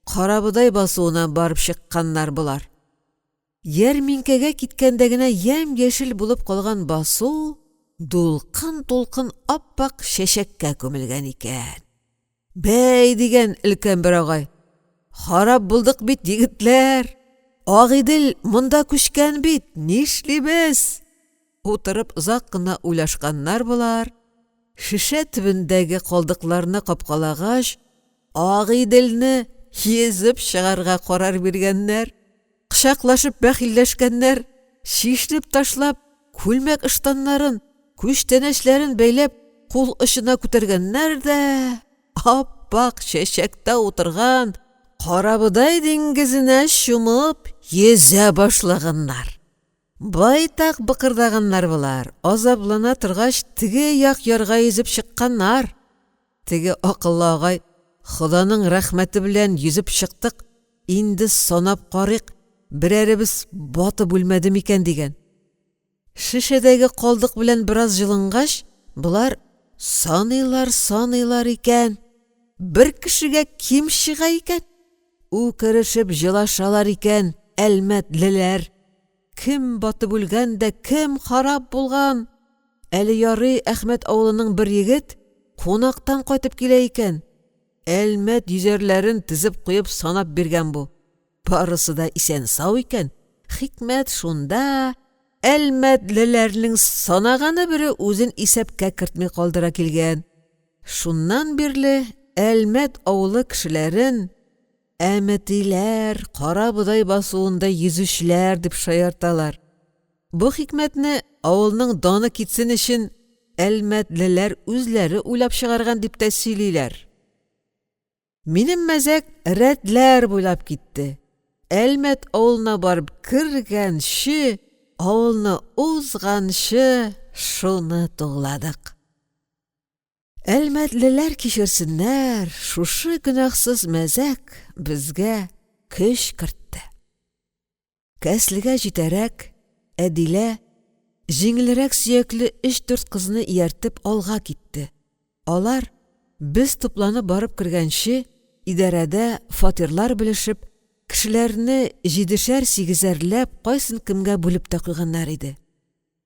Карабудай басуына барып чыкканнар булар. Ярминкәгә киткәндә генә ям-яшел булып калган басу дулкын аппак чәчәккә күмелгән икән. Бәй дигән өлкән бер агай. Харап булдык бит, егетләр. Агыйдел монда күчкән бит, нишлибез? Утырып озак кына уйлашканнар булар. Шишә төбендәге калдыкларны капкалагач, Агыйделне езеп чыгарга карар биргәннәр. Кычаклашып бәхилләшкәннәр, шишнеп ташлап, күлмәк ыштаннарын, күчтәнәчләрен бәйләп, кул очына күтәргәннәр дә, аппак чәчәктә утырган Карабудай диңгезенә чумып, йөзә башлаганнар. Байтак быкырдаганнар булар. Азаплана торгач, теге як ярга йөзеп чыкканнар. Теге акыллы агай, Ходаның рәхмәте белән йөзеп чыктык, инде санап карыйк, берәребез батып үлмәде микән дигән. Шишәдәге калдык белән бераз җылынгач, булар саныйлар икән. Бер кешегә ким чыга икән? Үкерешеп җылашалар икән әлмәтлеләр. Кем батып үлгән дә, кем харап булган? Әле ярый Әхмәт авылының бер егет кунактан кайтып килә икән. Әлмәт йөзәрләрен тизеп куеп санап биргән бу. Барысы да исән сау икән. Хикмәт шунда, әлмәтлеләрнең санаганы бире үзен исәпкә кертми калдыра килгән. Шуннан бирле Әлмәт авылы кешеләрен әмәтиләр, Карабудай басуында йөзүчләр дип шаярталар. Бу хикмәтне авылның даны китсен өчен әлмәтлеләр үзләре уйлап чыгарган дип тә сөйлиләр. Минем мәзәк рәтләр буйлап китте. Әлмәт авылына барып кергәнче, авылны узганчы шуны тугладык. Әлмәтлеләр кичерсеннәр, шушы гөнаһсыз мәзәк безгә көч кертте. Кәслегә җитәрәк, Әдилә җиңелрәк сөякле 3-4 кызны ияртеп алга китте. Алар без тупланып барып кергәнче, идарәдә фатирлар белешеп, кешеләрне 7-8-ләп кайсын кемгә бүлеп тә куйганнар иде.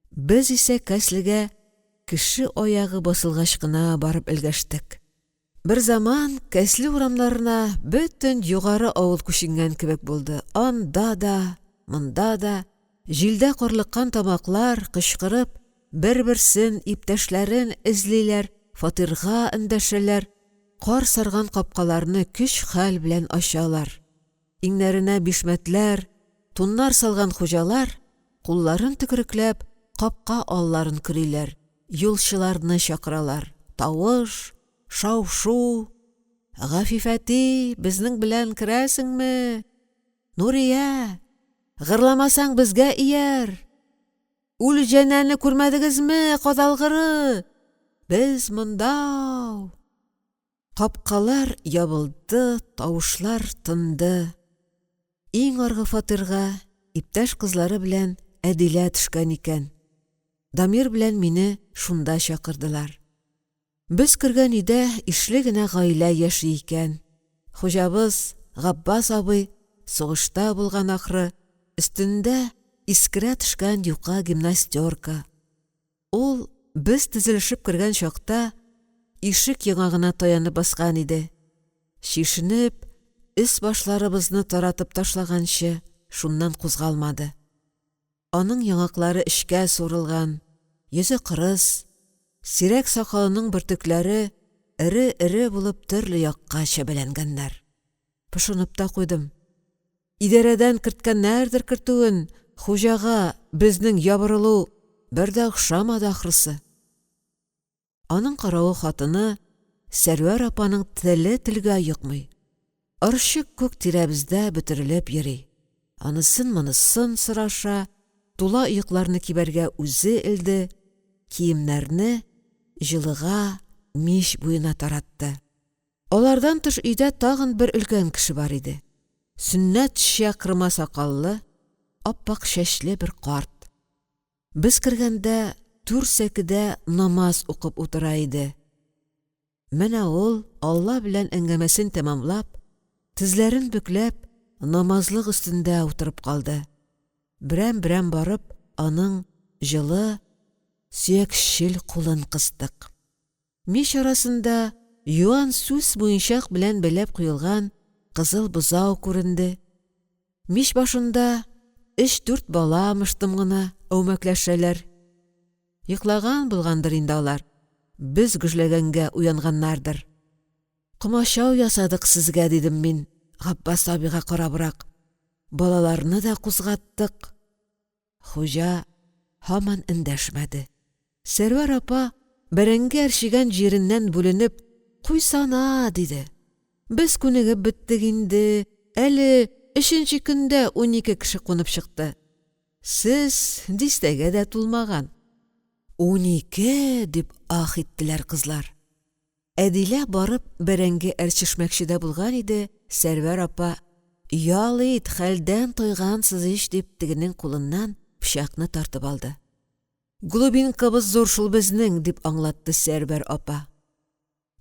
Без исә Кәслегә кеше аягы басылгач кына барып өлгәштек. Бер заман Кәсле урамнарына бөтен югары авыл күченгән кебек булды. Анда да, монда да җилдә карлыккан тамаклар кычкырып, бер-берсен иптәшләрен эзлиләр, фатирга эндәшәләр, кар сарган капкаларны көч-хәл белән ачалар. Иңнәренә бишмәтләр, туннар салган хуҗалар, кулларын төкерекләп, капка алларын көриләр. Юлчыларны чакыралар. Тавыш, шау-шу. Гафифәти, безнең белән керәсеңме? Нурия, гырламасаң безгә ияр. Үл җәнәне күрмәдегезме, кадалгыры? Без монда. Капкалар ябылды, тавышлар тынды. Иң аргы фатирга иптәш кызлары белән Әдилә төшкән икән. Дамир белән мине шунда чакырдылар. Без кергән өйдә ишле генә гаилә яши икән. Хуҗабыз Габбас абый сугышта булган ахры, өстендә искерә төшкән юка гимнастерка. Ул без тезелешеп кергән чакта ишек яңагына таянып баскан иде. Шишенеп, үс башларыбызны таратып ташлаганчы, шуннан кузгалмады. Аның яңаклары эчкә сурылган, йөзе кырыс, сирәк сакалының бөртекләре эре-эре булып төрле якка чәбәләнгәннәр. Пошынып та куйдым. Идарәдән керткәннәрдер кертүен, хуҗага безнең ябырылу бер дә охшамады ахрысы. Аның каравы хатыны Сәрвәр апаның теле телгә йокмый. Арчык күк тирәбездә бөтерелеп йөри. Анысын-монысын сораша, тула йокларны кибәргә үзе элде, киемнәрне җылыга мич буена таратты. Алардан тыш өйдә тагын бер өлкән кеше бар иде. Сүннәтчә кырма сакаллы, аппак чәчле бер карт. Без кергәндә түр сәкедә намаз укып утыра иде. Менә ул, Алла белән әңгәмәсен тәмамлап, тезләрен бөкләп, намазлык өстендә утырып калды. Берәм-берәм барып, аның җылы, сөякчел кулын кыстык. Мич арасында юан сүз буенчак белән бәләп куелган кызыл бозау күренде. Мич башында 3-4 бала мыштым гына әүмәкләшәләр. Йоклаган булгандыр инде алар. Без гөжләгәнгә уянганнардыр. Комачау ясадык сезгә, дидем мин, Габбас абыйга карабрак. Балаларны да кузгаттык. Хуҗа һаман эндәшмәде. Сәрвәр апа бәрәңге әрчегән җиреннән бүленеп, «Куйсана», диде. Без күнегеп беттек инде. Әле 3нче көндә 12 кеше кунып чыкты. Сез дистәгә дә тулмаган. 12 дип ах иттеләр кызлар. Әдилә барып бәрәңге әрчешмәкче дә булган иде. Сәрвәр апа, ял ит, хәлдән тойгансыз ич, дип тегенең кулыннан пычакны тартып алды. Глубинкабыз зур шул безнең, дип аңлатты Сәрвәр апа.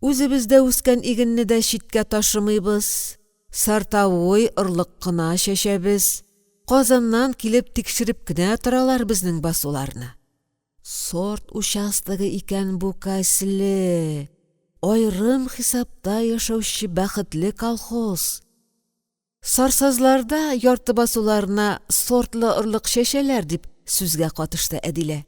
Үзебездә үскән игенне дә читкә ташымыйбыз. Сартавой ырлык кына чәчәбез. Казаннан килеп тикшереп кенә торалар безнең басуларны. Сорт участогы икән бу кайсылы. Айрым хисапта яшәүче бәхетле колхоз. Сарсазларда ярты басуларына сортлы ырлык чәчәләр, дип сүзгә катышты Әдилә.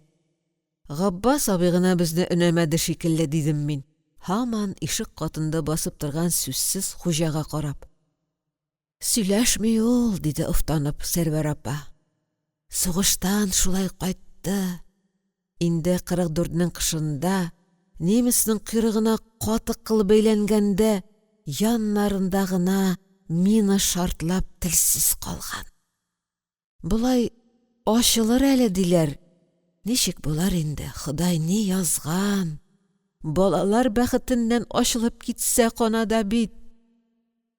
Габбас абый гына безне өнәмәде шикелле, дидем мин. Һаман ишек катында басып торган сүзсез хуҗага карап. Сөйләшми ул, диде уфтанып Сәрвәр апа. Сугыштан шулай кайтты. Инде 44нең кышында немецнең кырыгына катык кылып бәйләнгәндә яннарында гына мина шартлап телсез калган. Булай ачылыр әле диләр. Ничек булар инде, Ходай ни язган? Балалар бәхетеннән ачылып китсә канада бит.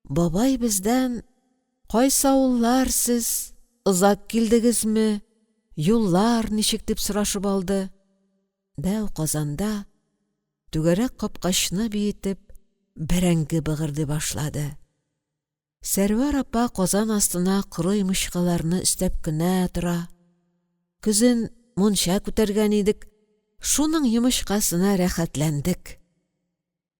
Бабай бездән, кайсы авыллар сез, озак килдегезме? Юллар ничек дип сорашып алды. Дәү Казанда түгәрәк капкачны биетеп, бәрәңге быгырды башлады. Сәрвәр апа Казан астына коры мышкаларны өстәп кенә тора. Күзен мунча күтәргән идек, шуның йомышкасына рәхәтләндек.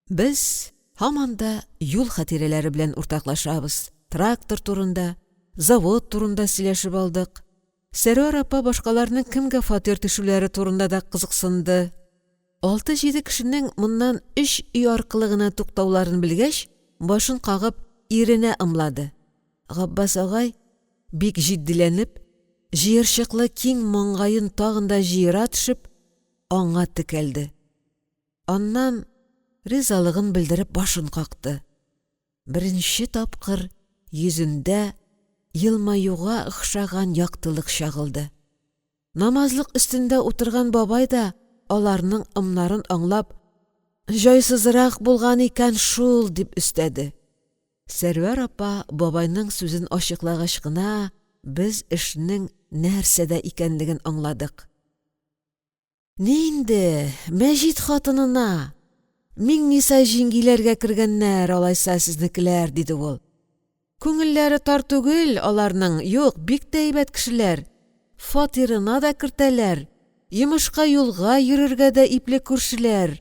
Без һаман да юл хатирәләре белән уртаклашабыз. Трактор турында, завод турында сөйләшеп алдык. Сәрвәр апа башкаларның кемгә фатир төшүләре турында да кызыксынды. 6-7 кешенең моннан 3 үй аркылы гына туктауларын белгәч, башын кагып иренә ымлады. Габбас агай бик җитдиләнеп, җыерчыклы киң маңгаен тагында җыера төшеп, аңа текәлде. Аннан ризалыгын белдереп башын какты. Беренче тапкыр йөзендә елмаюга охшаган яктылык чагылды. Намазлык өстендә утырган бабай да аларның ымнарын аңлап, «Җайсызрак булган икән шул», дип өстәде. Сәрвәр апа бабайның сүзен ачыклагач кына без эшнең нәрсәдә икәнлеген аңладык. «Нинде, Мәҗит хатынына, Миңниса җиңгиләргә кергәннәр, алайса сезнекеләр, диде ул. Күңелләре тар түгел, аларның, юк, бик тә әйбәт кешеләр. Фатирына да кертәләр, йомышка юлга йөрергә дә ипле күршеләр.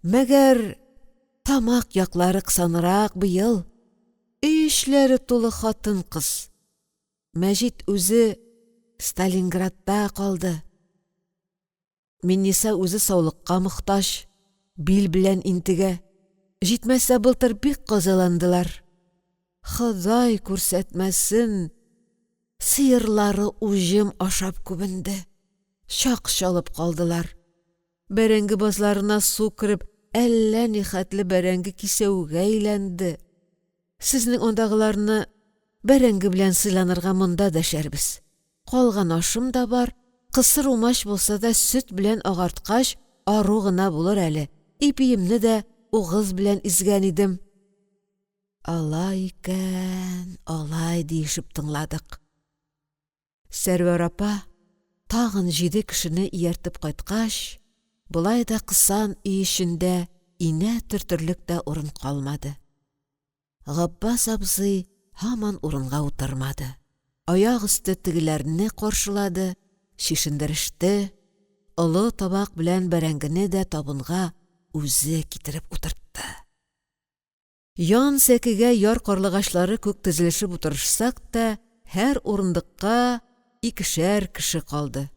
Мәгәр тамак яклары кысанрак быел. Өй эшләре тулы хатын-кыз. Мәҗит үзе Сталинградта калды. Миңниса үзе саулыкка мохтаҗ, бил белән интегә. Җитмәсә былтыр бик казаландылар. Ходай күрсәтмәсен, сыерлары уҗым ашап күбенде. Чак чалып калдылар. Бәрәңге базларына су кереп, әллә нихәтле бәрәңге кисәүгә әйләнде. Сезнең ондагыларны бәрәңге белән сыйланырга монда дәшәрбез. Калган ашым да бар, кысыр умач булса да сөт белән агарткач, ару гына булыр әле. Ипиемне дә угыз белән изгән идем. Алай икән, алай диешеп тыңладык. Сәрвәр апа тагын 7 кешене ияртеп кайткач, булай да кысан өй эчендә инә төртерлек тә урын калмады. Габбас абзый һаман урынга утырмады. Аяк өсте тегеләрне каршылады, шишендереште, олы табак белән бәрәңгене дә табынга үзе китереп утыртты. Ян сәкегә яр карлыгачлары күк тезелешеп утырышсак та, һәр урындыкка 2 кеше калды.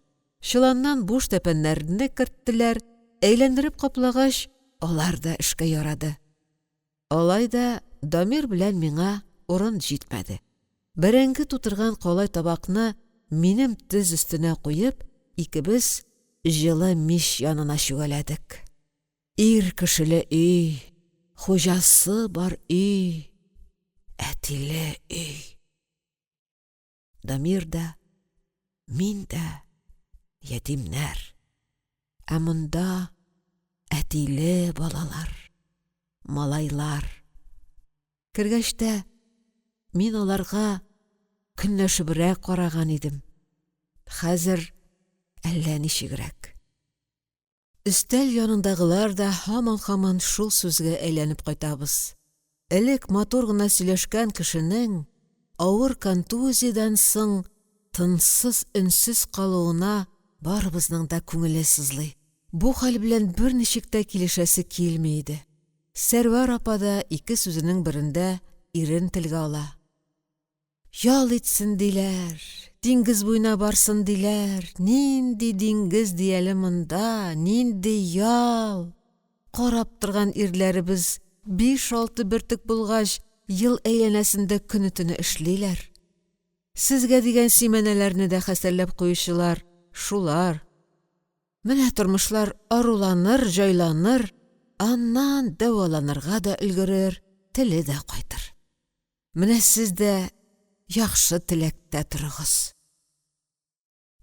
Чыланнан буш тәпәннәрне керттеләр, әйләндереп каплагач, алар да эшкә ярады. Алай да Дамир белән миңа урын җитмәде. Бәрәңге тутырган калай табакны минем тез өстенә куеп, икебез җылы мич янына чүгәләдек. Ир кешеле өй, хуҗасы бар өй, әтиле өй. Дамир да, мин дә ятимнәр. Ә монда әтиле балалар, малайлар. Кергәчтә мин аларга көнләшебрәк караган идем. Хәзер әллә ничегрәк. Өстәл янындагылар да һаман шул сүзгә әйләнеп кайтабыз. Элек матур гына сөйләшкән кешенең авыр контузиядән соң тынсыз, өнсез калуына барыбызның да күңеле сызлый. Бу хәл белән берничек тә килешәсе килми иде. Сәрвәр апа да 2 сүзенең берендә ирен телгә ала. Ял итсен диләр, диңгез буена барсын диләр. Нинди диңгез дияле монда, нинди ял. Карап торган ирләребез 5-6 бөртек булгач, ел әйләнәсендә көне-төне эшлиләр. Сезгә дигән симәнәләрне дә хәстәрләп куючылар, шулар. Менә тормышлар аруланыр, җайланыр, аннан дәваланырга да өлгерер, теле дә кайтыр. Менә сез дә яхшы теләктә торыгыз.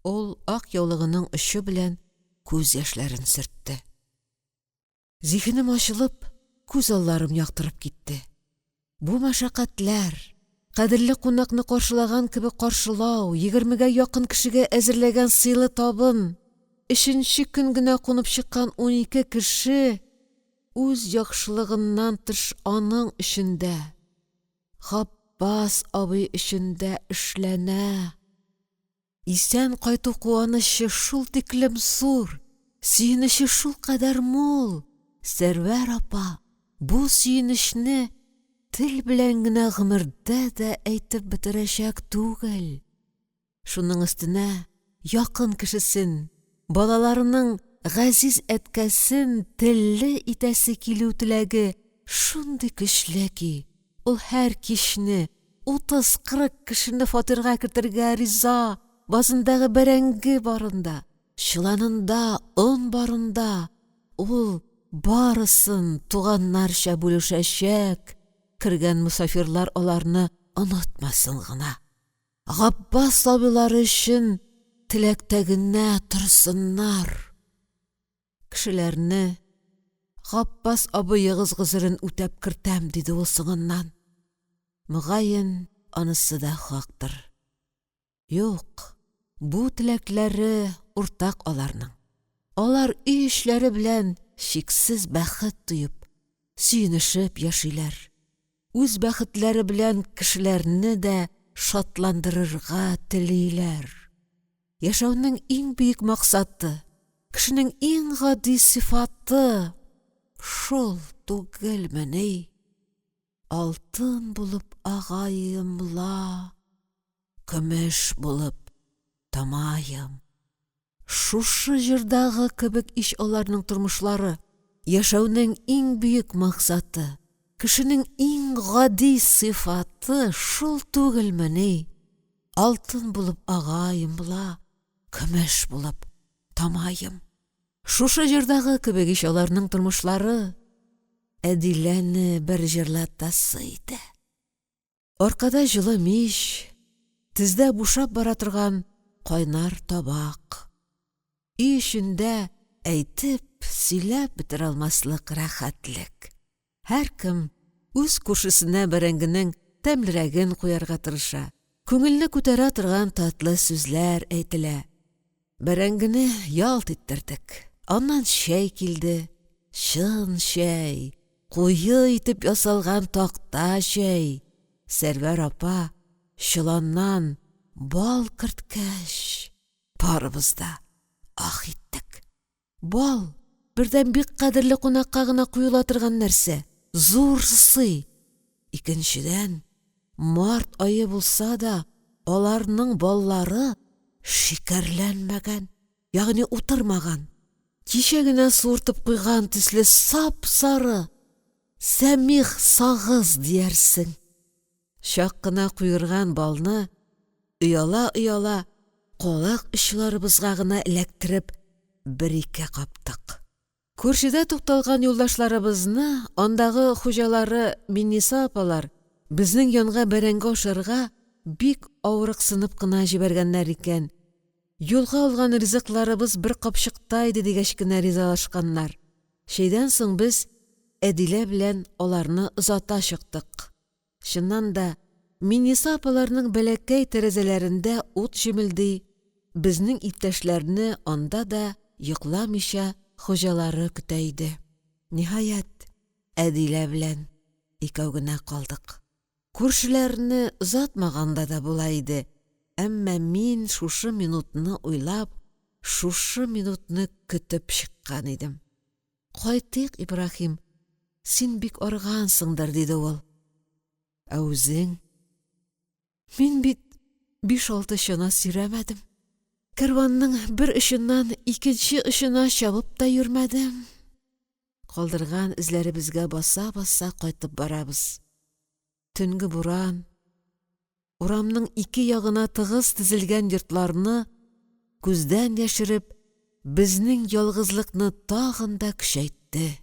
Ул ак яулыгының очы белән күз яшьләрен сөртте. Зихенем ачылып, күз алларым яктырып китте. Бу мәшәкатьләр, кадерле кунакны каршылаган кебек каршылау, 20гә якын кешегә әзерләгән сыйлы табын, 3нче көн генә кунып чыккан 12 кеше, үз яхшылыгыннан тыш аның эчендә, Габбас абый эчендә эшләнә. Исән кайту куанышы шул тиклем зур, сөенече шул кадәр мул. Сәрвәр апа, бу сөенечне тел белән генә гомердә дә әйтеп бетерәчәк түгел. Шуның өстенә якын кешесен, балаларының газиз әткәсен телле итәсе килү теләге шундый көчле ки, ул һәр кичне 30-40 кешене фатирга кертергә риза. Базындагы бәрәңге барында, чыланында, он барында, ул барысын туганнарча бүлешәчәк. Кергән мусафирлар аларны онытмасын гына. Габбас абыйлары өчен теләктә генә торсыннар. Кешеләрне Габбас абыегыз гызырын үтәп кертәм, диде ул соңыннан. Мөгаен, анысы да хактыр. Юк, бу теләкләре уртак аларның. Алар өй эшләре белән шиксез бәхет туеп, сөйнешеп яшиләр. Үз бәхетләре белән кешеләрне дә шатландырырга телиләр. Яшәүнең иң бөек максаты, кешенең иң гади сыйфаты шул түгелмени? Алтын булып агайымла, көмеш булып тамайым. Шушы җырдагы кебек иш аларның тормышлары, яшәүнең иң бөек максаты, кешенең иң гади сыйфаты шул түгелмени? Алтын булып агайымла, көмеш булып тамайым. Шушы җырдагы кебек иш аларның тормышлары Әдиләне бер җырлатасы иде. Аркада җылы мич, тиздә бушап бара торган кайнар табак. Өй эчендә әйтеп, сөйләп бетерә алмаслык рәхәтлек. Һәркем үз күршесенә бәрәңгенең тәмлерәген куярга тырыша. Күңелне күтәрә торган татлы сүзләр әйтелә. Бәрәңгене ялт иттердек. Аннан чәй килде. Чын чәй. Куйы итеп ясалган такта чәй. Сәрвәр апа чыланнан бал керткәч, барыбыз да ах иттек. Бал бердән бик кадерле кунакка гына куела торган нәрсә, зур сый. Икенчедән, март айы булса да, аларның баллары шикәрләнмәгән, ягъни утырмаган. Кичә генә суыртып куйган төсле сап-сары, сәмих сагыз диярсең. Чак кына куйырган балны ояла-ояла колак очларыбызга гына эләктереп бер-ике каптык. Күршедә тукталган юлдашларыбызны, андагы хуҗалары Минниса апалар безнең янга бәрәңге ашарга бик авырыксынып кына җибәргәннәр икән. Юлга алган ризыкларыбыз бер капчыкта иде дигәч кенә ризалашканнар. Шәйдән соң без Әдилә белән аларны озата чыктык. Чыннан да, Минниса апаларның бәләкәй тәрәзәләрендә ут җимелди, безнең иптәшләрне анда да йокламыйча хуҗалары көтә иде. Ниһаять, Әдилә белән икәү генә калдык. Күршеләрне озатмаганда да була иде. Әмма мин шушы минутны уйлап, шушы минутны көтеп чыккан идем. Кайтыйк, Ибрахим, син бик аргансыңдыр, диде ул. Ә үзең? Мин бит 5-6 чана сиремәдем. Кәрванның бер очыннан икенче очына чабып та йөрмәдем. Калдырган эзләребезгә баса-баса кайтып барабыз. Төнге буран, урамның ике ягына тыгыз тезелгән йортларны күздән яшереп, безнең ялгызлыкны тагын да көчәйтте.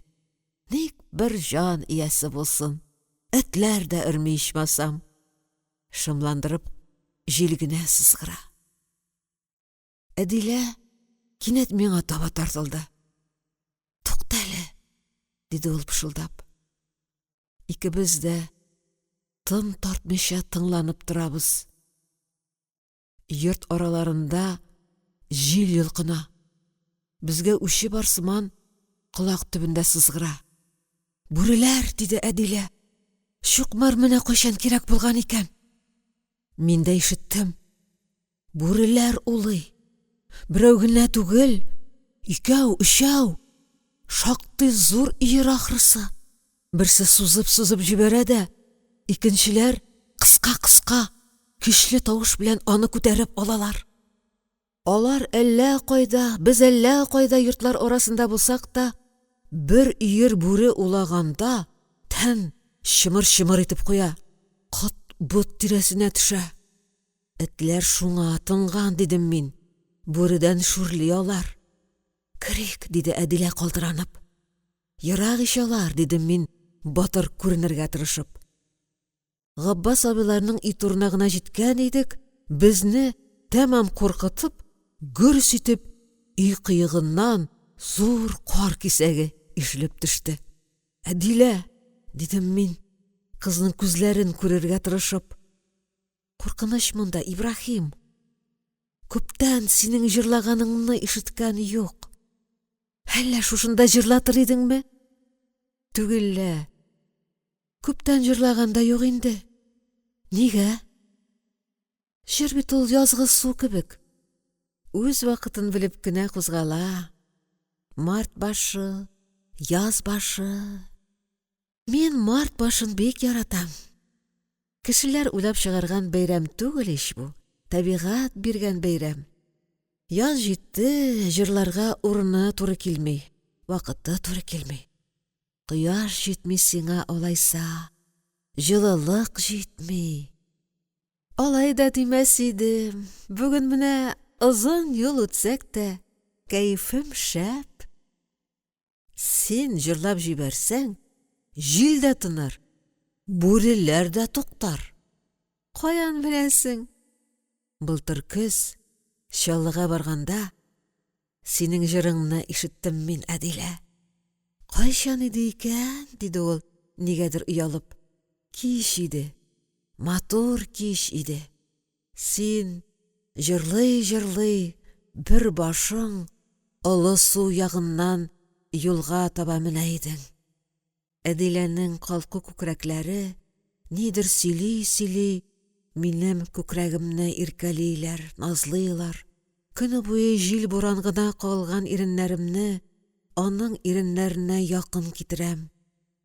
Ник бер җан иясе булсын, этләр дә өрми ичмасам. Шымландырып, җил генә сызгыра. Әдилә кинәт миңа таба тартылды. Тукта әле, диде ул пышылдап. Икебез дә тын тартмыйча тыңланып торабыз. Йорт араларында җил йолкына. Безгә үче бар сыман колак төбендә сызгыра. Бүреләр, диде Әдилә. Чукмар менә кайчан кирәк булган икән. Мин дә ишеттем. Бүреләр улый. Берәү генә түгел, икәү, өчәү. Шактый зур иер ахрысы. Берсе сузып-сузып җибәрә дә, икенчеләр кыска-кыска, көчле тавыш белән аны күтәреп алалар. Алар әллә кайда, без әллә кайда йортлар арасында булсак та, бер иер бүре улаганда, тән чымыр-чымыр итеп куя. Кот бот тирәсенә төшә. Этләр шуңа тынган, дидем мин. Бүредән шүрли алар. Крик, диде Әдилә калтыранып. Ерак ишалар, дидем мин, батыр күренергә тырышып. Габбас абыйларның итурына гына җиткән идек, безне тәмам куркытып, гөрс итеп, өй кыегыннан зур кар кисәге ишелеп төште. Әдилә, дидем мин, кызның күзләрен күрергә тырышып. Куркыныч монда, Ибрахим. Күптән синең җырлаганыңны ишеткән юк. Әллә шушында җырлатыр идеңме? Түгелле. Күптән җырлаганда юк инде. Нигә? Җыр бит ул язгы су кебек. Үз вакытын белеп кенә кузгала. Март башы, яз башы. Мин март башын бик яратам. Кешеләр уйлап чыгарган бәйрәм түгел ич бу. Табигать биргән бәйрәм. Яз җитте, җырларга урыны туры килми, вакыты туры килми. Кояш җитми сиңа алайса, җылылык җитми. Алай да димәс идем, бүген менә озын юл үтсәк тә, кәефем шәп. Син җырлап җибәрсәң, җил дә тыныр, бүреләр дә туктар. Каян беләсең? Былтыр көз, чаллыга барганда, синең җырыңны ишеттем мин, Әдилә. Кайчан иде икән, диде ул, нигәдер уялып. Кич иде, матур кич иде. Син җырлый-җырлый, бер башың олы су ягыннан юлга таба менә идең. Әдиләнең калку күкрәкләре нидер сөйли-сөйли, минем күкрәгемне иркәлиләр, назлыйлар. Көне буе җил буран гына калган иреннәремне аның иреннәренә якын китерәм.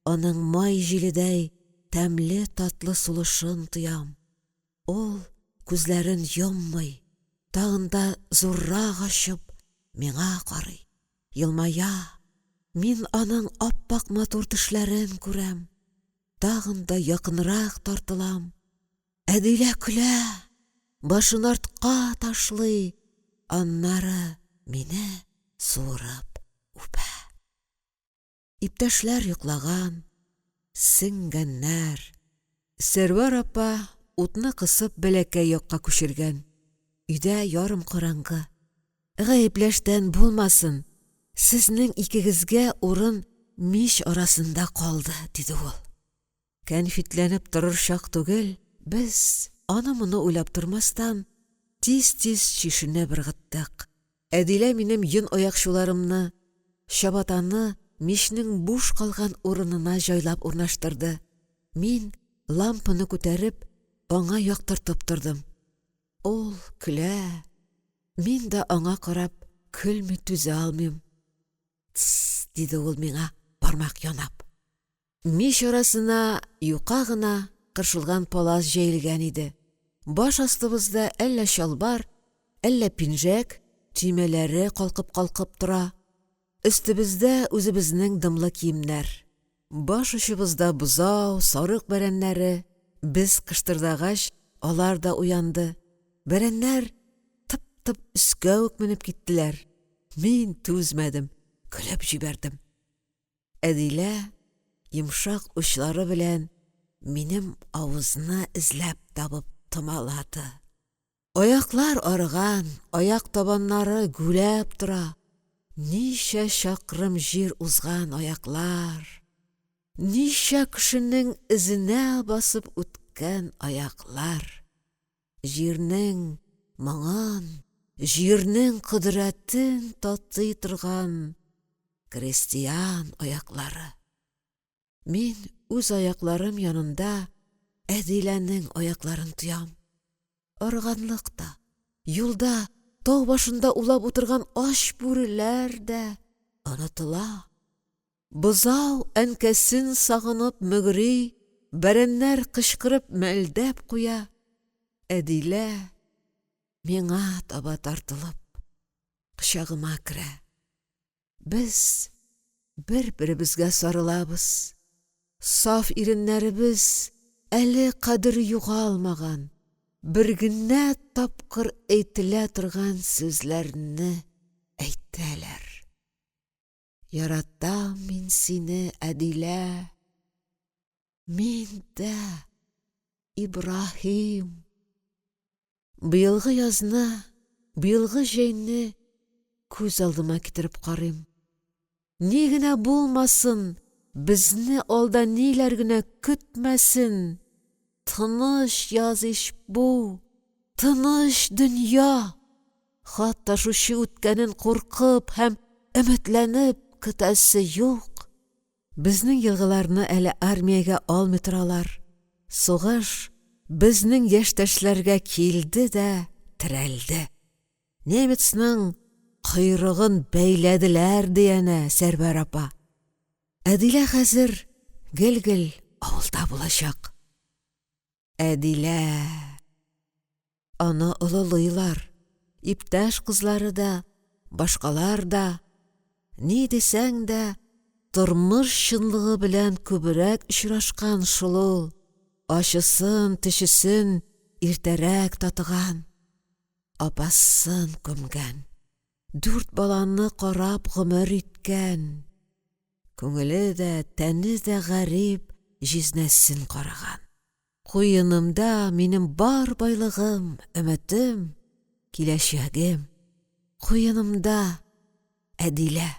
Аның май җиледәй тәмле татлы сулышын тоям. Ул күзләрен йоммый, тагын да зуррак ачып, миңа карый, елмая. Мин аның аппак матур тешләрен күрәм. Тагын да якынрак тартылам. Әдилә көлә, башын артка ташлый, аннары мине суырып үпә. Иптәшләр йоклаган, сеңгәннәр. Сәрвәр апа утны кысып бәләкәй якка күчергән. Өйдә ярым караңгы. Гаепләштән булмасын, сезнең икегезгә урын мич арасында калды, диде ул. Кәнфитләнеп торыр чак түгел, без аны-моны уйлап тормастан тиз-тиз чишенә быргыттык. Әдилә минем йон аякчуларымны, чабатаны мичнең буш калган урынына җайлап урнаштырды. Мин лампаны күтәреп, аңа яктыртып тордым. Ул көлә. Мин дә аңа карап көлми түзә алмыйм. Тс, диде ул миңа, бармак янап. Мич арасына юка гына кыршылган палас җәелгән иде. Баш астыбызда әллә чалбар, әллә пинжәк, төймәләре калкып-калкып тора. Өстебездә үзебезнең дымлы киемнәр. Баш очыбызда бузау, сарык бәрәннәре. Без кыштырдагач, алар да уянды. Бәрәннәр тып-тып өскә үк менеп киттеләр. Мин түзмәдем, көлеп җибәрдем. Әдилә йомшак учлары белән минем авызны эзләп табып томалады. Аяклар арыган, аяк табаннары гүләп тора. Ничә чакрым җир узган аяклар. Ничә кешенең эзенә басып үткән аяклар. Җирнең моңын, җирнең кыдрәтен татый торган крестьян аяклары. Мин үз аякларым янында Әдиләнең аякларын тоям. Арганлыкта, юлда, тау башында улап утырган аш бүреләр дә онытыла. Бозау әнкәсен сагынып мөгри, бәрәннәр кычкырып мәлдәп куя. Әдилә миңа таба тартылып, кычагыма керә. Без бер-беребезгә сарылабыз. Саф иреннәребез әле кадер югалмаган, бер генә тапкыр әйтелә торган сүзләрне әйтәләр. Яратам мин сине, Әдилә. Мин дә, Ибраһим. Быелгы язны, быелгы җәйне күз алдыма китереп карыйм. Ни генә булмасын, безне алда ниләр генә көтмәсен. Тыныч яз ич бу, тыныч дөнья. Хатта шушы үткәнен куркып һәм өметләнеп көтәсе юк. Безнең елгыларны әле армиягә алмый торалар. Сугыш безнең яшьтәшләргә килде дә терәлде. Немецның койрыгын бәйләделәр дияне, Сәрвәр апа. Әдилә хәзер гел-гел авылда булачак. Әдилә. Аны олылыйлар. Иптәш кызлары да, башкалар да. Ни дисәң дә, тормыш чынлыгы белән күбрәк очрашкан шул. Ачысын, тишесен иртәрәк татыган. Апасын күмгән. 4 баланы карап гомер иткән. Күңеле дә, тәне дә гарип җизнәсен караган. Куенымда минем бар байлыгым, өметем, киләчәгем. Куенымда Әдилә.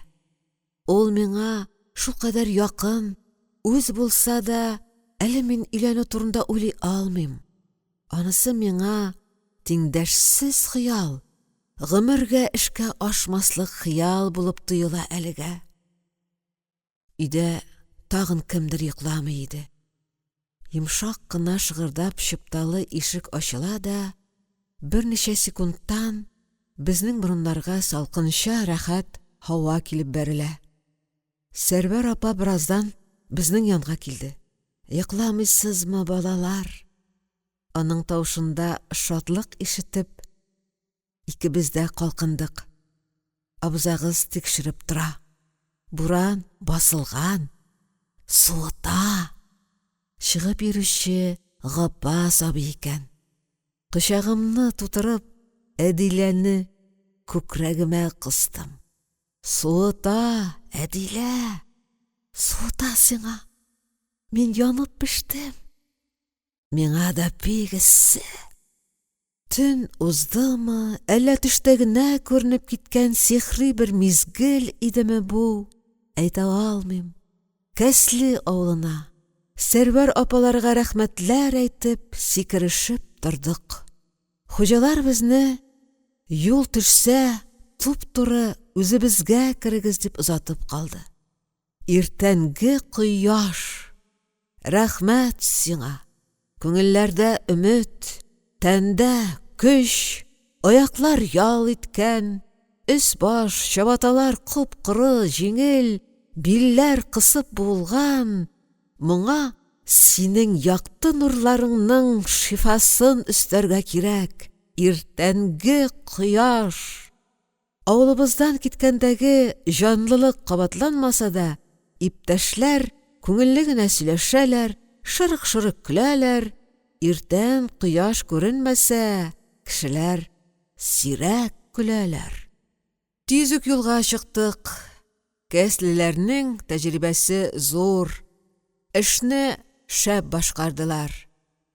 Ул миңа шулкадәр якын, үз булса да, әле мин өйләнү турында уйлый алмыйм. Анысы миңа тиңдәшсез хыял, гомергә эшкә ашмаслык хыял булып тоела әлегә. Өйдә тагын кемдер йокламый иде. Йомшак кына шыгырдап чыпталы ишек ачыла да, берничә секундтан безнең борыннарга салкынча рәхәт һава килеп бәрелә. Сәрвәр апа бераздан безнең янга килде. Йокламыйсызмы, балалар? Аның тавышында шатлык ишетеп, икебез дә калкындык. Абзагыз тикшереп тора. Буран басылган. Суыта. Чыгып йөрүче Габбас абый икән. Кочагымны тутырып, Әдиләне күкрәгемә кыстым. Суыта, Әдилә. Суыта сиңа. Мин янып пештем. Миңа да пигессе. Төн уздымы, әллә төштә генә күренеп киткән сихри бер мизгел идеме бу? Әйтә алмыйм. Кәсле авылына, Сәрвәр апаларга рәхмәтләр әйтеп, сикерешеп тордык. Хуҗалар безне юл төшсә, туп-туры үзебезгә керегез дип озатып калды. Иртәнге кояш. Рәхмәт сиңа. Күңелләрдә өмет, тәндә көч, аяклар ял иткән, өс-баш чабаталар кып-коры, җиңел, билләр кысып булган. Моңа синең якты нурларыңның шифасын өстәргә кирәк. Иртәнге кояш. Авылыбыздан киткәндәге җанлылык кабатланмаса да, иптәшләр күңелле генә сөйләшәләр, шырык-шырык көләләр. Иртән кояш күренмәсә, кешеләр сирәк көләләр. Тиз үк юлга чыктык. Кәслеләрнең тәҗрибәсе зур. Эшне шәп башкардылар.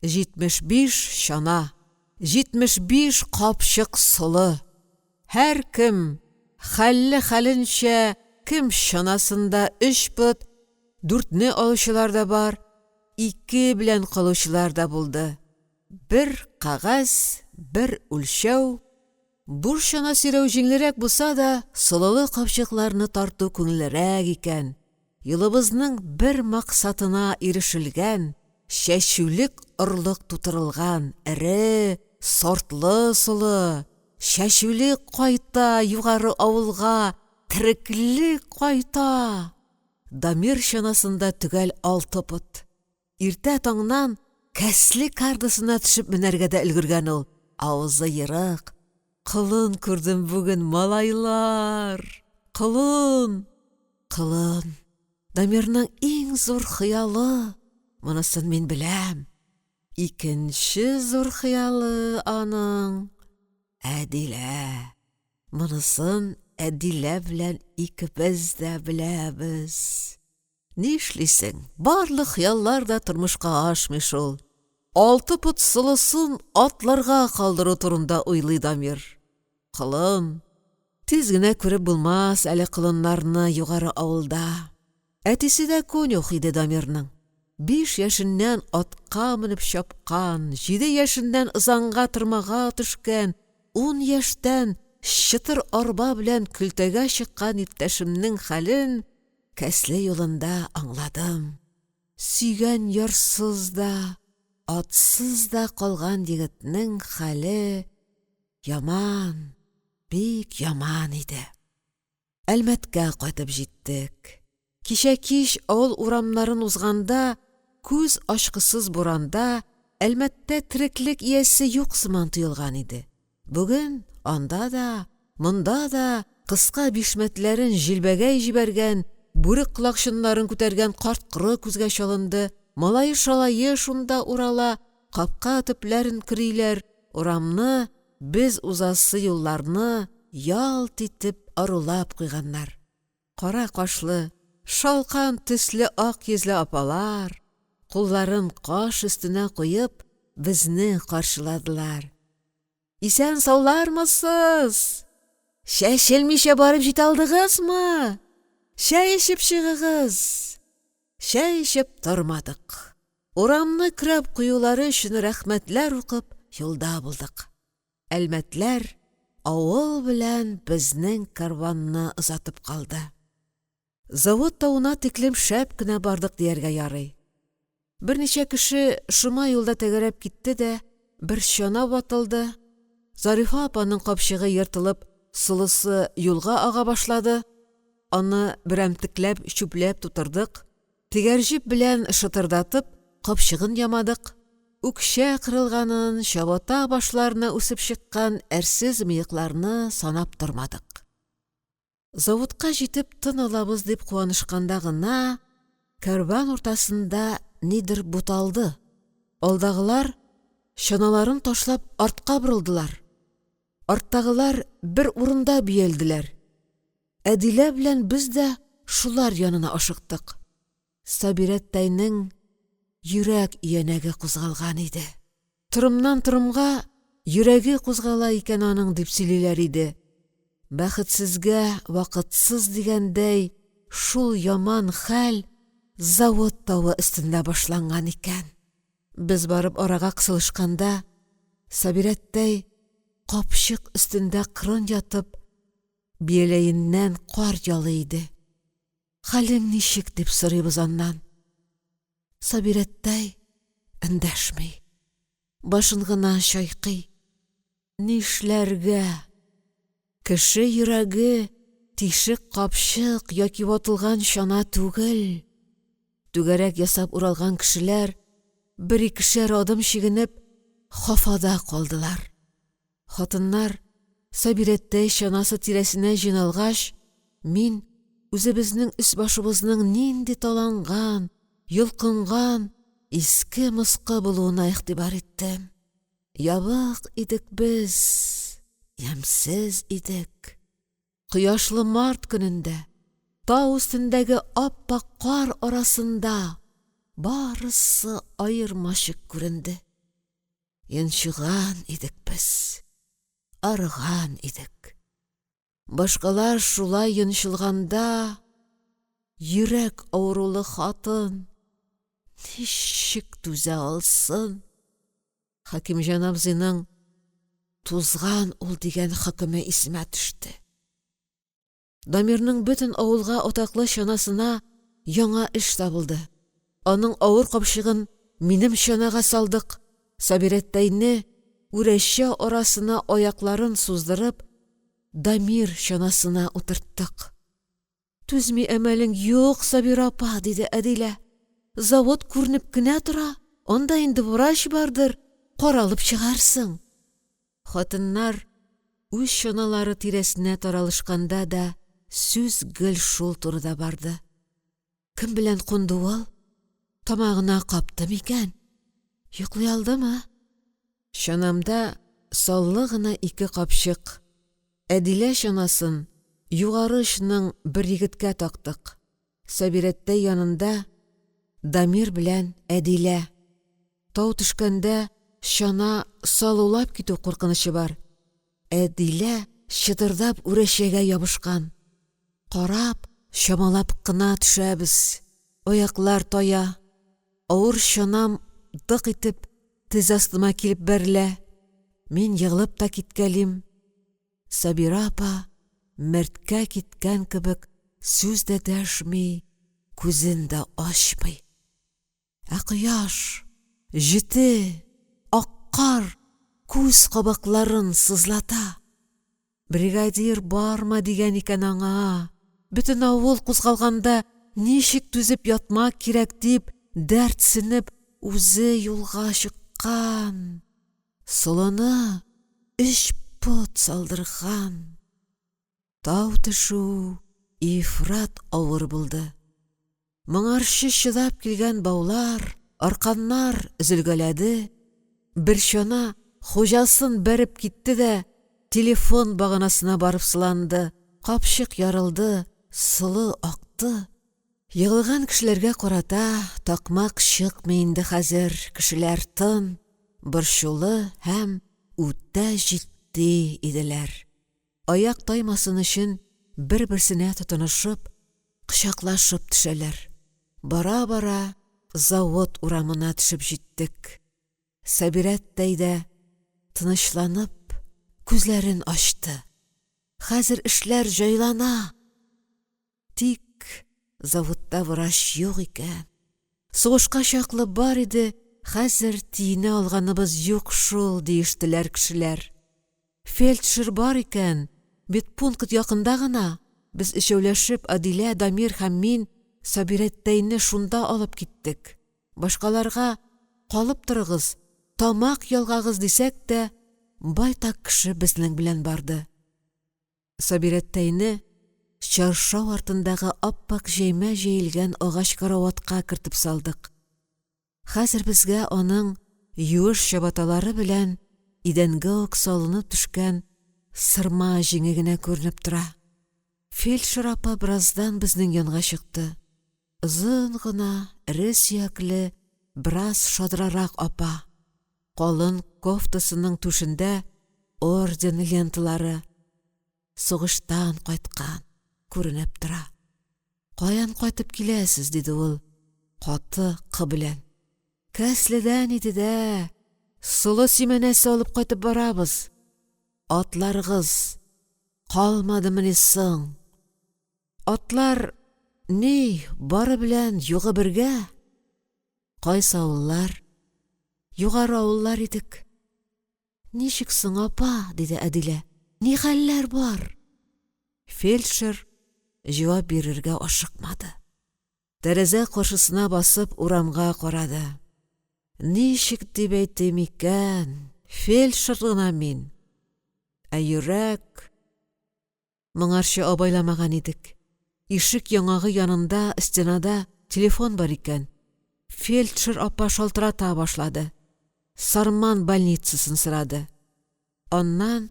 75 чана, 75 капчык солы. Һәр кем хәлле хәленчә, кем чанасында 3 пот, 4-не алучылар да бар, 2 белән калучылар да булды. Бер кагаз, бер үлчәү. Бу чана сирәү җиңелрәк булса да, солылы капчыкларны тарту күңеллерәк икән. Юлыбызның бер максатына ирешелгән, чәчүлек орлык тутырылган, эре, сортлы солы. Чәчүлек кайта югары авылга, тереклек кайта. Дамир чанасында төгәл 6 пот. Иртә таңнан кәсле кардысына төшеп менәргә дә өлгергән ул. Авызы ерык. Кылын күрдем бүген, малайлар. Кылын. Кылын. Дамирның иң зур хыялы. Монысын мин беләм. Икенче зур хыялы аның Әдилә. Монысын Әдилә белән икебез дә беләбез. Нишлисең, барлык хыяллар да тормышка ашмый шул. 6 пот солысын атларга калдыру турында уйлый Дамир. Кылын. Тиз генә күреп булмас әле кылыннарны югары авылда. Әтисе дә конюх иде Дамирның. 5 яшеннән атка менеп чапкан, 7 яшеннән ызанга тырмага төшкән, 10 яшьтән чытыр арба белән көлтәгә чыккан иптәшемнең хәлен кәсле юлында аңладым. Сөйгән ярсыз да, атсыз да калган егетнең хәле яман, бик яман иде. Әлмәткә кайтып җиттек. Кичә кич авыл урамнарын узганда, күз ачкысыз буранда, Әлмәттә тереклек иясе юк сыман тоелган иде. Бүген анда да, монда да кыска бишмәтләрен җилбәгәй җибәргән, бүре колакчыннарын күтәргән карт-коры күзгә чалынды. Малае-шалае шунда урала, капка төпләрен кырыйлар, урамны, без узасы юлларны ялт итеп арулап куйганнар. Кара кашлы, шалкан төсле ак йөзле апалар, кулларын каш өстенә куеп, безне каршыладылар. Исән саулармысыз? Чәчелмичә барып җитә алдыгызмы? Чәй эчеп чыгыгыз. Чәй эчеп тормадык. Урамны крәп куюлары өчен рәхмәтләр укып, юлда булдык. Әлмәтләр авыл белән безнең карванны озатып калды. Завод тауына тиклем шәп кенә бардык дияргә ярый. Берничә кеше шома юлда тәгәрәп китте дә, бер чана ватылды. Зарифа апаның капчыгы йыртылып, сулысы юлга ага башлады. Аны берәмтекләп чүпләп тутырдык. Тигәрҗеп белән шытырдатып, капчыгын ямадык. Үкчә кырылганын, чабата башларына үсеп чыккан әрсез мыекларны санап тормадык. Заводка җитеп тын алабыз дип куанышканда гына, карван уртасында нидер буталды. Алдагылар чаналарын ташлап артка борылдылар. Арттагылар бер урында биелделәр. Әдилә белән без дә шулар янына ашыктык. Сабирәттәйнең йөрәк иянәге кузгалган иде. Тырымнан-тырымга йөрәге кузгала икән аның дип сөйлиләр иде. Бәхетсезгә вакытсыз дигәндәй, шул яман хәл завод тавы өстендә башланган икән. Без барып арага кысылышканда, Сабирәттәй капчык өстендә кырын ятып, бияләеннән кар ялый иде. Хәлең ничек дип сорыйбыз аннан. Сабирәттәй эндәшми, башын гына чайкый. Нишләргә? Кеше йөрәге тишек капчык яки ватылган чана түгел. Түгәрәк ясап уралган кешеләр бер-икешәр адым чигенеп хафада калдылар. Хатыннар Сабирәттәй чанасы тирәсенә җыйналгач, мин үзебезнең өс-башыбызның нинди таланган, йолкынган, иске мыскы булуына игътибар иттем. Ябык идек без, ямсыз идек. Кояшлы март көнендә, тау өстендәге ап-ак кар арасында барысы аермачык күренде. Йончыган идек без, арыган идек. Башкалар шулай йончылганда, йөрәк авырулы хатын ничек түзә алсын? Хакимҗан абзыйның тузган ул дигән хөкеме исемә төште. Дамирның бөтен авылга атаклы чанасына яңа эш табылды. Аның авыр капчыгын минем чанага салдык. Сабирәттәйне үрәчә арасына аякларын суздырып, Дамир чанасына утырттык. Түзми әмәлең юк, Сабира апа, диде Әдилә. Завод күренеп кенә тора, анда инде врач бардыр, каралып чыгарсың. Хатыннар үз чаналары тирәсенә таралышканда да сүз гел шул турыда барды. Кем белән кунды ул? Тамагына капты микән? Йоклый алдымы? Чанамда саллы гына ике капчык. Әдилә чанасын югары очның бер егеткә тактык. Сабирәттәй янында Дамир белән Әдилә. Тау төшкәндә чана салулап китү куркынычы бар. Әдилә чытырдап үрәчәгә ябышкан. Карап, чамалап кына төшәбез. Аяклар тая. Авыр чанам дык итеп тез астыма килеп бәрелә. Мин егылып та киткәлим. Сабира апа мәрткә киткән кебек сүз дә дәшми, күзен дә ачмый. Кояш, җете, аккар күз кабакларын сызлата. Бригадир барма дигән икән аңа. Бөтен авыл кузгалганда ничек түзеп ятма кирәк дип дәртсенеп үзе юлга чыккан. Солыны 3 пот салдырган. Тау төшү ифрат авыр булды. Моңарчы чыдап килгән баулар, арканнар өзелгәләде. Бер чана хуҗасын бәреп китте дә телефон баганасына барып сыланды. Капчык ярылды, сылы акты. Егылган кешеләргә карата такмак чыкмый инде хәзер. Кешеләр тын, борчулы һәм үтә җитди иделәр. Аяк таймасын өчен бер-берсенә тотынышып, кычаклашып төшәләр. Бара-бара завод урамына төшеп җиттек. Сабирәт тәйдә тынычланып күзләрен ачты. Хәзер эшләр җайлана. Тик заводта врач юк икән. Сугышка чаклы бар иде, хәзер тиенә алганыбыз юк шул, диештеләр кешеләр. Фельдшер бар икән, бит пункт якында гына. Без өчәүләшеп, Адилә, Дамир һәм мин Сабирәттәйне шунда алып киттек. Башкаларга калып торыгыз, тамак ялгагыз дисәк тә, байтак кеше безнең белән барды. Сабирәттәйне чаршау артындагы аппак җәймә җәелгән агач караватка кертеп салдык. Хәзер безгә аның юеш чабаталары белән идәнгә үк салынып төшкән сырма җиңе генә күренеп тора. Фельдшер апа бераздан безнең янга чыкты. Озын гына, эре сөякле, бераз шадрарак апа. Калын кофтасының түшендә орден ленталары. Сугыштан кайткан күренеп тора. Каян кайтып киләсез, диде ул, каты кы белән. Кәследән иде дә, солы симәнәсе алып кайтып барабыз. Атларыгыз калмадымыни соң? Атлар ни, бары белән югы бергә? Кайсы авыллар? Югары авыллар идек. Ничек соң, апа, диде Әдилә. Ни хәлләр бар? Фельдшер җавап бирергә ашыкмады. Тәрәзә каршысына басып урамга карады. Ничек дип әйтим икән? Фельдшер гына мин. Йөрәк. Моңарчы абайламаган идек. Ишек яңагы янында стенада телефон бар икән. Фельдшер апа шалтырата башлады. Сарман больницасын сорады. Аннан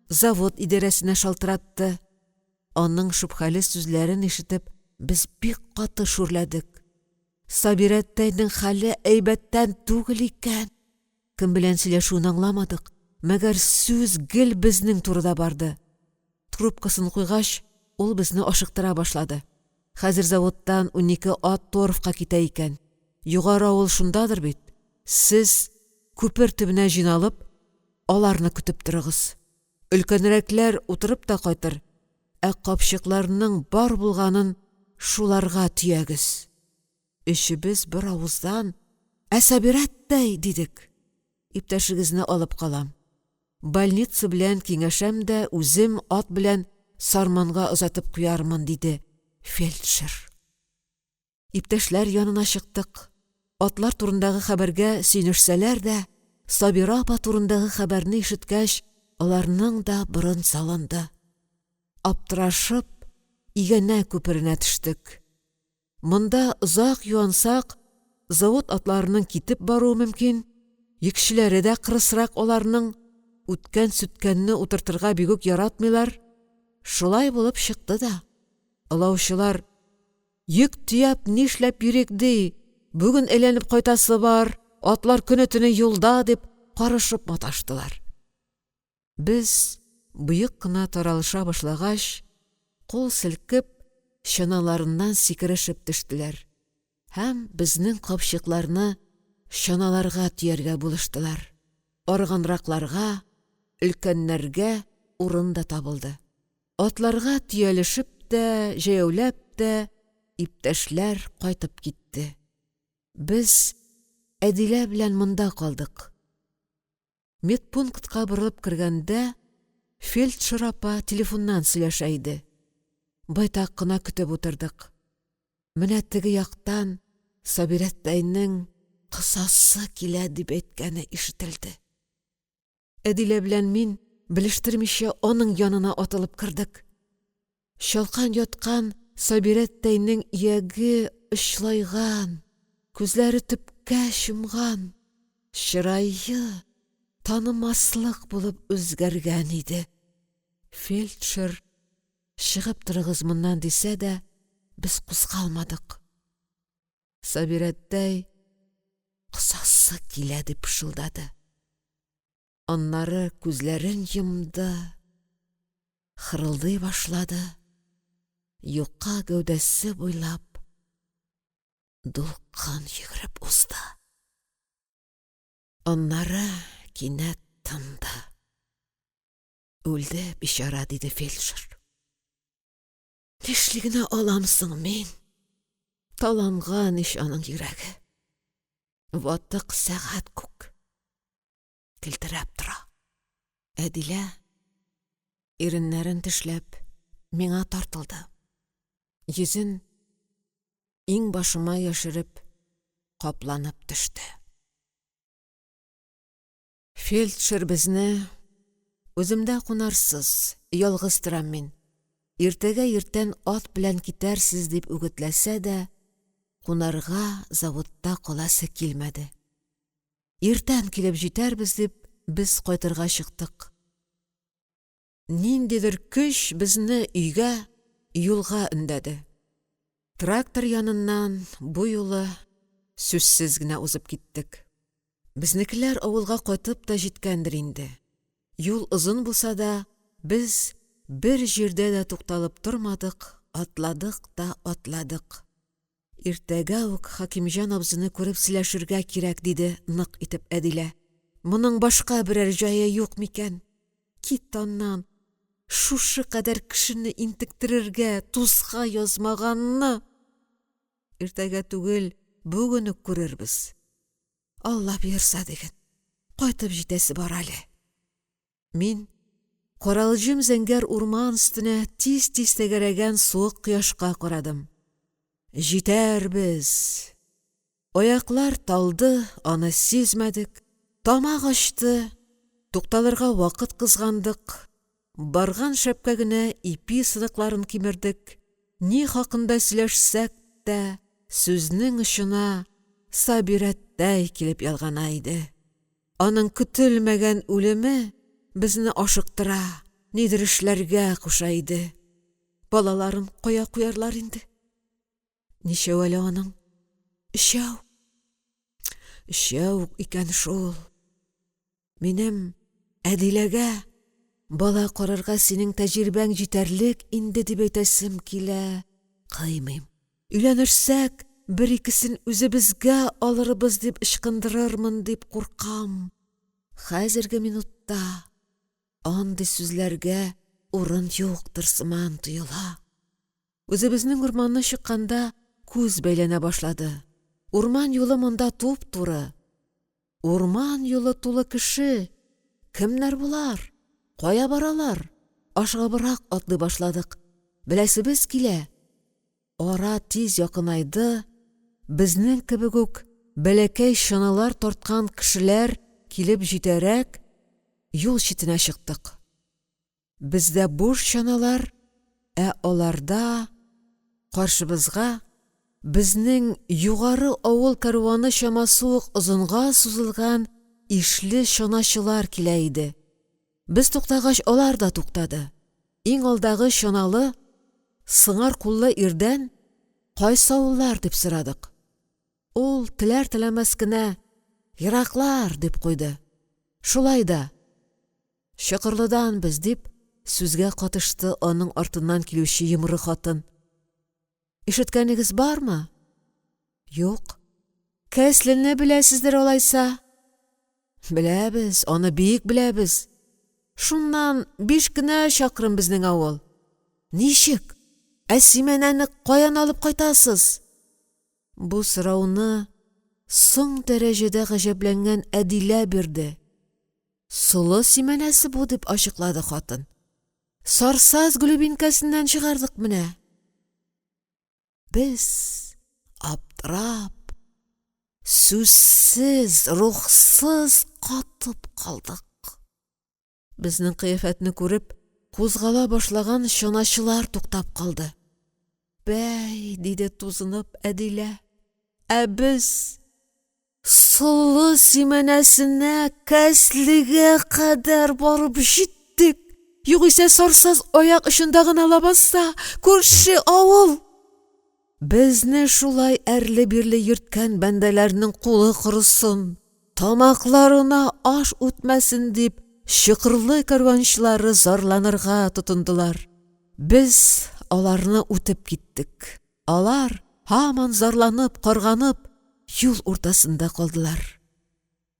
завод идарәсенә шалтыратты. Аның шөбһәле сүзләрен ишетеп, без бик каты шүрләдек. Сабирәттәйнең хәле әйбәттән түгел икән. Кем белән сөйләшүен аңламадык. Мәгәр сүз гел безнең турыда барды. Трубкасын куйгач, ул безне ашыктыра башлады. Хәзер заводтан 12 ат торфка китә икән. Югары авыл шундадыр бит. Сез күпер төбенә җыйналып, аларны көтеп торыгыз. Өлкәнрәкләр утырып та кайтыр. Капчыкларның бар булганын шуларга төягез. Өчебез бер авыздан Сабирәттәй дидек. Иптәшегезне алып калам. Больница белән киңәшәм дә үзем ат белән Сарманга озатып куярмын, диде фельдшер. Иптәшләр янына чыктык. Атлар турындагы хәбәргә сөйнешсәләр дә, Сабира апа турындагы хәбәрне ишеткәч, аларның да борын салынды. Аптырашып, игәнә күперенә төштек. Монда озак юансак, завод атларының китеп баруы мөмкин. Йөкчеләре дә кырысрак аларның, үткән-сүткәнне утыртырга бигүк яратмыйлар. Шулай булып чыкты да. Олаучылар, йөк төяп нишләп йөрик ди, бүген әйләнеп кайтасы бар, атлар көне-төне юлда, дип карышып маташтылар. Без буйык кына таралыша башлагач, кул селкеп, чаналарыннан сикерешеп төштеләр. Һәм безнең капчыкларны чаналарга төяргә булыштылар. Арганракларга, өлкәннәргә урын да табылды. Атларга төялешеп тә, җәяүләп тә, иптәшләр кайтып китте. Без Әдилә белән монда калдык. Медпунктка борылып кергәндә, фельдшер апа телефоннан сөйләшә иде. Байтак кына көтеп утырдык. Менә теге яктан Сабирәттәйнең кысасы килә дип әйткәне ишетелде. Әдилә белән мин белештермичә аның янына атылып кирдек. Шалкан яткан Сабирәттәйнең ияге очлайган, күзләре төпкә чумган, чырайы танымаслык булып үзгәргән иде. Фельдшер чыгып торыгыз моннан дисә дә, без кузгалмадык. Сабирәттәй кысасы килә дип пышылдады. Аннары күзләрен йомды, хырылдый башлады. Юка гәүдәсе буйлап дулкын йөгереп узды. Аннары кинәт тынды. Үлде бичара, диде фельдшер. Нишлегенә аламсың мин? Таланган иш аның йөрәге. Ватык сәгать күк. Килтерәп тора. Әдилә иреннәрен тешләп миңа тартылды. Йөзен иң башыма яшереп капланып төште. Фельдшер безне үземдә кунарсыз, ялгыз торам мин. Иртәгә иртән ат белән китәрсез дип үгетләсә дә, кунарга заводта каласы килмәде. Иртән килеп җитәрбез дип, без кайтырга чыктык. Ниндидер көч безне өйгә, юлга өндәде. Трактор яныннан бу юлы сүзсез генә узып киттек. Безнекеләр авылга кайтып та җиткәндер инде. Юл озын булса да, без бер җирдә дә тукталып тормадык, атладык та атладык. Иртәгә үк Хакимҗан абзыны күреп сөйләшергә кирәк, диде нык итеп Әдилә. Моның башка берәр җае юк микән? Кит аннан. Шушы кадәр кешене интектерергә тузга язмаганны. Иртәгә түгел, бүген үк күрербез. Алла бирса диген. Кайтып җитәсе бар әле. Мин каралҗым зәңгәр урман өстенә тиз-тиз тәгәрәгән суык кояшка карадым. Җитәрбез. Аяклар талды, аны сизмәдек. Тамак ачты. Тукталырга вакыт кызгандык. Барган шәпкә генә ипи сыныкларын кимердек. Ни хакында сөйләшсәк тә, сүзнең очына Сабирәттәй килеп ялгана иде. Аның көтелмәгән үлеме безне ашыктыра, нидер эшләргә куша иде. Балаларын кая куярлар инде? Ничәү әле аның? Өчәү. Өчәү икән шул. Минем Әдиләгә бала карарга синең тәҗрибәң җитәрлек инде дип әйтәсем килә. Кыймыйм. Өйләнерсәк, бер-икесен үзебезгә алырбыз дип ычкындырырмын дип куркам. Хәзерге минутта андый сүзләргә урын юктыр сыман тоела. Үзебезнең урманны чыкканда күз бәйләнә башлады. Урман юлы монда туп-туры. Урман юлы тулы кеше. Кемнәр булар? Кая баралар? Ашыгыбрак атлый башладык. Беләсебез килә. Ара тиз якынайды. Безнең кебек үк бәләкәй чаналар тарткан кешеләр килеп җитәрәк юл читенә чыктык. Бездә буш чаналар, аларда каршыбызга безнең югары авыл кәрваны чамасы ук озынга сузылган ишле чаначылар килә иде. Без туктагач алар да туктады. Иң алдагы чаналы сыңар куллы ирдән кайсы авыллар дип сорадык. Ул теләр-теләмәс кенә ераклар дип куйды. Шулай да Чакырлыдан без дип сүзгә катышты аның артыннан килүче йомры хатын. Ишеткәнегез бармы? Юк. Кәслене беләсездер алайса? Беләбез, аны бик беләбез. Шуннан 5 кенә чакрым безнең авыл. Ничек? Сименәне каян алып кайтасыз? Бу сорауны соң дәрәҗәдә гаҗәпләнгән Әдилә бирде. Солы Сименәсе бу дип ачыклады хатын. Сарсаз глубинкасыннан чыгардык менә. Без аптырап, сүзсез, рухсыз катып калдык. Безнең кыяфәтне күреп, кузгала башлаган чаначылар туктап калды. Бәй, диде тузынып Әдилә. Без Солы Сименәсенә кәслегә кадәр барып җиттек. Югыйсә сарсыз аяк очында гына лабаса, күрше авыл. Безне шулай әрле-бирле йөрткән бәндәләрнең кулы корысын, тамакларына аш үтмәсен дип, чыкырлы карванчылары зарланырга тотындылар. Без аларны үтеп киттек. Алар һаман зарланып, карганып, юл уртасында калдылар.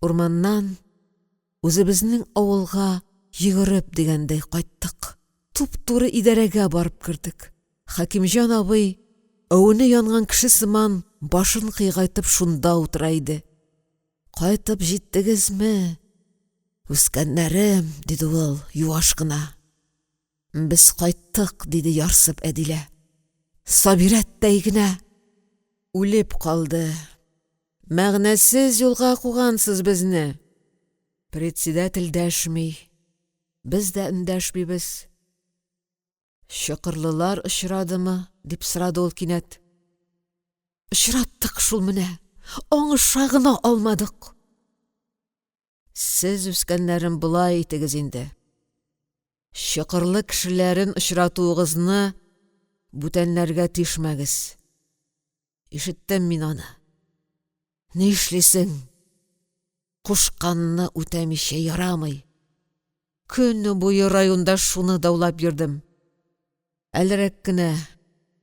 Урманнан үзебезнең авылга йөгереп дигәндәй кайттык. Туп-туры идарәгә барып кердек. Хакимҗан абый өүне янган кеше сыман башын кыйгайтып шунда утыра иде. Кайтып җиттегезме? Үскәннәрем, диде ул юаш кына. Без кайттык, диде ярсып Әдилә. Сабирәттәй генә үлеп калды. Мәгънәсез юлга кугансыз безне. Председатель дәшми. Без дә эндәшмибез. Чокырлылар очрадымы? Дип сорады ул кинәт. Очраттык шул менә. Аңыша гына алмадык. Сез үскәннәрем булай итегез инде. Чокырлы кешеләрен очратуыгызны бүтәннәргә тишмәгез. Ишеттем мин аны. Ни эшлисең? Кушканны үтәмичә ярамый. Көне буе районда шуны даулап йөрдем. Әлерәк кенә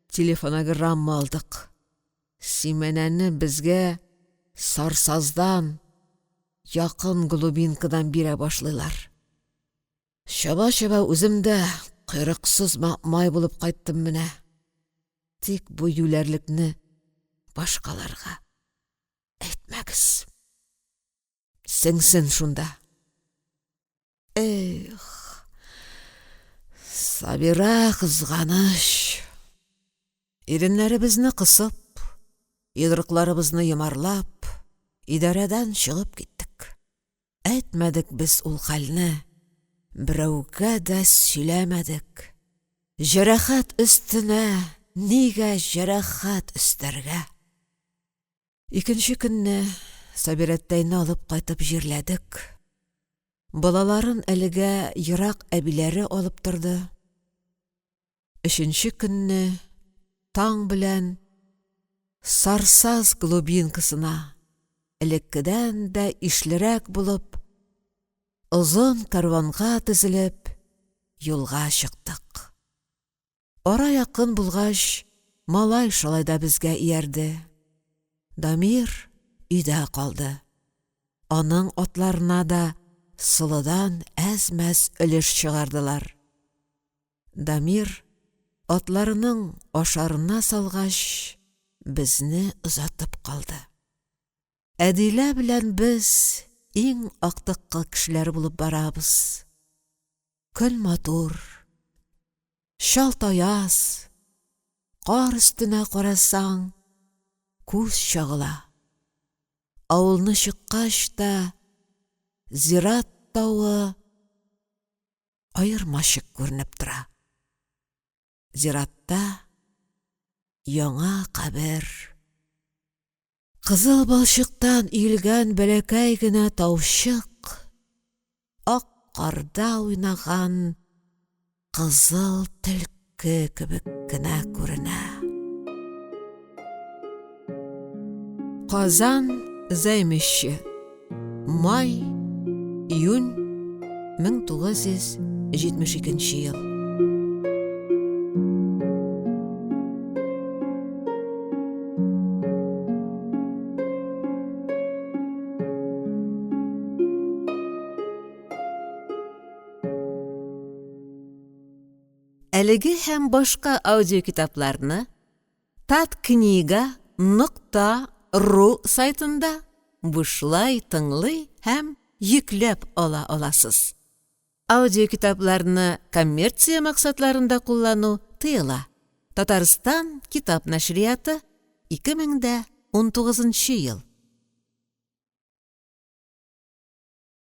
телефонограмма алдык. Сименәне безгә Сарсаздан, якын глубинкадан бирә башлыйлар. Чаба-чаба үзем дә кырыксыз май булып кайттым менә. Тик бу юләрлекне башкаларга әйтмәгез. Сеңсен шунда. Эх, Сабира кызганыч. Иреннәребезне кысып, йодрыкларыбызны йомарлап, идарәдән чыгып киттек. Әйтмәдек без ул хәлне, берәүгә дә сөйләмәдек. Җәрәхәт өстенә, нигә җәрәхәт өстәргә? Икенче көнне Сабирәттәйне алып кайтып җирләдек. Балаларын әлегә ерак әбиләре алып торды. Өченче көнне таң белән Сарсаз глубинкасына, элеккедән дә ишлерәк булып, озын карванга тезелеп, юлга чыктык. Ара якын булгач, малай шулай да безгә иярде. Дамир өйдә калды. Аның атларына да Солыдан әз-мәз өлеш чыгардылар. Дамир атларының ашарына салгач, безне озатып калды. Әдилә белән без иң актыккы кешеләр булып барабыз. Көн матур, шалт аяз, кар өстенә карасаң, күз чагыла. Авылны чыккач та Зират тауы аермачык күренеп тора. Зиратта яңа кабер. Кызыл балчыктан өелгән бәләкәй генә таучык, ак карда уйнаган кызыл төлке кебек кенә күренә. Казан Зәймеше. Май, июнь 1972 ел. әлеге һәм башка аудиокитапларны tatkniga.ru сайтында бушлай тыңлый һәм йөкләп ала аласыз. Аудиокитапларны коммерция максатларында куллану тыела. Татарстан китап нәшрияты 2019 ел.